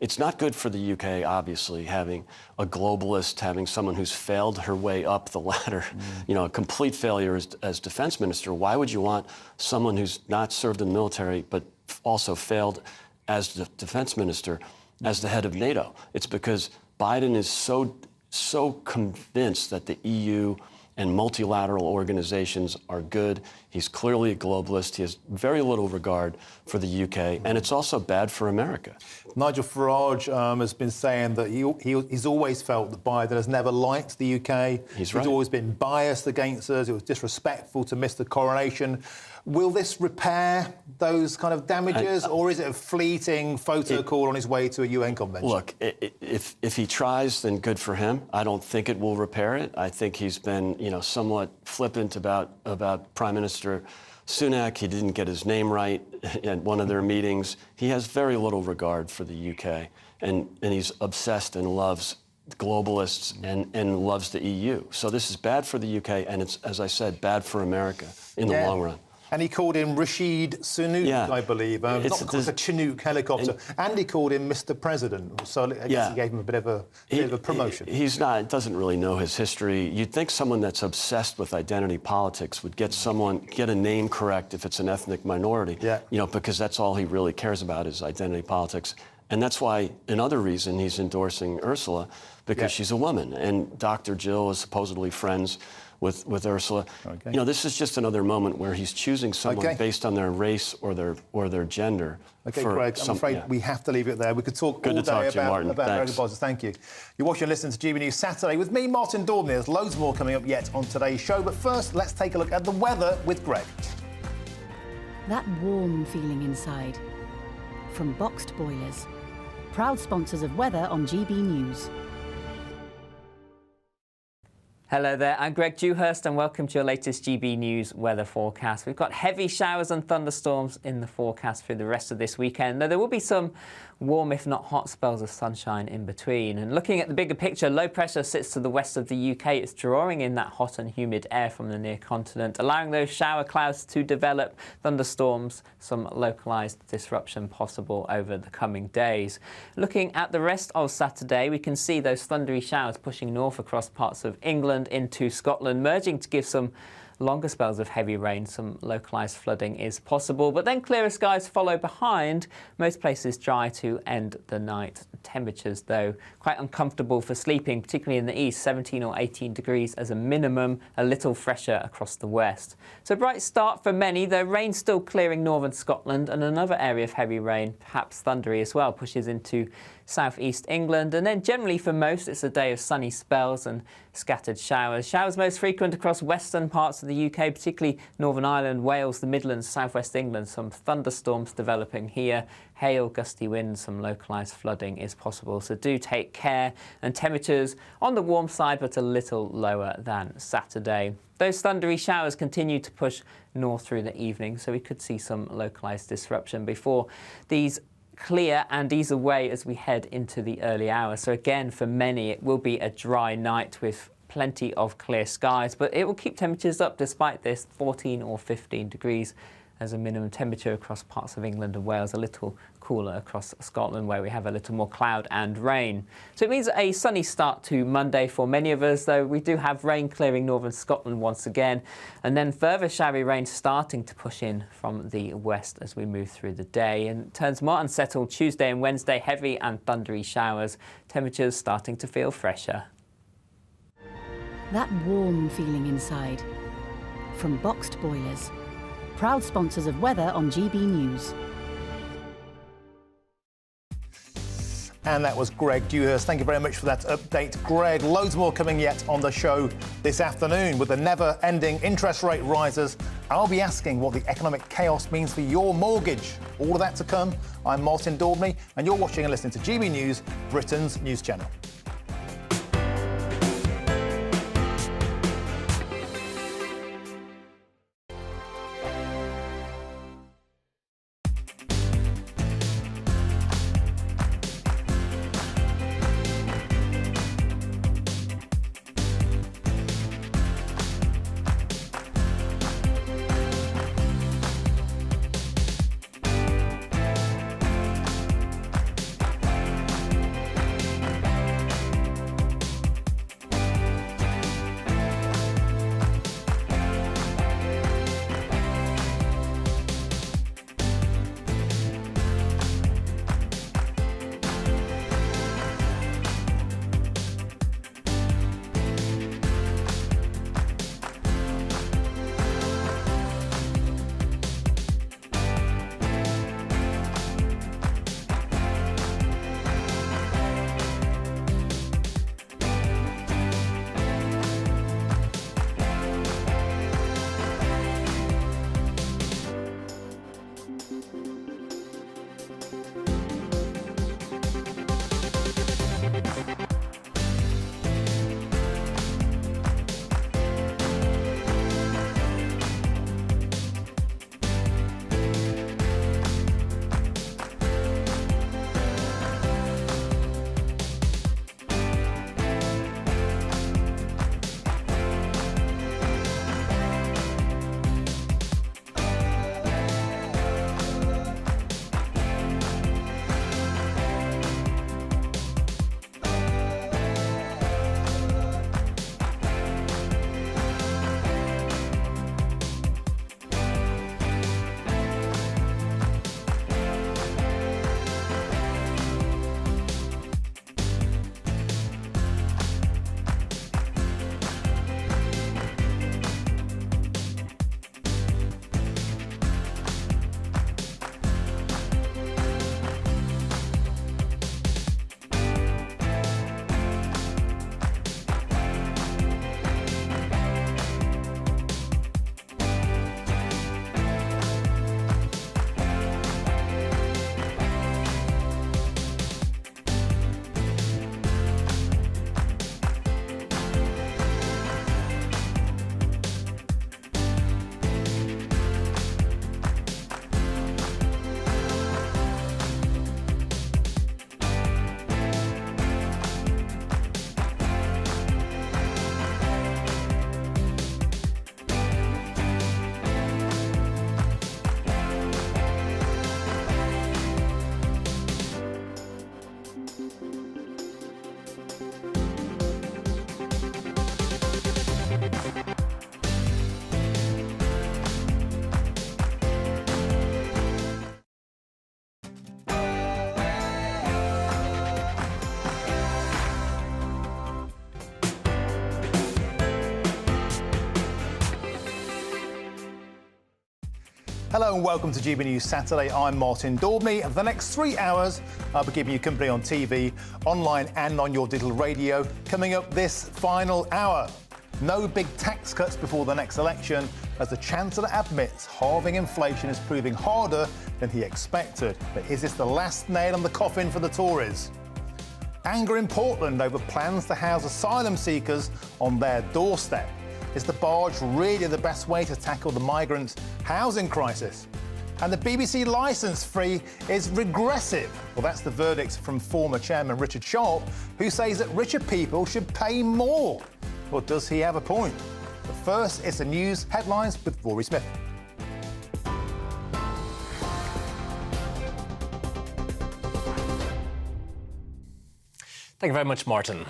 it's not good for the UK, obviously, having a globalist, having someone who's failed her way up the ladder, you know, a complete failure as defense minister. Why would you want someone who's not served in the military but also failed as the defense minister as the head of NATO? It's because Biden is so convinced that the EU and multilateral organizations are good. He's clearly a globalist. He has very little regard for the UK, and it's also bad for America. Nigel Farage has been saying that he's always felt that Biden has never liked the UK. He's right. Always been biased against us. It was disrespectful to miss the coronation. Will this repair those kind of damages, or is it a fleeting photo call on his way to a UN convention? Look, if he tries, then good for him. I don't think it will repair it. I think he's been, you know, somewhat flippant about Prime Minister Sunak. He didn't get his name right at one of their meetings. He has very little regard for the UK, and he's obsessed and loves globalists and loves the EU. So this is bad for the UK, and it's, as I said, bad for America in the long run. And he called him Rashid Sunak, I believe. It's a Chinook helicopter. And he called him Mr. President. So I guess he gave him a bit of a promotion. Doesn't really know his history. You'd think someone that's obsessed with identity politics would get a name correct if it's an ethnic minority. You know, because that's all he really cares about is identity politics. And that's why, another reason he's endorsing Ursula, because she's a woman. And Dr. Jill is supposedly friends with Ursula. You know, this is just another moment where he's choosing someone based on their race or their gender. Okay, Greg, I'm afraid we have to leave it there. We could talk all day about Greg Bosses. Thank you. You're watching and listening to GB News Saturday with me, Martin Daubney. There's loads more coming up yet on today's show. But first, let's take a look at the weather with Greg. That warm feeling inside. From Boxed Boilers. Proud sponsors of weather on GB News. Hello there, I'm Greg Dewhurst and welcome to your latest GB News weather forecast. We've got heavy showers and thunderstorms in the forecast through the rest of this weekend, though there will be some warm, if not hot, spells of sunshine in between. And looking at the bigger picture, low pressure sits to the west of the UK. It's drawing in that hot and humid air from the near continent, allowing those shower clouds to develop, thunderstorms, some localised disruption possible over the coming days. Looking at the rest of Saturday, we can see those thundery showers pushing north across parts of England into Scotland, merging to give some longer spells of heavy rain. Some localised flooding is possible, but then clearer skies follow behind. Most places dry to end the night. Temperatures, though, quite uncomfortable for sleeping, particularly in the east, 17 or 18 degrees as a minimum, a little fresher across the west. So bright start for many, though rain still clearing northern Scotland, and another area of heavy rain, perhaps thundery as well, pushes into southeast England. And then generally for most, it's a day of sunny spells and scattered showers. Showers most frequent across western parts of the UK, particularly Northern Ireland, Wales, the Midlands, southwest England. Some thunderstorms developing here. Hail, gusty winds, some localised flooding is possible. So do take care. And temperatures on the warm side, but a little lower than Saturday. Those thundery showers continue to push north through the evening, so we could see some localised disruption before these clear and ease away as we head into the early hours. So again, for many, it will be a dry night with plenty of clear skies, but it will keep temperatures up despite this, 14 or 15 degrees as a minimum temperature across parts of England and Wales, a little cooler across Scotland where we have a little more cloud and rain. So it means a sunny start to Monday for many of us, though we do have rain clearing northern Scotland once again, and then further showery rain starting to push in from the west as we move through the day, and it turns more unsettled Tuesday and Wednesday, heavy and thundery showers, temperatures starting to feel fresher. That warm feeling inside. From Boxed Boilers, proud sponsors of weather on GB News. And that was Greg Dewhurst. Thank you very much for that update, Greg. Loads more coming yet on the show this afternoon. With the never-ending interest rate rises, I'll be asking what the economic chaos means for your mortgage. All of that to come. I'm Martin Daubney, and you're watching and listening to GB News, Britain's news channel. Hello and welcome to GB News Saturday. I'm Martin Daubney. For the next 3 hours, I'll be keeping you company on TV, online and on your digital radio. Coming up this final hour, no big tax cuts before the next election, as the Chancellor admits halving inflation is proving harder than he expected. But is this the last nail in the coffin for the Tories? Anger in Portland over plans to house asylum seekers on their doorstep. Is the barge really the best way to tackle the migrant housing crisis? And the BBC licence fee is regressive. Well, that's the verdict from former Chairman Richard Sharp, who says that richer people should pay more. Well, does he have a point? But first, it's the news headlines with Rory Smith. Thank you very much, Martin.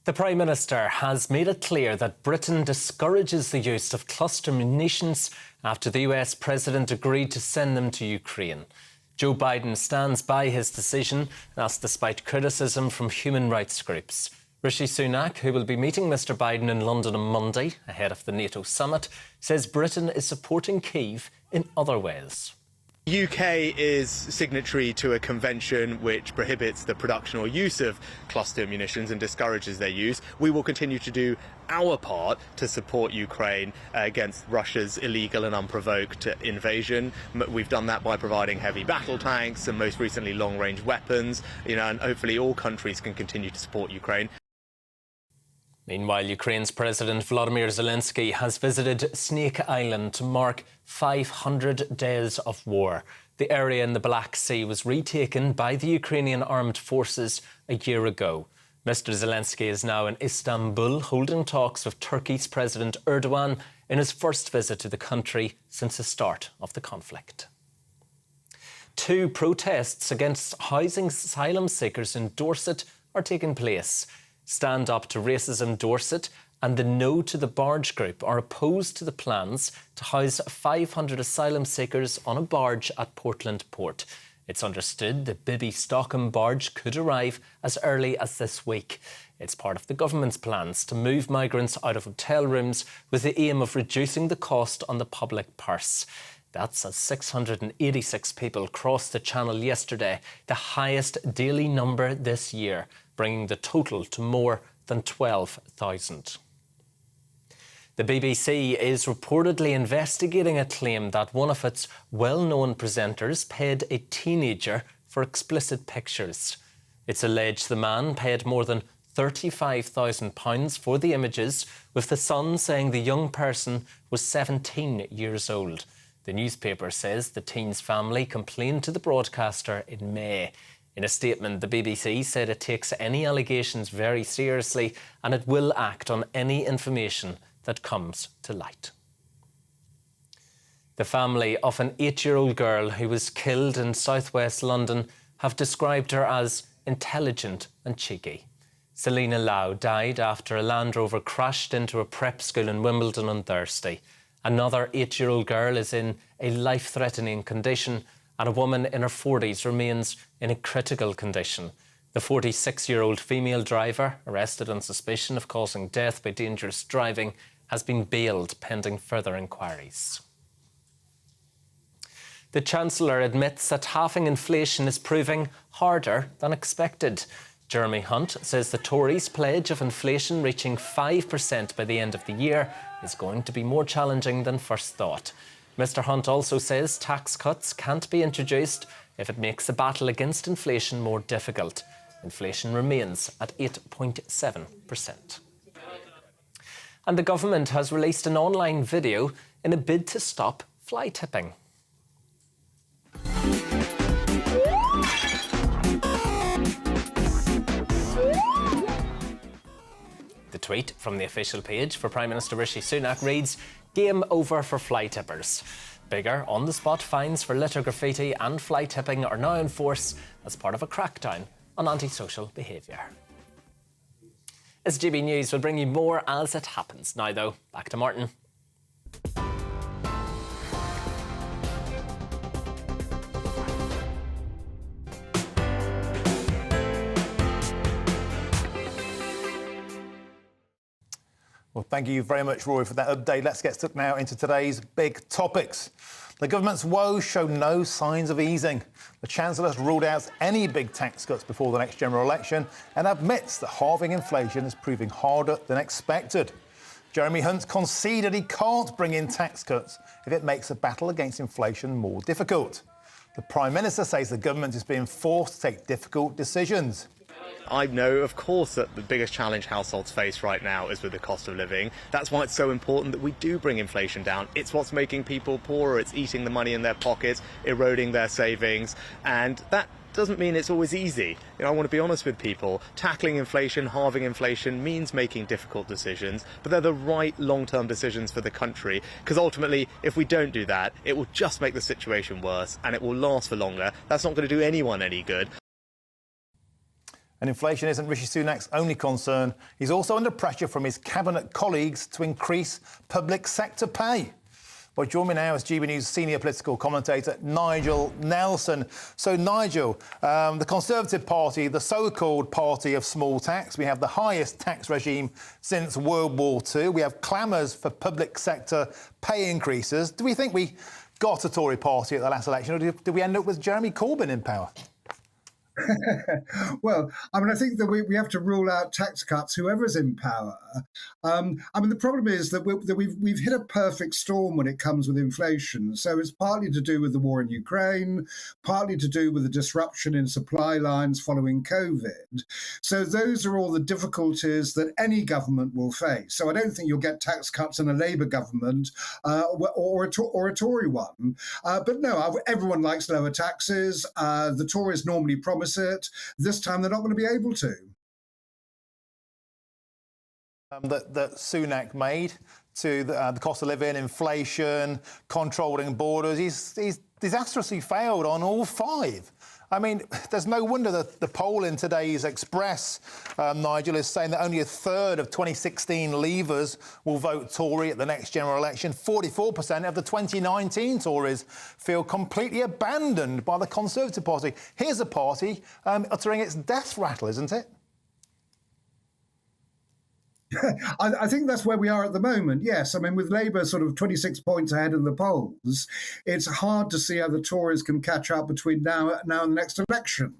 The Prime Minister has made it clear that Britain discourages the use of cluster munitions after the US President agreed to send them to Ukraine. Joe Biden stands by his decision, and that's despite criticism from human rights groups. Rishi Sunak, who will be meeting Mr Biden in London on Monday ahead of the NATO summit, says Britain is supporting Kyiv in other ways. The UK is signatory to a convention which prohibits the production or use of cluster munitions and discourages their use. We will continue to do our part to support Ukraine against Russia's illegal and unprovoked invasion. We've done that by providing heavy battle tanks and most recently long-range weapons, and hopefully all countries can continue to support Ukraine. Meanwhile, Ukraine's President Volodymyr Zelensky has visited Snake Island to mark 500 days of war. The area in the Black Sea was retaken by the Ukrainian armed forces a year ago. Mr Zelensky is now in Istanbul, holding talks with Turkey's President Erdogan in his first visit to the country since the start of the conflict. 2 protests against housing asylum seekers in Dorset are taking place. Stand Up to Racism Dorset and the No to the Barge group are opposed to the plans to house 500 asylum seekers on a barge at Portland Port. It's understood the Bibby Stockham barge could arrive as early as this week. It's part of the government's plans to move migrants out of hotel rooms with the aim of reducing the cost on the public purse. That's as 686 people crossed the channel yesterday, the highest daily number this year, bringing the total to more than 12,000. The BBC is reportedly investigating a claim that one of its well-known presenters paid a teenager for explicit pictures. It's alleged the man paid more than £35,000 for the images, with the Sun saying the young person was 17 years old. The newspaper says the teen's family complained to the broadcaster in May. In a statement, the BBC said it takes any allegations very seriously and it will act on any information that comes to light. The family of an 8-year-old girl who was killed in southwest London have described her as intelligent and cheeky. Selena Lau died after a Land Rover crashed into a prep school in Wimbledon on Thursday. Another 8-year-old girl is in a life-threatening condition, and a woman in her 40s remains in a critical condition. The 46-year-old female driver, arrested on suspicion of causing death by dangerous driving, has been bailed pending further inquiries. The Chancellor admits that halving inflation is proving harder than expected. Jeremy Hunt says the Tories' pledge of inflation reaching 5% by the end of the year is going to be more challenging than first thought. Mr Hunt also says tax cuts can't be introduced if it makes the battle against inflation more difficult. Inflation remains at 8.7%. And the government has released an online video in a bid to stop fly tipping. The tweet from the official page for Prime Minister Rishi Sunak reads, "Game over for fly tippers." Bigger on-the-spot fines for litter graffiti and fly tipping are now in force as part of a crackdown on antisocial behaviour. As GB News will bring you more as it happens. Now though, back to Martin. Well, thank you very much, Rory, for that update. Let's get stuck now into today's big topics. The government's woes show no signs of easing. The Chancellor has ruled out any big tax cuts before the next general election and admits that halving inflation is proving harder than expected. Jeremy Hunt conceded he can't bring in tax cuts if it makes the battle against inflation more difficult. The Prime Minister says the government is being forced to take difficult decisions. I know, of course, that the biggest challenge households face right now is with the cost of living. That's why it's so important that we do bring inflation down. It's what's making people poorer. It's eating the money in their pockets, eroding their savings, and that doesn't mean it's always easy. I want to be honest with people. Tackling inflation, halving inflation means making difficult decisions, but they're the right long-term decisions for the country, because ultimately, if we don't do that, it will just make the situation worse and it will last for longer. That's not going to do anyone any good. And inflation isn't Rishi Sunak's only concern. He's also under pressure from his cabinet colleagues to increase public sector pay. Well, join me now is GB News senior political commentator Nigel Nelson. So, Nigel, the Conservative Party, the so-called party of small tax, we have the highest tax regime since World War II. We have clamours for public sector pay increases. Do we think we got a Tory party at the last election, or did we end up with Jeremy Corbyn in power? Well, I mean, I think that we have to rule out tax cuts, whoever's in power. I mean, the problem is that we've hit a perfect storm when it comes with inflation. So it's partly to do with the war in Ukraine, partly to do with the disruption in supply lines following COVID. So those are all the difficulties that any government will face. So I don't think you'll get tax cuts in a Labour government or a Tory one. But no, everyone likes lower taxes. The Tories normally promise it. This time they're not going to be able to. That Sunak made to the cost of living, inflation, controlling borders. He's disastrously failed on all five. I mean, there's no wonder that the poll in today's Express, Nigel, is saying that only a third of 2016 Leavers will vote Tory at the next general election. 44% of the 2019 Tories feel completely abandoned by the Conservative Party. Here's a party uttering its death rattle, isn't it? I think that's where we are at the moment, yes. I mean, with Labour sort of 26 points ahead in the polls, it's hard to see how the Tories can catch up between now and the next election.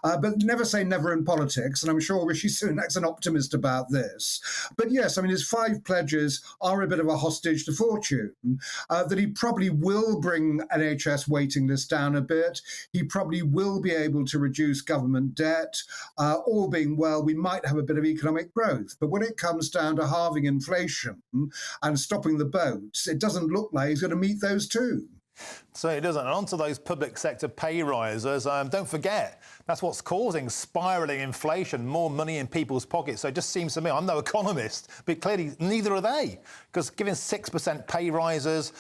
But never say never in politics, and I'm sure Rishi Sunak's an optimist about this. But yes, I mean, his five pledges are a bit of a hostage to fortune, that he probably will bring NHS waiting lists down a bit. He probably will be able to reduce government debt. All being well, we might have a bit of economic growth. But when it comes down to halving inflation and stopping the boats, it doesn't look like he's going to meet those two. So it doesn't. And onto those public sector pay rises, don't forget, that's what's causing spiralling inflation, more money in people's pockets. So it just seems to me, I'm no economist, but clearly neither are they. Because giving 6% pay rises,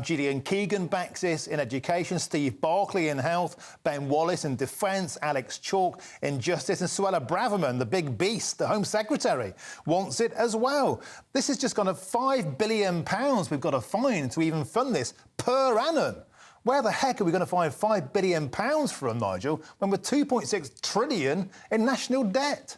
Gillian Keegan backs this in education, Steve Barclay in health, Ben Wallace in defence, Alex Chalk in justice, and Suella Braverman, the big beast, the Home Secretary, wants it as well. This is just gone to £5 billion we've got to find to even fund this per annum. Where the heck are we going to find £5 billion from, Nigel, when we're 2.6 trillion in national debt?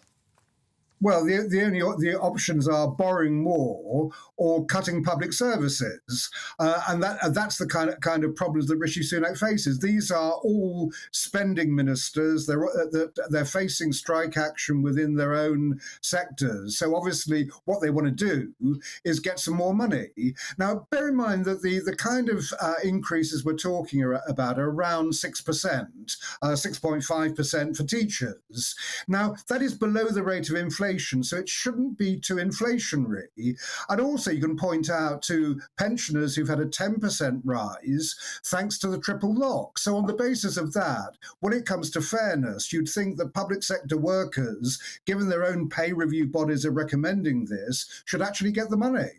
Well, the options are borrowing more or cutting public services, and that's the kind of problems that Rishi Sunak faces. These are all spending ministers. They're facing strike action within their own sectors. So obviously, what they want to do is get some more money. Now, bear in mind that the kind of increases we're talking about are around 6%, 6.5% for teachers. Now, that is below the rate of inflation. So it shouldn't be too inflationary. And also you can point out to pensioners who've had a 10% rise thanks to the triple lock. So on the basis of that, when it comes to fairness, you'd think that public sector workers, given their own pay review bodies are recommending this, should actually get the money.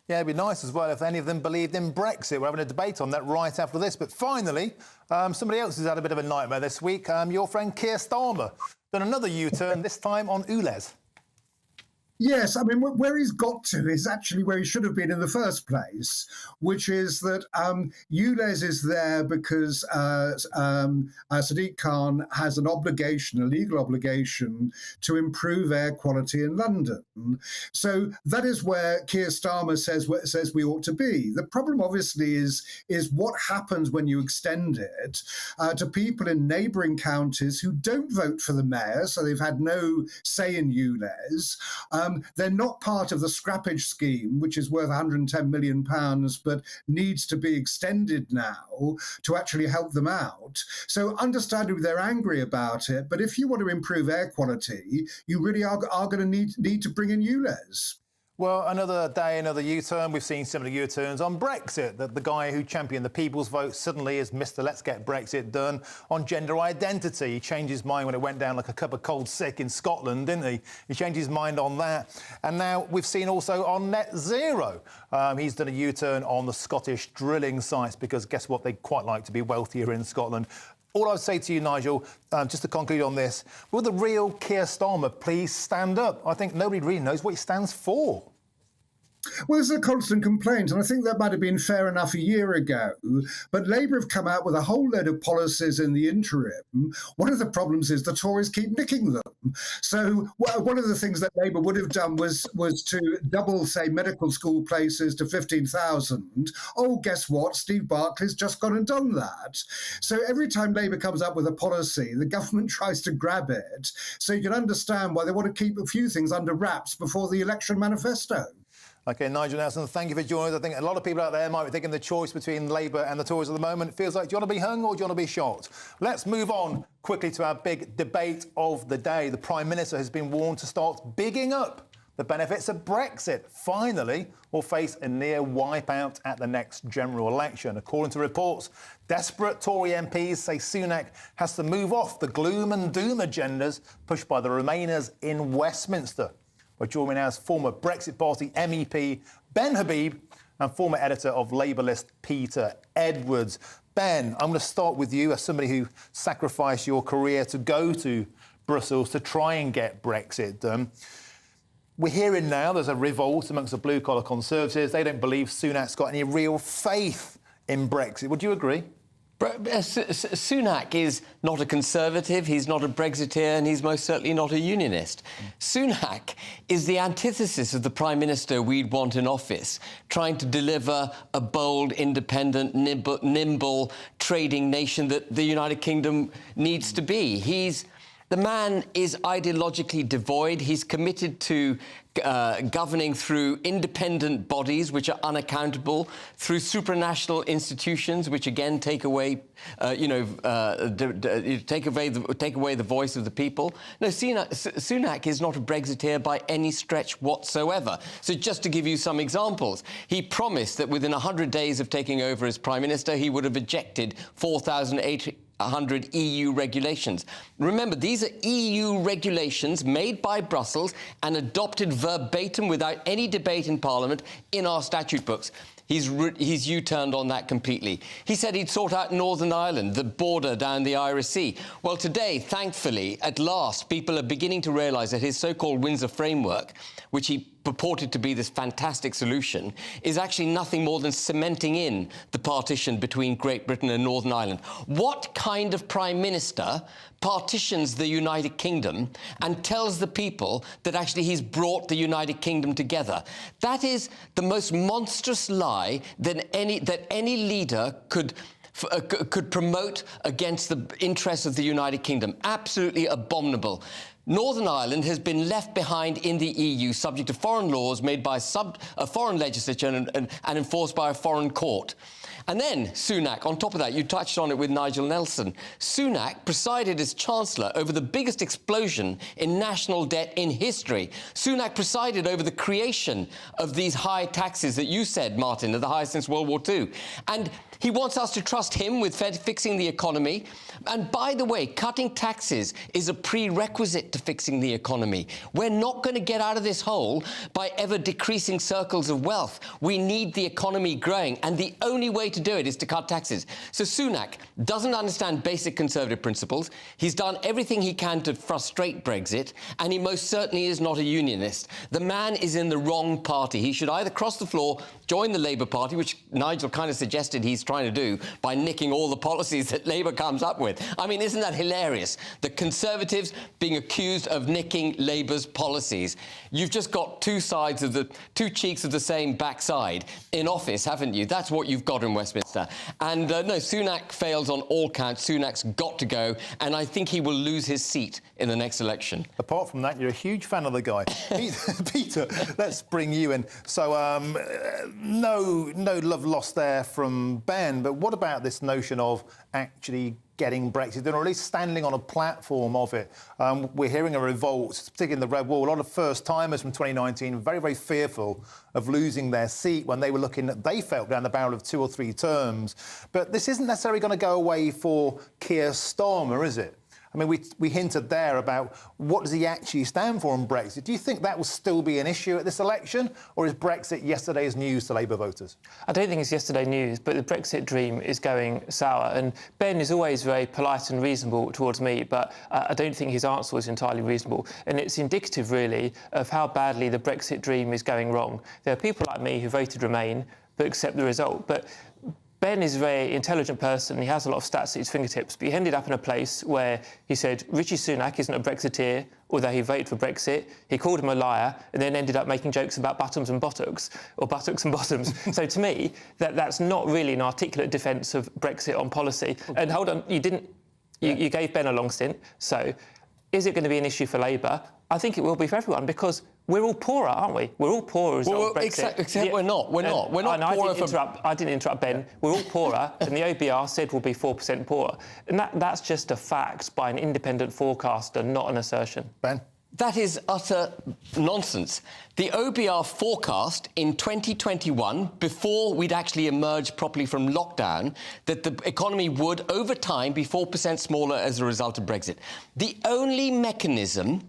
Yeah, it'd be nice as well if any of them believed in Brexit. We're having a debate on that right after this. But finally, somebody else has had a bit of a nightmare this week. Your friend Keir Starmer done another U-turn, this time on ULEZ. Yes, I mean, where he's got to is actually where he should have been in the first place, which is that ULEZ is there because Sadiq Khan has an obligation, a legal obligation, to improve air quality in London. So that is where Keir Starmer says we ought to be. The problem, obviously, is what happens when you extend it to people in neighbouring counties who don't vote for the mayor, so they've had no say in ULEZ. They're not part of the scrappage scheme, which is worth £110 million, but needs to be extended now to actually help them out. So understandably, they're angry about it. But if you want to improve air quality, you really are going to need to bring in ULEZ. Well, another day, another U-turn. We've seen similar U-turns on Brexit. The guy who championed the people's vote suddenly is Mr. Let's Get Brexit Done. On gender identity, he changed his mind when it went down like a cup of cold sick in Scotland, didn't he? He changed his mind on that. And now we've seen also on net zero. He's done a U-turn on the Scottish drilling sites because guess what? They'd quite like to be wealthier in Scotland. All I would say to you, Nigel, just to conclude on this, will the real Keir Starmer please stand up? I think nobody really knows what he stands for. Well, this is a constant complaint, and I think that might have been fair enough a year ago. But Labour have come out with a whole load of policies in the interim. One of the problems is the Tories keep nicking them. So one of the things that Labour would have done was to double, say, medical school places to 15,000. Oh, guess what? Steve Barclay's just gone and done that. So every time Labour comes up with a policy, the government tries to grab it. So you can understand why they want to keep a few things under wraps before the election manifesto. OK, Nigel Nelson, thank you for joining us. I think a lot of people out there might be thinking the choice between Labour and the Tories at the moment feels like, do you want to be hung or do you want to be shot? Let's move on quickly to our big debate of the day. The Prime Minister has been warned to start bigging up the benefits of Brexit. Finally, will face a near wipeout at the next general election. According to reports, desperate Tory MPs say Sunak has to move off the gloom and doom agendas pushed by the Remainers in Westminster. We're joining me now as former Brexit Party MEP Ben Habib and former editor of Labour List Peter Edwards. Ben, I'm going to start with you as somebody who sacrificed your career to go to Brussels to try and get Brexit done. We're hearing now there's a revolt amongst the blue-collar Conservatives. They don't believe Sunak's got any real faith in Brexit. Would you agree? Sunak is not a Conservative, he's not a Brexiteer, and he's most certainly not a Unionist. Sunak is the antithesis of the Prime Minister we'd want in office, trying to deliver a bold, independent, nimble trading nation that the United Kingdom needs to be. The man is ideologically devoid. He's committed to governing through independent bodies which are unaccountable, through supranational institutions which again take away, take away the voice of the people. No, Sunak is not a Brexiteer by any stretch whatsoever. So just to give you some examples, he promised that within 100 days of taking over as Prime Minister, he would have ejected 4,800 EU regulations. Remember, these are EU regulations made by Brussels and adopted verbatim without any debate in Parliament in our statute books. He's U-turned on that completely. He said he'd sort out Northern Ireland, the border down the Irish Sea. Well, today, thankfully, at last, people are beginning to realise that his so-called Windsor Framework, which he purported to be this fantastic solution, is actually nothing more than cementing in the partition between Great Britain and Northern Ireland. What kind of Prime Minister partitions the United Kingdom and tells the people that actually he's brought the United Kingdom together? That is the most monstrous lie that any leader could promote against the interests of the United Kingdom. Absolutely abominable. Northern Ireland has been left behind in the EU, subject to foreign laws made by a foreign legislature and enforced by a foreign court. And then Sunak, on top of that, you touched on it with Nigel Nelson, Sunak presided as Chancellor over the biggest explosion in national debt in history. Sunak presided over the creation of these high taxes that you said, Martin, are the highest since World War II. And he wants us to trust him with fixing the economy. And by the way, cutting taxes is a prerequisite to fixing the economy. We're not going to get out of this hole by ever-decreasing circles of wealth. We need the economy growing, and the only way to do it is to cut taxes. So Sunak doesn't understand basic conservative principles. He's done everything he can to frustrate Brexit, and he most certainly is not a unionist. The man is in the wrong party. He should either cross the floor, join the Labour Party, which Nigel kind of suggested he's trying to do by nicking all the policies that Labour comes up with. I mean, isn't that hilarious? The Conservatives being accused of nicking Labour's policies. You've just got two cheeks of the same backside in office, haven't you? That's what you've got in Westminster. And no, Sunak fails on all counts. Sunak's got to go, and I think he will lose his seat in the next election. Apart from that, you're a huge fan of the guy. Peter, let's bring you in. So, no love lost there from Ben, but what about this notion of actually getting Brexit, or at least standing on a platform of it? We're hearing a revolt, particularly in the Red Wall. A lot of first-timers from 2019 very, very fearful of losing their seat when they were looking at, they felt, down the barrel of 2 or 3 terms. But this isn't necessarily going to go away for Keir Starmer, is it? I mean, we hinted there about what does he actually stand for on Brexit. Do you think that will still be an issue at this election, or is Brexit yesterday's news to Labour voters? I don't think it's yesterday news, but the Brexit dream is going sour. And Ben is always very polite and reasonable towards me, but I don't think his answer was entirely reasonable. And it's indicative, really, of how badly the Brexit dream is going wrong. There are people like me who voted Remain but accept the result. But Ben is a very intelligent person. He has a lot of stats at his fingertips, but he ended up in a place where he said Rishi Sunak isn't a Brexiteer, although he voted for Brexit. He called him a liar and then ended up making jokes about buttons and buttocks, or buttocks and bottoms. So to me, that's not really an articulate defence of Brexit on policy. And hold on, you gave Ben a long stint. So is it going to be an issue for Labour? I think it will be for everyone, because we're all poorer, aren't we? We're all poorer as a result of Brexit. Except we're not. We're not poorer. I didn't interrupt Ben. We're all poorer, and the OBR said we'll be 4% poorer. And that's just a fact by an independent forecaster, not an assertion. Ben? That is utter nonsense. The OBR forecast in 2021, before we'd actually emerged properly from lockdown, that the economy would, over time, be 4% smaller as a result of Brexit. The only mechanism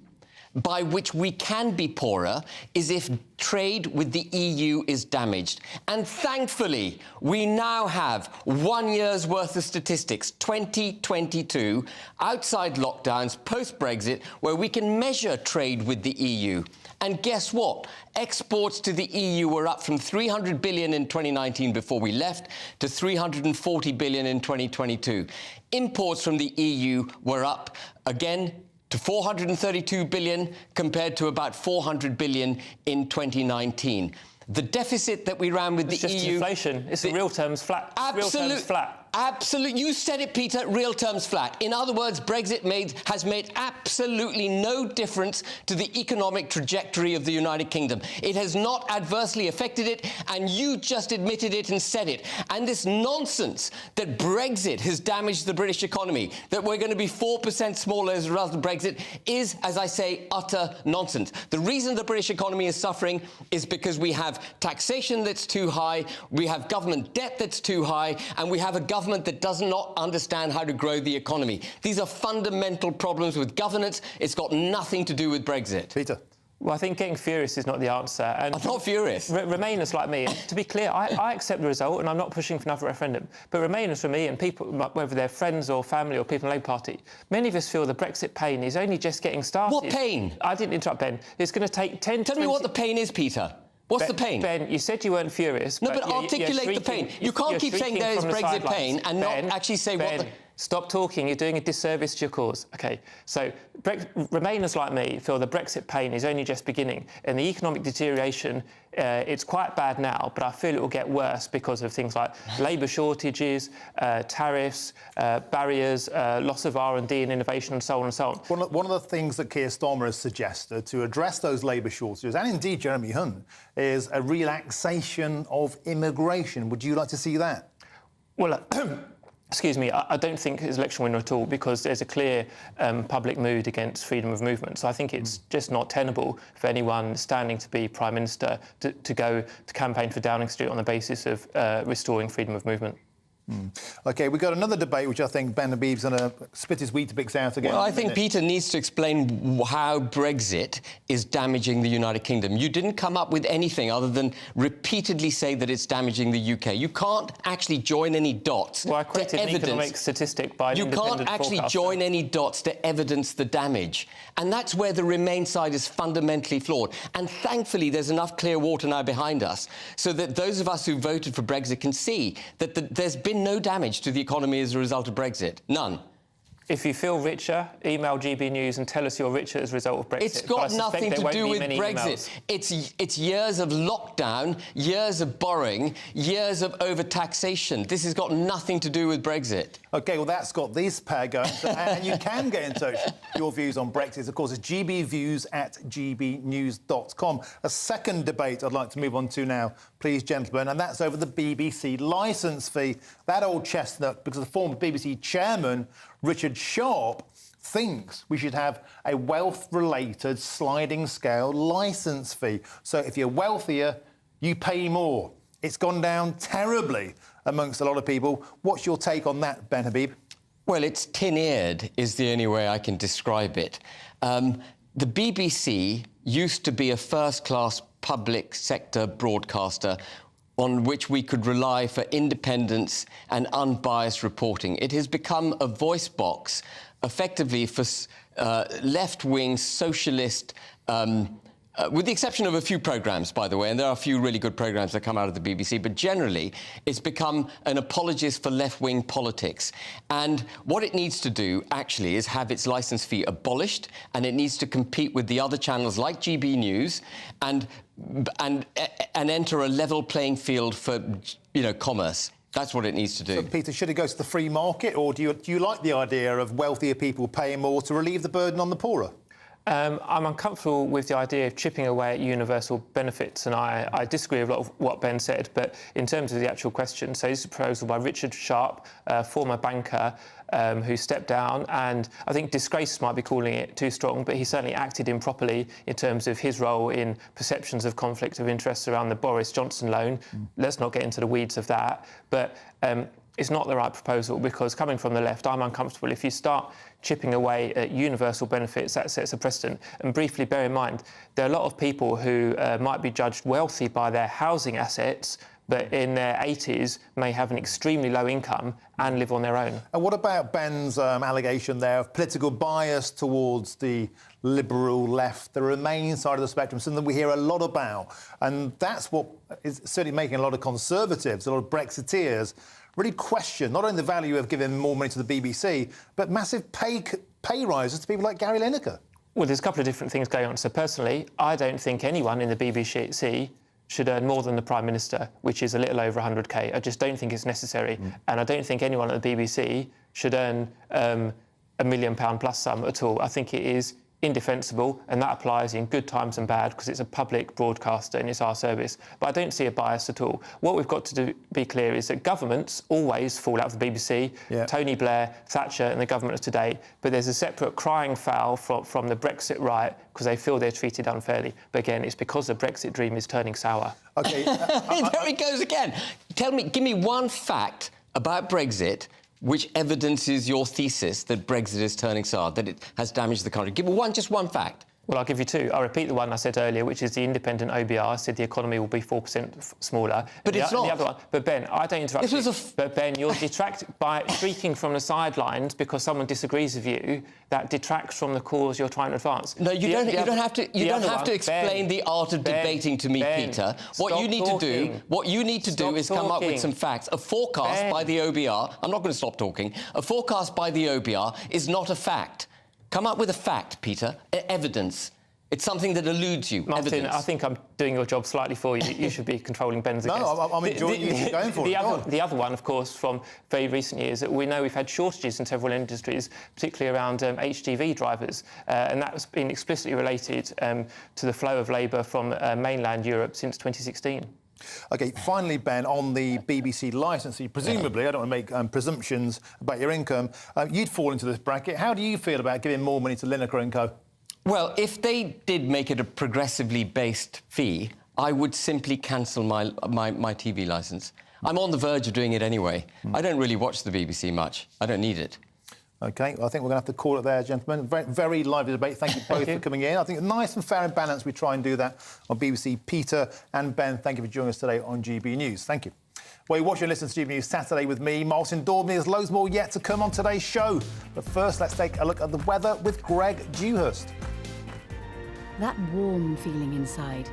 by which we can be poorer is if trade with the EU is damaged. And thankfully, we now have 1 year's worth of statistics, 2022, outside lockdowns, post-Brexit, where we can measure trade with the EU. And guess what? Exports to the EU were up from 300 billion in 2019 before we left to 340 billion in 2022. Imports from the EU were up again to 432 billion compared to about 400 billion in 2019. The deficit that we ran with the EU... It's just inflation. It's in real terms flat. Absolutely. You said it, Peter, real terms flat. In other words, Brexit has made absolutely no difference to the economic trajectory of the United Kingdom. It has not adversely affected it, and you just admitted it and said it. And this nonsense that Brexit has damaged the British economy, that we're going to be 4% smaller as a result of Brexit, is, as I say, utter nonsense. The reason the British economy is suffering is because we have taxation that's too high, we have government debt that's too high, and we have a government that does not understand how to grow the economy. These are fundamental problems with governance. It's got nothing to do with Brexit. Peter? Well, I think getting furious is not the answer. And I'm not furious. Remainers like me, to be clear, I accept the result and I'm not pushing for another referendum. But Remainers for me, and people, whether they're friends or family or people in the Labour Party, many of us feel the Brexit pain is only just getting started. What pain? I didn't interrupt, Ben. It's going to take 10 Tell me what the pain is, Peter. What's the pain? Ben, you said you weren't furious. No, but articulate the pain. You can't keep saying there is Brexit pain and not actually say what the... Stop talking. You're doing a disservice to your cause. OK, so Remainers like me feel the Brexit pain is only just beginning. And the economic deterioration, it's quite bad now, but I feel it will get worse because of things like labour shortages, tariffs, barriers, loss of R&D and innovation, and so on and so on. One of the things that Keir Starmer has suggested to address those labour shortages, and indeed Jeremy Hunt, is a relaxation of immigration. Would you like to see that? Well, excuse me, I don't think it's election winner at all, because there's a clear public mood against freedom of movement. So I think it's just not tenable for anyone standing to be Prime Minister to go to campaign for Downing Street on the basis of restoring freedom of movement. OK, we've got another debate, which I think Ben Habib's going to spit his Weetabix out again. Well, I think Peter needs to explain how Brexit is damaging the United Kingdom. You didn't come up with anything other than repeatedly say that it's damaging the UK. You can't actually join any dots I quoted an economic statistic by an independent You can't actually forecaster. join any dots to evidence the damage. And that's where the Remain side is fundamentally flawed. And thankfully, there's enough clear water now behind us so that those of us who voted for Brexit can see that there's been no damage to the economy as a result of Brexit. None. If you feel richer, email GB News and tell us you're richer as a result of Brexit. It's got nothing to do with Brexit. It's years of lockdown, years of borrowing, years of overtaxation. This has got nothing to do with Brexit. OK, well, that's got this pair going. And you can get in touch. Your views on Brexit, of course, is gbviews@gbnews.com. A second debate I'd like to move on to now, please, gentlemen, and that's over the BBC licence fee. That old chestnut, because the former BBC chairman, Richard Sharp, thinks we should have a wealth-related sliding scale licence fee. So if you're wealthier, you pay more. It's gone down terribly amongst a lot of people. What's your take on that, Ben Habib? Well, it's tin-eared is the only way I can describe it. The BBC used to be a first-class public sector broadcaster on which we could rely for independence and unbiased reporting. It has become a voice box, effectively, for left-wing socialist, with the exception of a few programmes, by the way, and there are a few really good programmes that come out of the BBC, but generally it's become an apologist for left-wing politics. And what it needs to do, actually, is have its licence fee abolished, and it needs to compete with the other channels like GB News and enter a level playing field for, commerce. That's what it needs to do. So, Peter, should it go to the free market, or do you like the idea of wealthier people paying more to relieve the burden on the poorer? I'm uncomfortable with the idea of chipping away at universal benefits, and I disagree with a lot of what Ben said, but in terms of the actual question, so this is a proposal by Richard Sharp, former banker, who stepped down, and I think disgrace might be calling it too strong, but he certainly acted improperly in terms of his role in perceptions of conflict of interest around the Boris Johnson loan. Let's not get into the weeds of that, but it's not the right proposal, because coming from the left, I'm uncomfortable. If you start chipping away at universal benefits, that sets a precedent. And briefly, bear in mind, there are a lot of people who might be judged wealthy by their housing assets, but in their 80s may have an extremely low income and live on their own. And what about Ben's allegation there of political bias towards the liberal left, the Remain side of the spectrum, something we hear a lot about? And that's what is certainly making a lot of Conservatives, a lot of Brexiteers, really question not only the value of giving more money to the BBC, but massive pay rises to people like Gary Lineker. Well, there's a couple of different things going on. So personally, I don't think anyone in the BBC should earn more than the Prime Minister, which is a little over 100k. I just don't think it's necessary. And I don't think anyone at the BBC should earn £1 million plus sum at all. I think it is indefensible, and that applies in good times and bad, because it's a public broadcaster and it's our service. But I don't see a bias at all. What we've got to be clear is that governments always fall out of the BBC, Tony Blair, Thatcher and the government of today, but there's a separate crying foul from the Brexit right because they feel they're treated unfairly. But again, it's because the Brexit dream is turning sour. OK. There it goes again. Give me one fact about Brexit which evidences your thesis that Brexit is turning sour, that it has damaged the country. Give me just one fact. Well, I'll give you two. I'll repeat the one I said earlier, which is the independent OBR said the economy will be 4% smaller. But it's not. The other one. But Ben, I don't interrupt you. But Ben, you're detracted by speaking from the sidelines because someone disagrees with you. That detracts from the cause you're trying to advance. No, you don't have to explain the art of debating to me, Peter. What you need to do is come up with some facts. A forecast by the OBR. I'm not going to stop talking. A forecast by the OBR is not a fact. Come up with a fact, Peter. Evidence. It's something that eludes you. Martin, evidence. I think I'm doing your job slightly for you. You should be controlling Ben's guest. No, I'm enjoying you going for it. The other one, of course, from very recent years, we know we've had shortages in several industries, particularly around HGV drivers, and that's been explicitly related to the flow of labour from mainland Europe since 2016. OK, finally, Ben, on the BBC licence, presumably, I don't want to make presumptions about your income, you'd fall into this bracket. How do you feel about giving more money to Lineker & Co? Well, if they did make it a progressively based fee, I would simply cancel my TV licence. I'm on the verge of doing it anyway. I don't really watch the BBC much. I don't need it. OK, well, I think we're going to have to call it there, gentlemen. Very, very lively debate. Thank you both for coming in. I think nice and fair and balanced. We try and do that on BBC. Peter and Ben, thank you for joining us today on GB News. Thank you. Well, you watch and listen to GB News Saturday with me, Martin Daubney. There's loads more yet to come on today's show. But first, let's take a look at the weather with Greg Dewhurst. That warm feeling inside.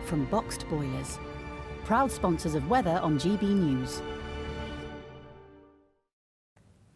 From Boxed Boilers, proud sponsors of weather on GB News.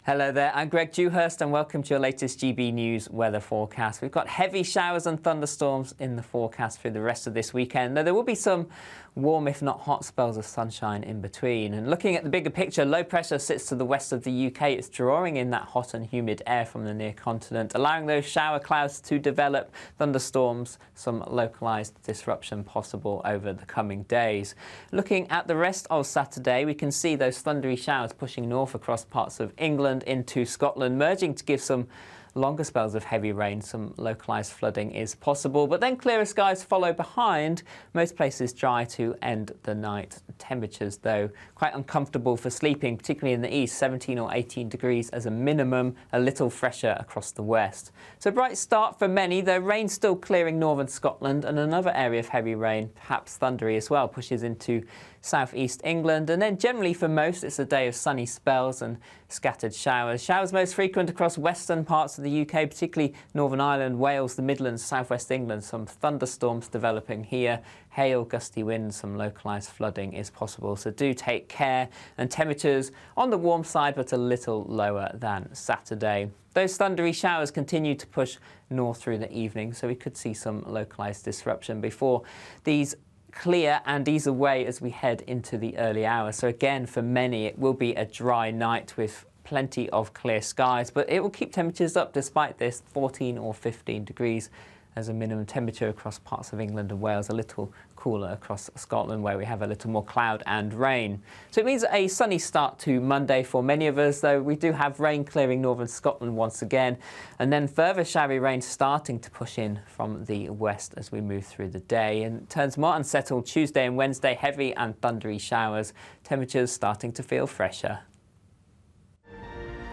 Hello there, I'm Greg Dewhurst and welcome to your latest GB News weather forecast. We've got heavy showers and thunderstorms in the forecast through the rest of this weekend, though there will be some warm, if not hot, spells of sunshine in between. And looking at the bigger picture, low pressure sits to the west of the UK. It's drawing in that hot and humid air from the near continent, allowing those shower clouds to develop, thunderstorms, some localised disruption possible over the coming days. Looking at the rest of Saturday, we can see those thundery showers pushing north across parts of England into Scotland, merging to give some longer spells of heavy rain. Some localised flooding is possible, but then clearer skies follow behind. Most places dry to end the night. Temperatures, though, quite uncomfortable for sleeping, particularly in the east, 17 or 18 degrees as a minimum, a little fresher across the west. So bright start for many, though rain still clearing northern Scotland, and another area of heavy rain, perhaps thundery as well, pushes into southeast England. And then generally for most, it's a day of sunny spells and scattered showers. Showers most frequent across western parts of the UK, particularly Northern Ireland, Wales, the Midlands, southwest England. Some thunderstorms developing here. Hail, gusty winds, some localised flooding is possible. So do take care. And temperatures on the warm side, but a little lower than Saturday. Those thundery showers continue to push north through the evening, so we could see some localised disruption before these clear and ease away as we head into the early hours. So again, for many, it will be a dry night with plenty of clear skies, but it will keep temperatures up despite this, 14 or 15 degrees as a minimum temperature across parts of England and Wales, a little cooler across Scotland where we have a little more cloud and rain. So it means a sunny start to Monday for many of us, though we do have rain clearing northern Scotland once again, and then further showery rain starting to push in from the west as we move through the day. And it turns more unsettled Tuesday and Wednesday, heavy and thundery showers, temperatures starting to feel fresher.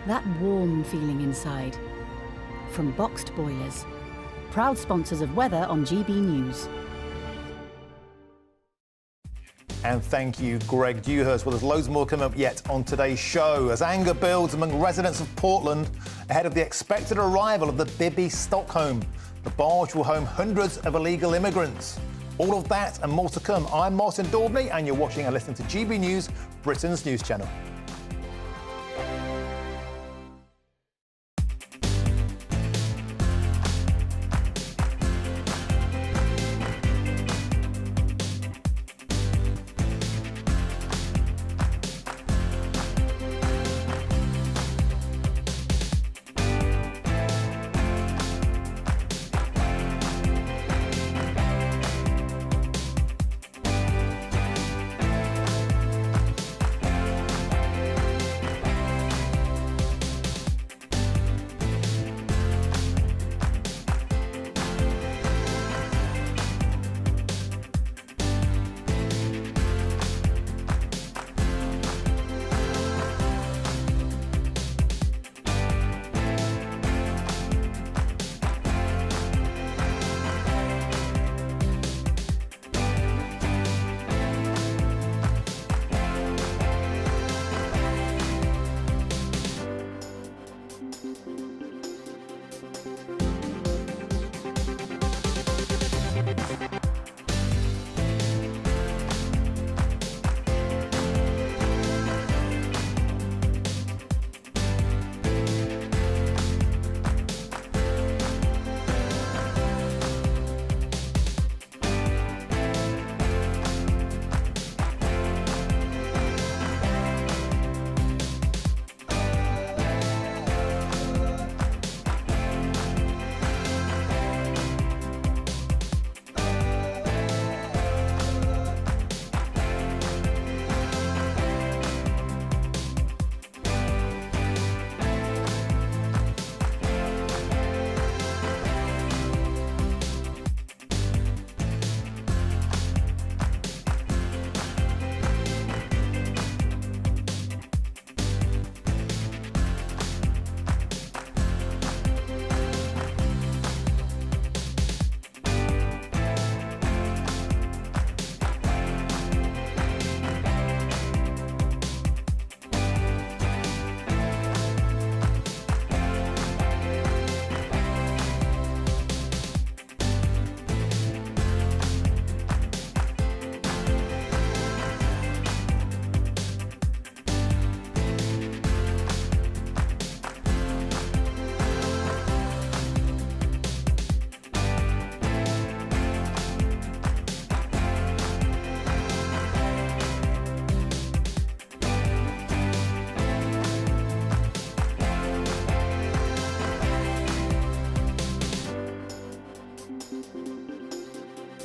That warm feeling inside. From Boxed Boilers, proud sponsors of weather on GB News. And thank you, Greg Dewhurst. Well, there's loads more coming up yet on today's show as anger builds among residents of Portland ahead of the expected arrival of the Bibby Stockholm. The barge will home hundreds of illegal immigrants. All of that and more to come. I'm Martin Daubney, and you're watching and listening to GB News, Britain's news channel.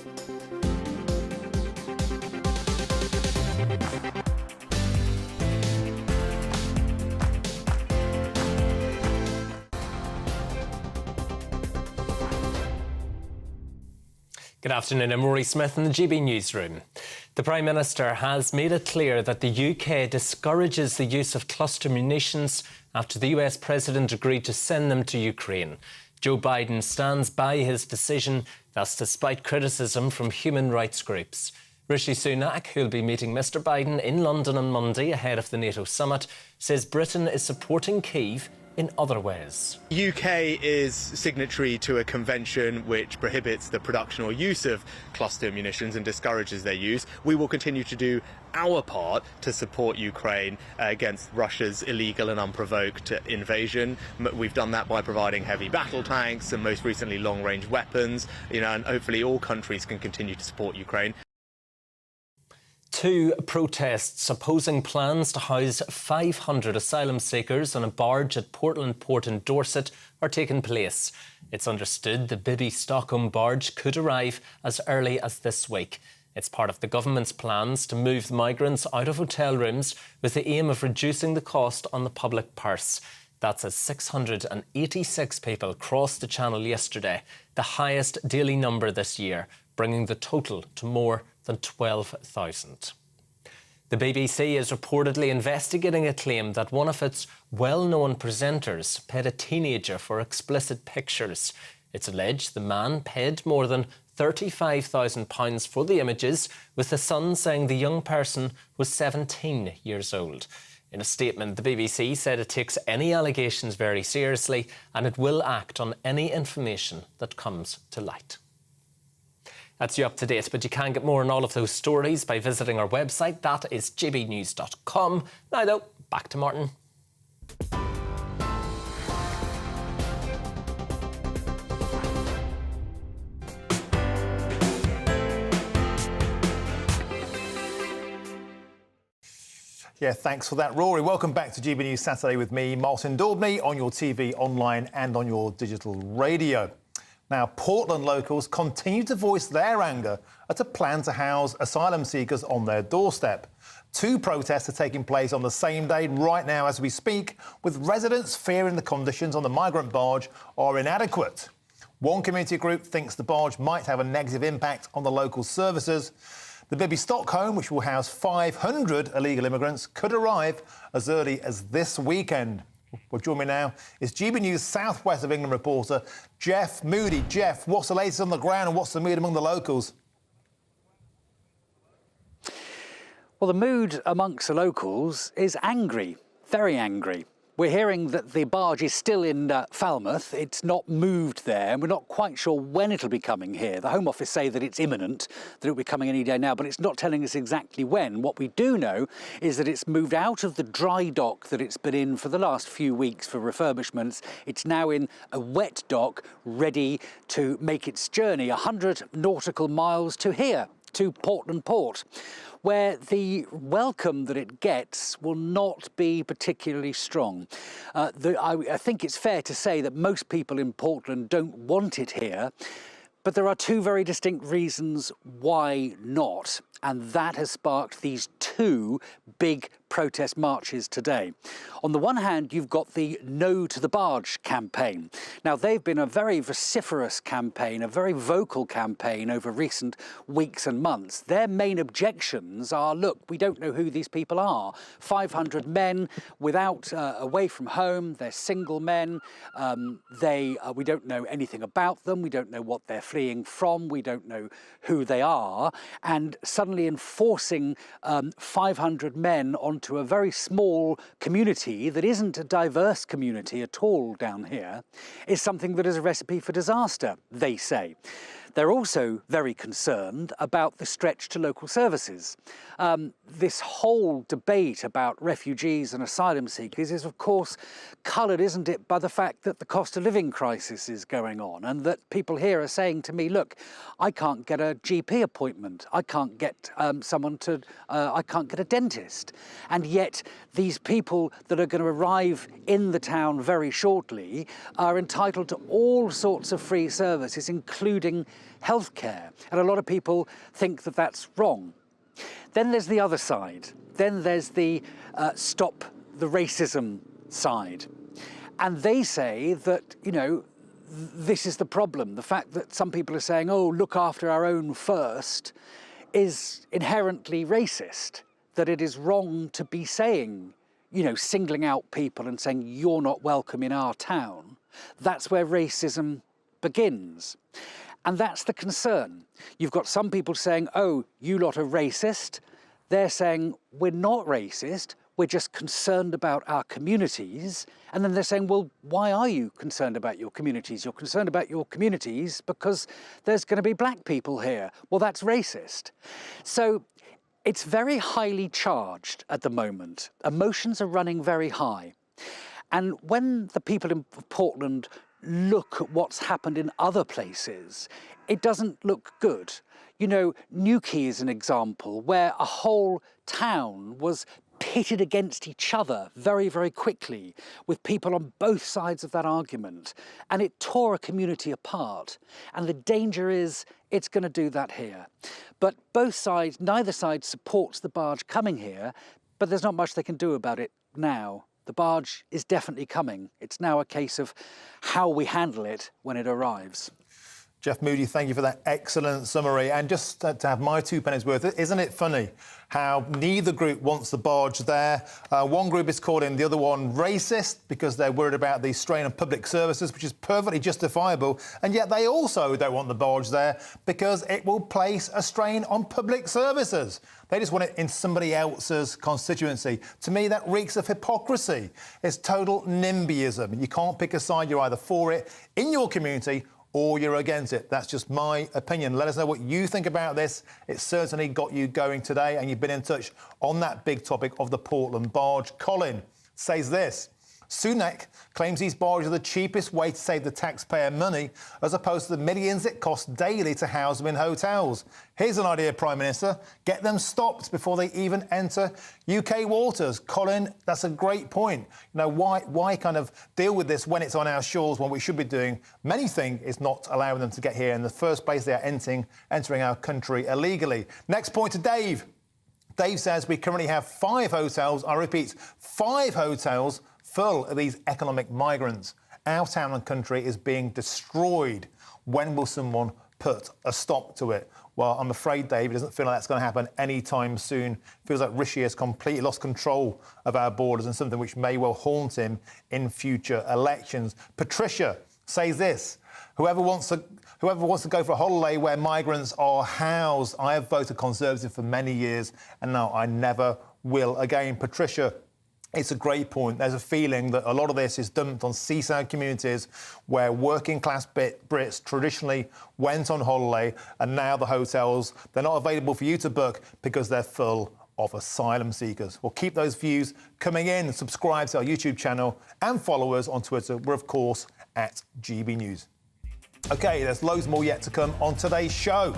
Good afternoon, I'm Rory Smith in the GB Newsroom. The Prime Minister has made it clear that the UK discourages the use of cluster munitions after the US President agreed to send them to Ukraine. Joe Biden stands by his decision, that's despite criticism from human rights groups. Rishi Sunak, who'll be meeting Mr Biden in London on Monday ahead of the NATO summit, says Britain is supporting Kyiv in other ways. The UK is signatory to a convention which prohibits the production or use of cluster munitions and discourages their use. We will continue to do our part to support Ukraine against Russia's illegal and unprovoked invasion. We've done that by providing heavy battle tanks and most recently long-range weapons, and hopefully all countries can continue to support Ukraine. Two protests opposing plans to house 500 asylum seekers on a barge at Portland Port in Dorset are taking place. It's understood the Bibby Stockholm barge could arrive as early as this week. It's part of the government's plans to move the migrants out of hotel rooms with the aim of reducing the cost on the public purse. That's as 686 people crossed the channel yesterday, the highest daily number this year, bringing the total to more than 12,000. The BBC is reportedly investigating a claim that one of its well-known presenters paid a teenager for explicit pictures. It's alleged the man paid more than £35,000 for the images, with the Sun saying the young person was 17 years old. In a statement, the BBC said it takes any allegations very seriously and it will act on any information that comes to light. That's you up to date, but you can get more on all of those stories by visiting our website. That is gbnews.com. Now though, back to Martin. Yeah, thanks for that, Rory. Welcome back to GB News Saturday with me, Martin Daubney, on your TV, online and on your digital radio. Now, Portland locals continue to voice their anger at a plan to house asylum seekers on their doorstep. Two protests are taking place on the same day right now as we speak, with residents fearing the conditions on the migrant barge are inadequate. One community group thinks the barge might have a negative impact on the local services. The Bibby Stockholm, which will house 500 illegal immigrants, could arrive as early as this weekend. Well, joining me now is GB News South West of England reporter Jeff Moody. Jeff, what's the latest on the ground and what's the mood among the locals? Well, the mood amongst the locals is angry, very angry. We're hearing that the barge is still in Falmouth. It's not moved there, and we're not quite sure when it'll be coming here. The Home Office say that it's imminent, that it'll be coming any day now, but it's not telling us exactly when. What we do know is that it's moved out of the dry dock that it's been in for the last few weeks for refurbishments. It's now in a wet dock, ready to make its journey 100 nautical miles to here, to Portland Port, where the welcome that it gets will not be particularly strong. I think it's fair to say that most people in Portland don't want it here, but there are two very distinct reasons why not, and that has sparked these two big protest marches today. On the one hand, you've got the No to the Barge campaign. Now, they've been a very vociferous campaign, a very vocal campaign over recent weeks and months. Their main objections are, look, we don't know who these people are. 500 men away from home, they're single men, we don't know anything about them, we don't know what they're fleeing from, we don't know who they are, and suddenly enforcing 500 men onto a very small community that isn't a diverse community at all down here is something that is a recipe for disaster, they say. They're also very concerned about the stretch to local services. This whole debate about refugees and asylum seekers is, of course, coloured, isn't it, by the fact that the cost of living crisis is going on and that people here are saying to me, look, I can't get a GP appointment, I can't get I can't get a dentist. And yet these people that are going to arrive in the town very shortly are entitled to all sorts of free services, including healthcare. And a lot of people think that that's wrong. Then there's the other side. Then there's the stop the racism side. And they say that, you know, this is the problem. The fact that some people are saying, oh, look after our own first, is inherently racist. That it is wrong to be saying, you know, singling out people and saying, you're not welcome in our town. That's where racism begins. And that's the concern. You've got some people saying, oh, you lot are racist. They're saying, we're not racist. We're just concerned about our communities. And then they're saying, well, why are you concerned about your communities? You're concerned about your communities because there's going to be black people here. Well, that's racist. So it's very highly charged at the moment. Emotions are running very high. And when the people in Portland look at what's happened in other places, it doesn't look good. You know, Newquay is an example where a whole town was pitted against each other very, very quickly with people on both sides of that argument. And it tore a community apart. And the danger is it's going to do that here. But both sides, neither side supports the barge coming here, but there's not much they can do about it now. The barge is definitely coming. It's now a case of how we handle it when it arrives. Jeff Moody, thank you for that excellent summary. And just to have my 2 pennies worth, isn't it funny how neither group wants the barge there? One group is calling the other one racist because they're worried about the strain on public services, which is perfectly justifiable. And yet they also don't want the barge there because it will place a strain on public services. They just want it in somebody else's constituency. To me, that reeks of hypocrisy. It's total NIMBYism. You can't pick a side. You're either for it in your community or you're against it. That's just my opinion. Let us know what you think about this. It certainly got you going today, and you've been in touch on that big topic of the Portland barge. Colin says this: Sunak claims these barges are the cheapest way to save the taxpayer money, as opposed to the millions it costs daily to house them in hotels. Here's an idea, Prime Minister. Get them stopped before they even enter UK waters. Colin, that's a great point. You know, why kind of deal with this when it's on our shores, when we should be doing many things is not allowing them to get here. In the first place, they are entering our country illegally. Next point to Dave. Dave says we currently have 5 hotels, I repeat, 5 hotels full of these economic migrants. Our town and country is being destroyed. When will someone put a stop to it? Well, I'm afraid, Dave, it doesn't feel like that's going to happen anytime soon. It feels like Rishi has completely lost control of our borders, and something which may well haunt him in future elections. Patricia says this: Whoever wants to go for a holiday where migrants are housed. I have voted Conservative for many years, and now I never will again. Patricia, it's a great point. There's a feeling that a lot of this is dumped on seaside communities where working class Brits traditionally went on holiday, and now the hotels, they're not available for you to book because they're full of asylum seekers. Well, keep those views coming in. Subscribe to our YouTube channel and follow us on Twitter. We're, of course, at GB News. OK, there's loads more yet to come on today's show.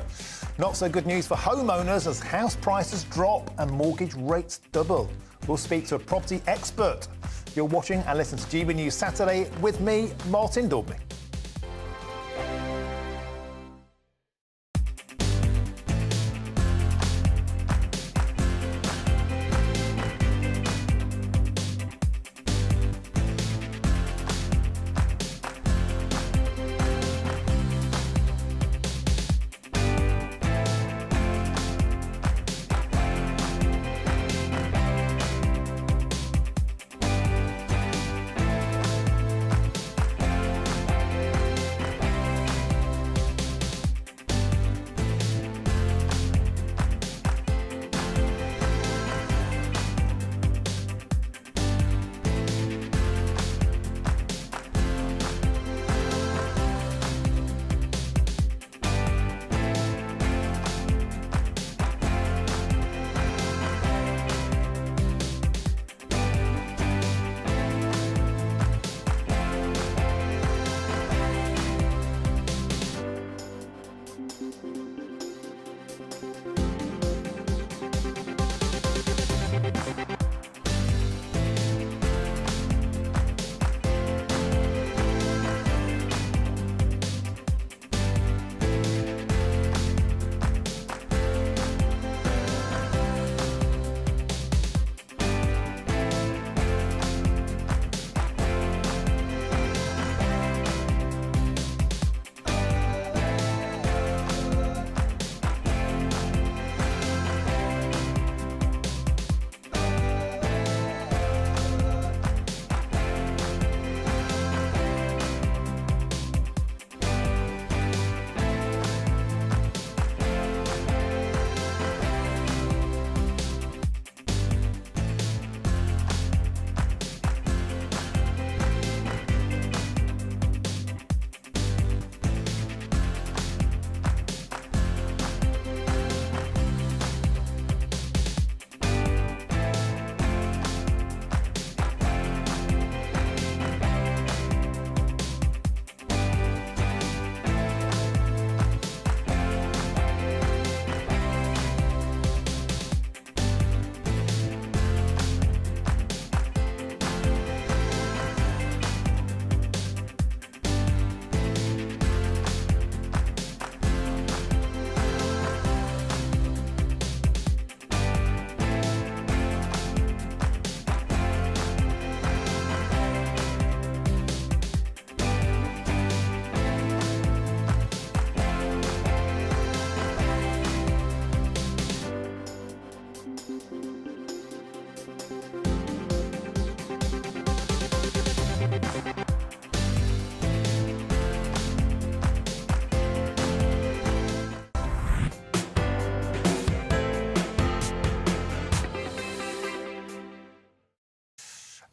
Not so good news for homeowners as house prices drop and mortgage rates double. We'll speak to a property expert. You're watching and listening to GB News Saturday with me, Martin Daubney.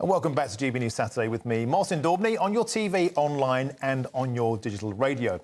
And welcome back to GB News Saturday with me, Martin Daubney, on your TV, online and on your digital radio.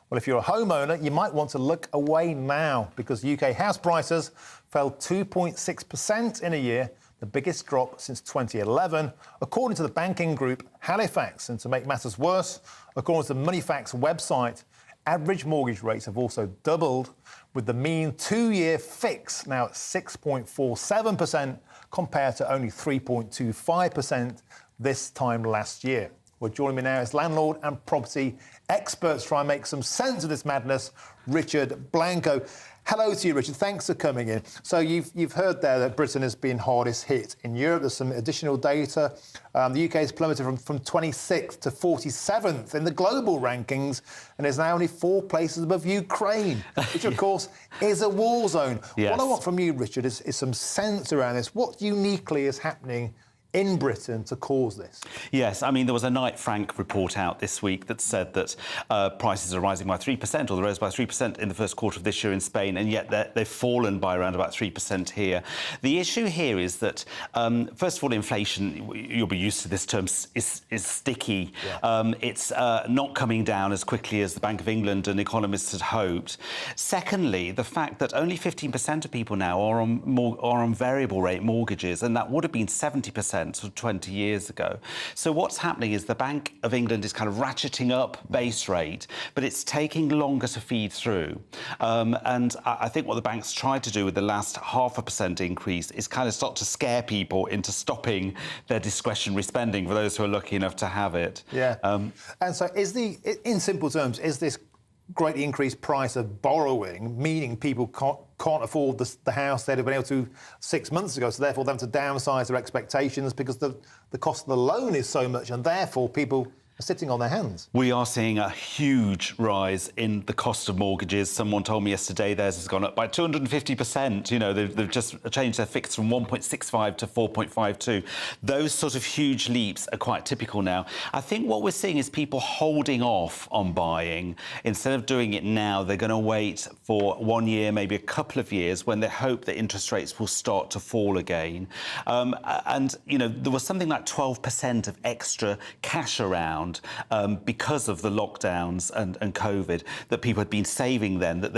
Well, if you're a homeowner, you might want to look away now because UK house prices fell 2.6% in a year, the biggest drop since 2011, according to the banking group Halifax. And to make matters worse, according to the Moneyfacts website, average mortgage rates have also doubled, with the mean two-year fix now at 6.47% compared to only 3.25% this time last year. Well, joining me now is landlord and property experts try and make some sense of this madness, Richard Blanco. Hello to you, Richard. Thanks for coming in. So you've heard there that Britain has been hardest hit. In Europe, there's some additional data. The UK has plummeted from 26th to 47th in the global rankings and is now only 4 places above Ukraine, which, of course, is a war zone. Yes. What I want from you, Richard, is some sense around this. What uniquely is happening in Britain to cause this? Yes, I mean, there was a Knight Frank report out this week that said that prices are rising by 3%, or they rose by 3% in the first quarter of this year in Spain, and yet they've fallen by around about 3% here. The issue here is that, first of all, inflation, you'll be used to this term, is sticky. Yeah. It's not coming down as quickly as the Bank of England and economists had hoped. Secondly, the fact that only 15% of people now are on variable rate mortgages, and that would have been 70% 20 years ago. So what's happening is the Bank of England is kind of ratcheting up base rate, but it's taking longer to feed through. And I think what the bank's tried to do with the last 0.5% increase is kind of start to scare people into stopping their discretionary spending for those who are lucky enough to have it. Yeah. And so in simple terms, is this greatly increased price of borrowing, meaning people can't afford the house they'd have been able to 6 months ago, so therefore they have to downsize their expectations because the cost of the loan is so much, and therefore people are sitting on their hands? We are seeing a huge rise in the cost of mortgages. Someone told me yesterday theirs has gone up by 250%. You know, they've just changed their fix from 1.65 to 4.52. Those sort of huge leaps are quite typical now. I think what we're seeing is people holding off on buying. Instead of doing it now, they're going to wait for 1 year, maybe a couple of years, when they hope that interest rates will start to fall again. And, you know, there was something like 12% of extra cash around because of the lockdowns and COVID that people had been saving then, that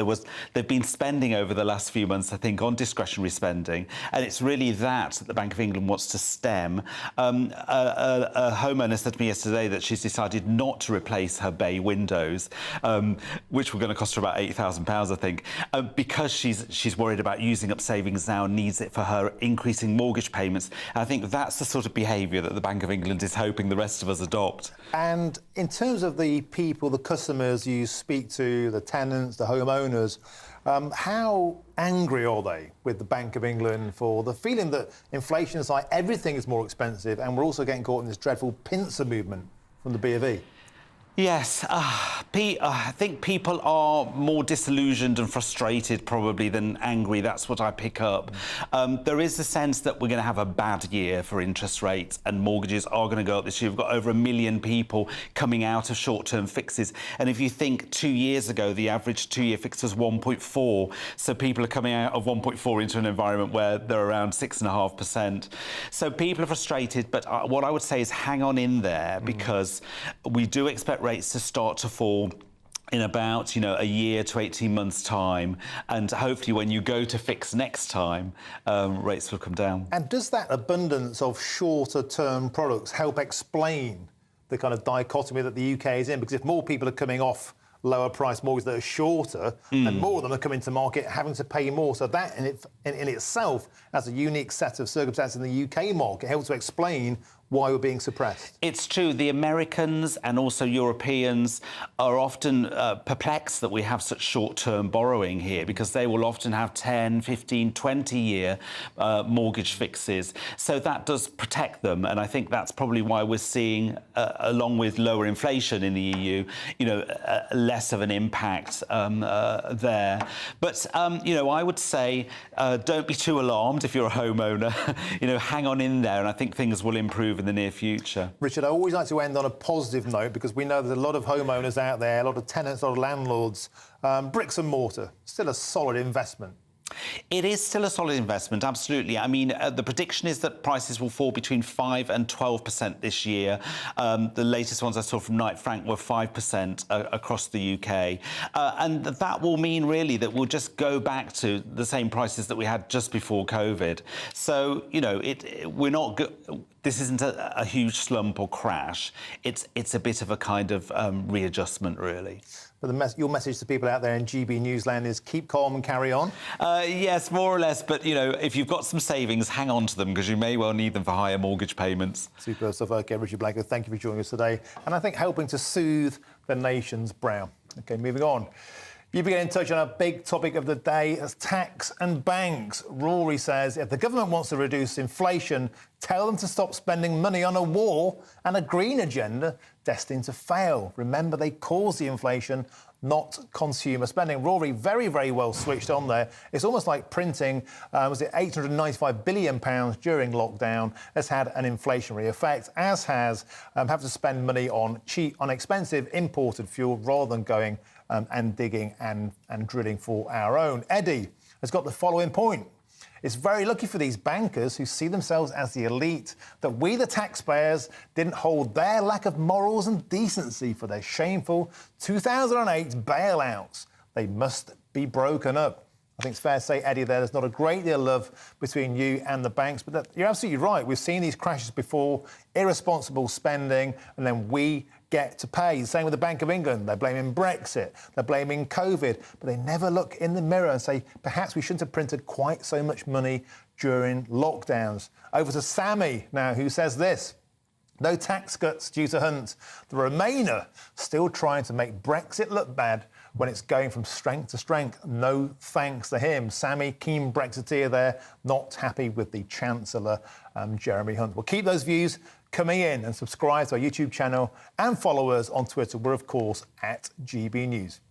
they've been spending over the last few months, I think, on discretionary spending. And it's really that the Bank of England wants to stem. A homeowner said to me yesterday that she's decided not to replace her bay windows, which were going to cost her about £8,000, I think, because she's worried about using up savings now and needs it for her increasing mortgage payments. And I think that's the sort of behaviour that the Bank of England is hoping the rest of us adopt. And in terms of the people, the customers you speak to, the tenants, the homeowners, how angry are they with the Bank of England for the feeling that inflation is like everything is more expensive, and we're also getting caught in this dreadful pincer movement from the B of E? Yes, I think people are more disillusioned and frustrated probably than angry. That's what I pick up. There is a sense that we're going to have a bad year for interest rates and mortgages are going to go up this year. We've got over 1 million people coming out of short-term fixes. And if you think 2 years ago, the average 2-year fix was 1.4. So people are coming out of 1.4 into an environment where they're around 6.5%. So people are frustrated. But what I would say is hang on in there because we do expect rates to start to fall in about, a year to 18 months' time. And hopefully when you go to fix next time, rates will come down. And does that abundance of shorter-term products help explain the kind of dichotomy that the UK is in? Because if more people are coming off lower-priced mortgages that are shorter, and more of them are coming to market having to pay more. So that in itself, as a unique set of circumstances in the UK market, helps to explain why we're being suppressed. It's true. The Americans and also Europeans are often perplexed that we have such short-term borrowing here because they will often have 10, 15, 20-year mortgage fixes. So that does protect them. And I think that's probably why we're seeing, along with lower inflation in the EU, less of an impact there. But, I would say don't be too alarmed if you're a homeowner. Hang on in there, and I think things will improve in the near future. Richard, I always like to end on a positive note because we know there's a lot of homeowners out there, a lot of tenants, a lot of landlords. Bricks and mortar, still a solid investment. It is still a solid investment, absolutely. I mean, the prediction is that prices will fall between 5 and 12% this year. The latest ones I saw from Knight Frank were 5% across the UK. And that will mean, really, that we'll just go back to the same prices that we had just before COVID. So, you know, we're not... This isn't a huge slump or crash. It's a bit of a kind of readjustment, really. But your message to people out there in GB Newsland is keep calm and carry on? Yes, more or less. But, you know, if you've got some savings, hang on to them, because you may well need them for higher mortgage payments. Super stuff. OK, Richard Blanco, thank you for joining us today. And I think helping to soothe the nation's brow. OK, moving on. You've been in touch on a big topic of the day as tax and banks. Rory says if the government wants to reduce inflation, tell them to stop spending money on a war and a green agenda destined to fail. Remember, they caused the inflation, not consumer spending. Rory, very, very well switched on there. It's almost like printing, was it £895 billion during lockdown has had an inflationary effect, as has having to spend money on cheap, on expensive imported fuel rather than going and digging and drilling for our own. Eddie has got the following point. It's very lucky for these bankers who see themselves as the elite that we, the taxpayers, didn't hold their lack of morals and decency for their shameful 2008 bailouts. They must be broken up. I think it's fair to say, Eddie, there's not a great deal of love between you and the banks, but you're absolutely right. We've seen these crashes before, irresponsible spending, and then we get to pay. The same with the Bank of England. They're blaming Brexit, they're blaming COVID, but they never look in the mirror and say, perhaps we shouldn't have printed quite so much money during lockdowns. Over to Sammy now, who says this. No tax cuts due to Hunt. The Remainer still trying to make Brexit look bad when it's going from strength to strength. No thanks to him. Sammy, keen Brexiteer there, not happy with the Chancellor, Jeremy Hunt. We'll keep those views coming in and subscribe to our YouTube channel and follow us on Twitter. We're, of course, at GB News.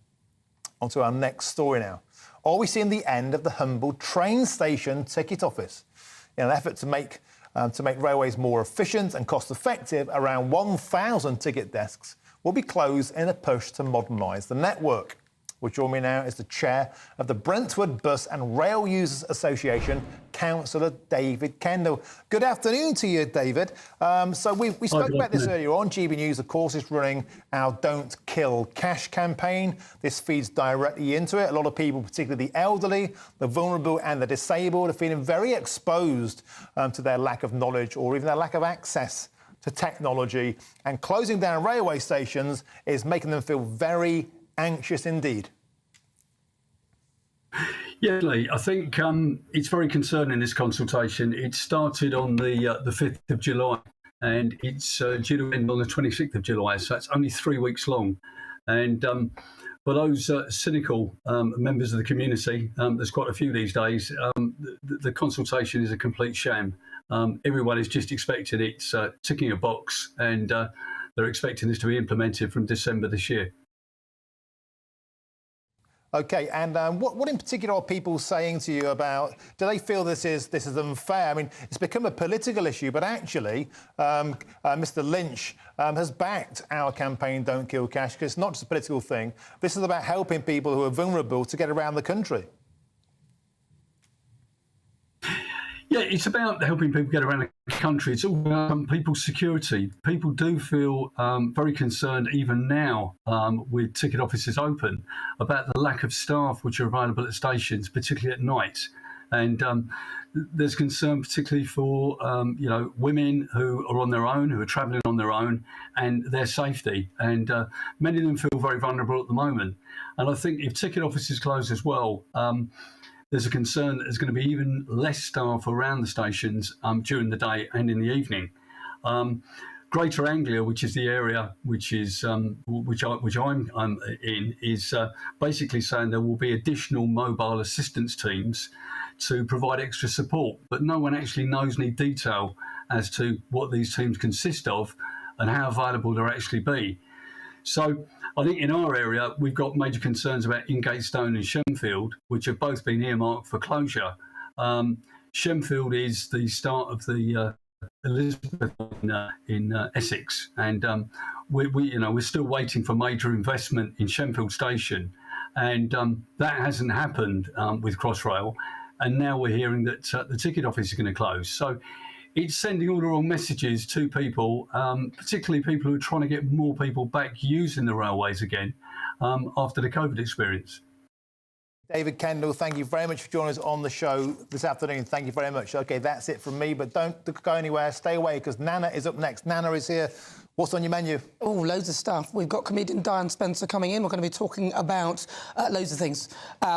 On to our next story now. Are we seeing the end of the humble train station ticket office? In an effort to make railways more efficient and cost-effective, around 1,000 ticket desks will be closed in a push to modernise the network. Well, joining me now is the chair of the Brentwood Bus and Rail Users Association, Councillor David Kendall. Good afternoon to you, David. So we spoke about this earlier on. GB News, of course, is running our Don't Kill Cash campaign. This feeds directly into it. A lot of people, particularly the elderly, the vulnerable and the disabled, are feeling very exposed to their lack of knowledge or even their lack of access to technology. And closing down railway stations is making them feel very anxious indeed. Yeah, Lee, I think it's very concerning, this consultation. It started on the 5th of July and it's due to end on the 26th of July, so it's only 3 weeks long. And for those cynical members of the community, there's quite a few these days, the consultation is a complete sham. Everyone is just expecting it's ticking a box, and they're expecting this to be implemented from December this year. OK, and what in particular are people saying to you about, do they feel this is unfair? I mean, it's become a political issue, but actually Mr Lynch has backed our campaign Don't Kill Cash, because it's not just a political thing. This is about helping people who are vulnerable to get around the country. Yeah, it's about helping people get around the country. It's all about people's security. People do feel very concerned even now with ticket offices open about the lack of staff which are available at stations, particularly at night. And there's concern particularly for women who are on their own, who are travelling on their own, and their safety. And many of them feel very vulnerable at the moment. And I think if ticket offices close as well, there's a concern that there's going to be even less staff around the stations during the day and in the evening. Greater Anglia, which is the area which I'm in, is basically saying there will be additional mobile assistance teams to provide extra support, but no one actually knows any detail as to what these teams consist of and how available they'll actually be. So I think in our area, we've got major concerns about Ingatestone and Shenfield, which have both been earmarked for closure. Shenfield is the start of the Elizabeth in Essex, and we're still waiting for major investment in Shenfield Station, and that hasn't happened with Crossrail. and now we're hearing that the ticket office is going to close. So it's sending all the wrong messages to people, particularly people who are trying to get more people back using the railways again after the COVID experience. David Kendall, thank you very much for joining us on the show this afternoon. Thank you very much. OK, that's it from me, but don't go anywhere. Stay away, because Nana is up next. Nana is here. What's on your menu? Oh, loads of stuff. We've got comedian Diane Spencer coming in. We're going to be talking about loads of things.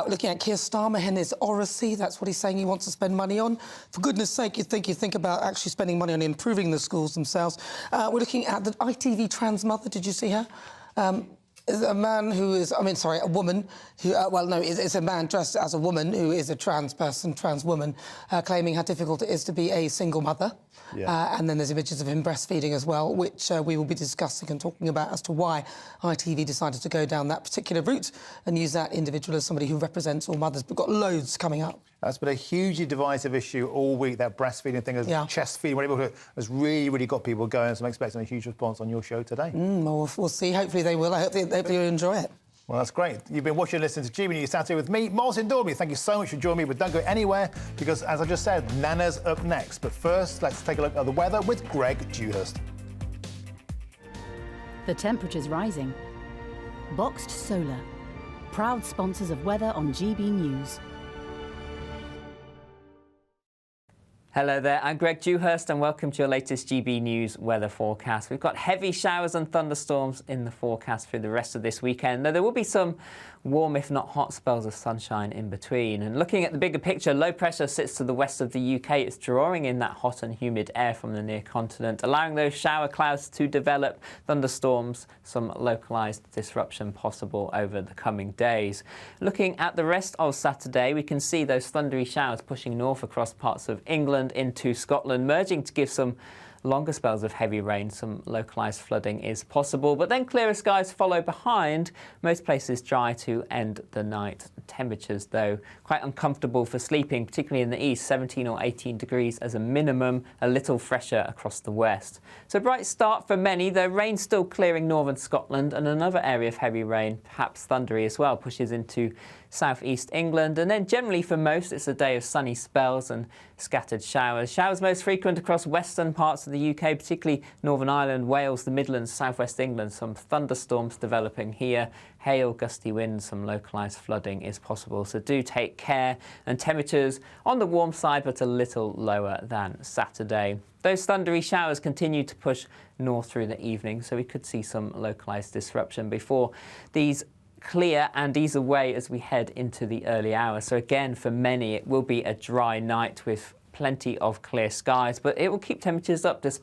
Looking at Keir Starmer and his oracy. That's what he's saying he wants to spend money on. For goodness sake, you think about actually spending money on improving the schools themselves. We're looking at the ITV trans mother. Did you see her? A man who is, a woman who, it's a man dressed as a woman who is a trans person, trans woman, claiming how difficult it is to be a single mother. Yeah. And then there's images of him breastfeeding as well, which we will be discussing and talking about as to why ITV decided to go down that particular route and use that individual as somebody who represents all mothers. We've got loads coming up. That's been a hugely divisive issue all week, that breastfeeding thing, chest feeding, whatever, has really, really got people going. So I'm expecting a huge response on your show today. Well, we'll see. Hopefully they will. Hopefully you'll enjoy it. Well, that's great. You've been watching and listening to GB News Saturday with me, Martin Dorby. Thank you so much for joining me, but don't go anywhere because, as I just said, Nana's up next. But first, let's take a look at the weather with Greg Dewhurst. The temperature's rising. Boxed Solar, proud sponsors of weather on GB News. Hello there, I'm Greg Dewhurst and welcome to your latest GB News weather forecast. We've got heavy showers and thunderstorms in the forecast through the rest of this weekend, though there will be some warm, if not hot, spells of sunshine in between. And looking at the bigger picture, low pressure sits to the west of the UK. It's drawing in that hot and humid air from the near continent, allowing those shower clouds to develop, thunderstorms, some localised disruption possible over the coming days. Looking at the rest of Saturday, we can see those thundery showers pushing north across parts of England into Scotland, merging to give some longer spells of heavy rain. Some localised flooding is possible, but then clearer skies follow behind. Most places dry to end the night. Temperatures, though, quite uncomfortable for sleeping, particularly in the east, 17 or 18 degrees as a minimum, a little fresher across the west. So a bright start for many, though rain still clearing northern Scotland, and another area of heavy rain, perhaps thundery as well, pushes into southeast England. And then generally for most, it's a day of sunny spells and scattered showers. Showers most frequent across western parts of the UK, particularly Northern Ireland, Wales, the Midlands, southwest England. Some thunderstorms developing here. Hail, gusty winds, some localised flooding is possible. So do take care. And temperatures on the warm side, but a little lower than Saturday. Those thundery showers continue to push north through the evening, so we could see some localised disruption before these clear and ease away as we head into the early hours. So again, for many, it will be a dry night with plenty of clear skies, but it will keep temperatures up despite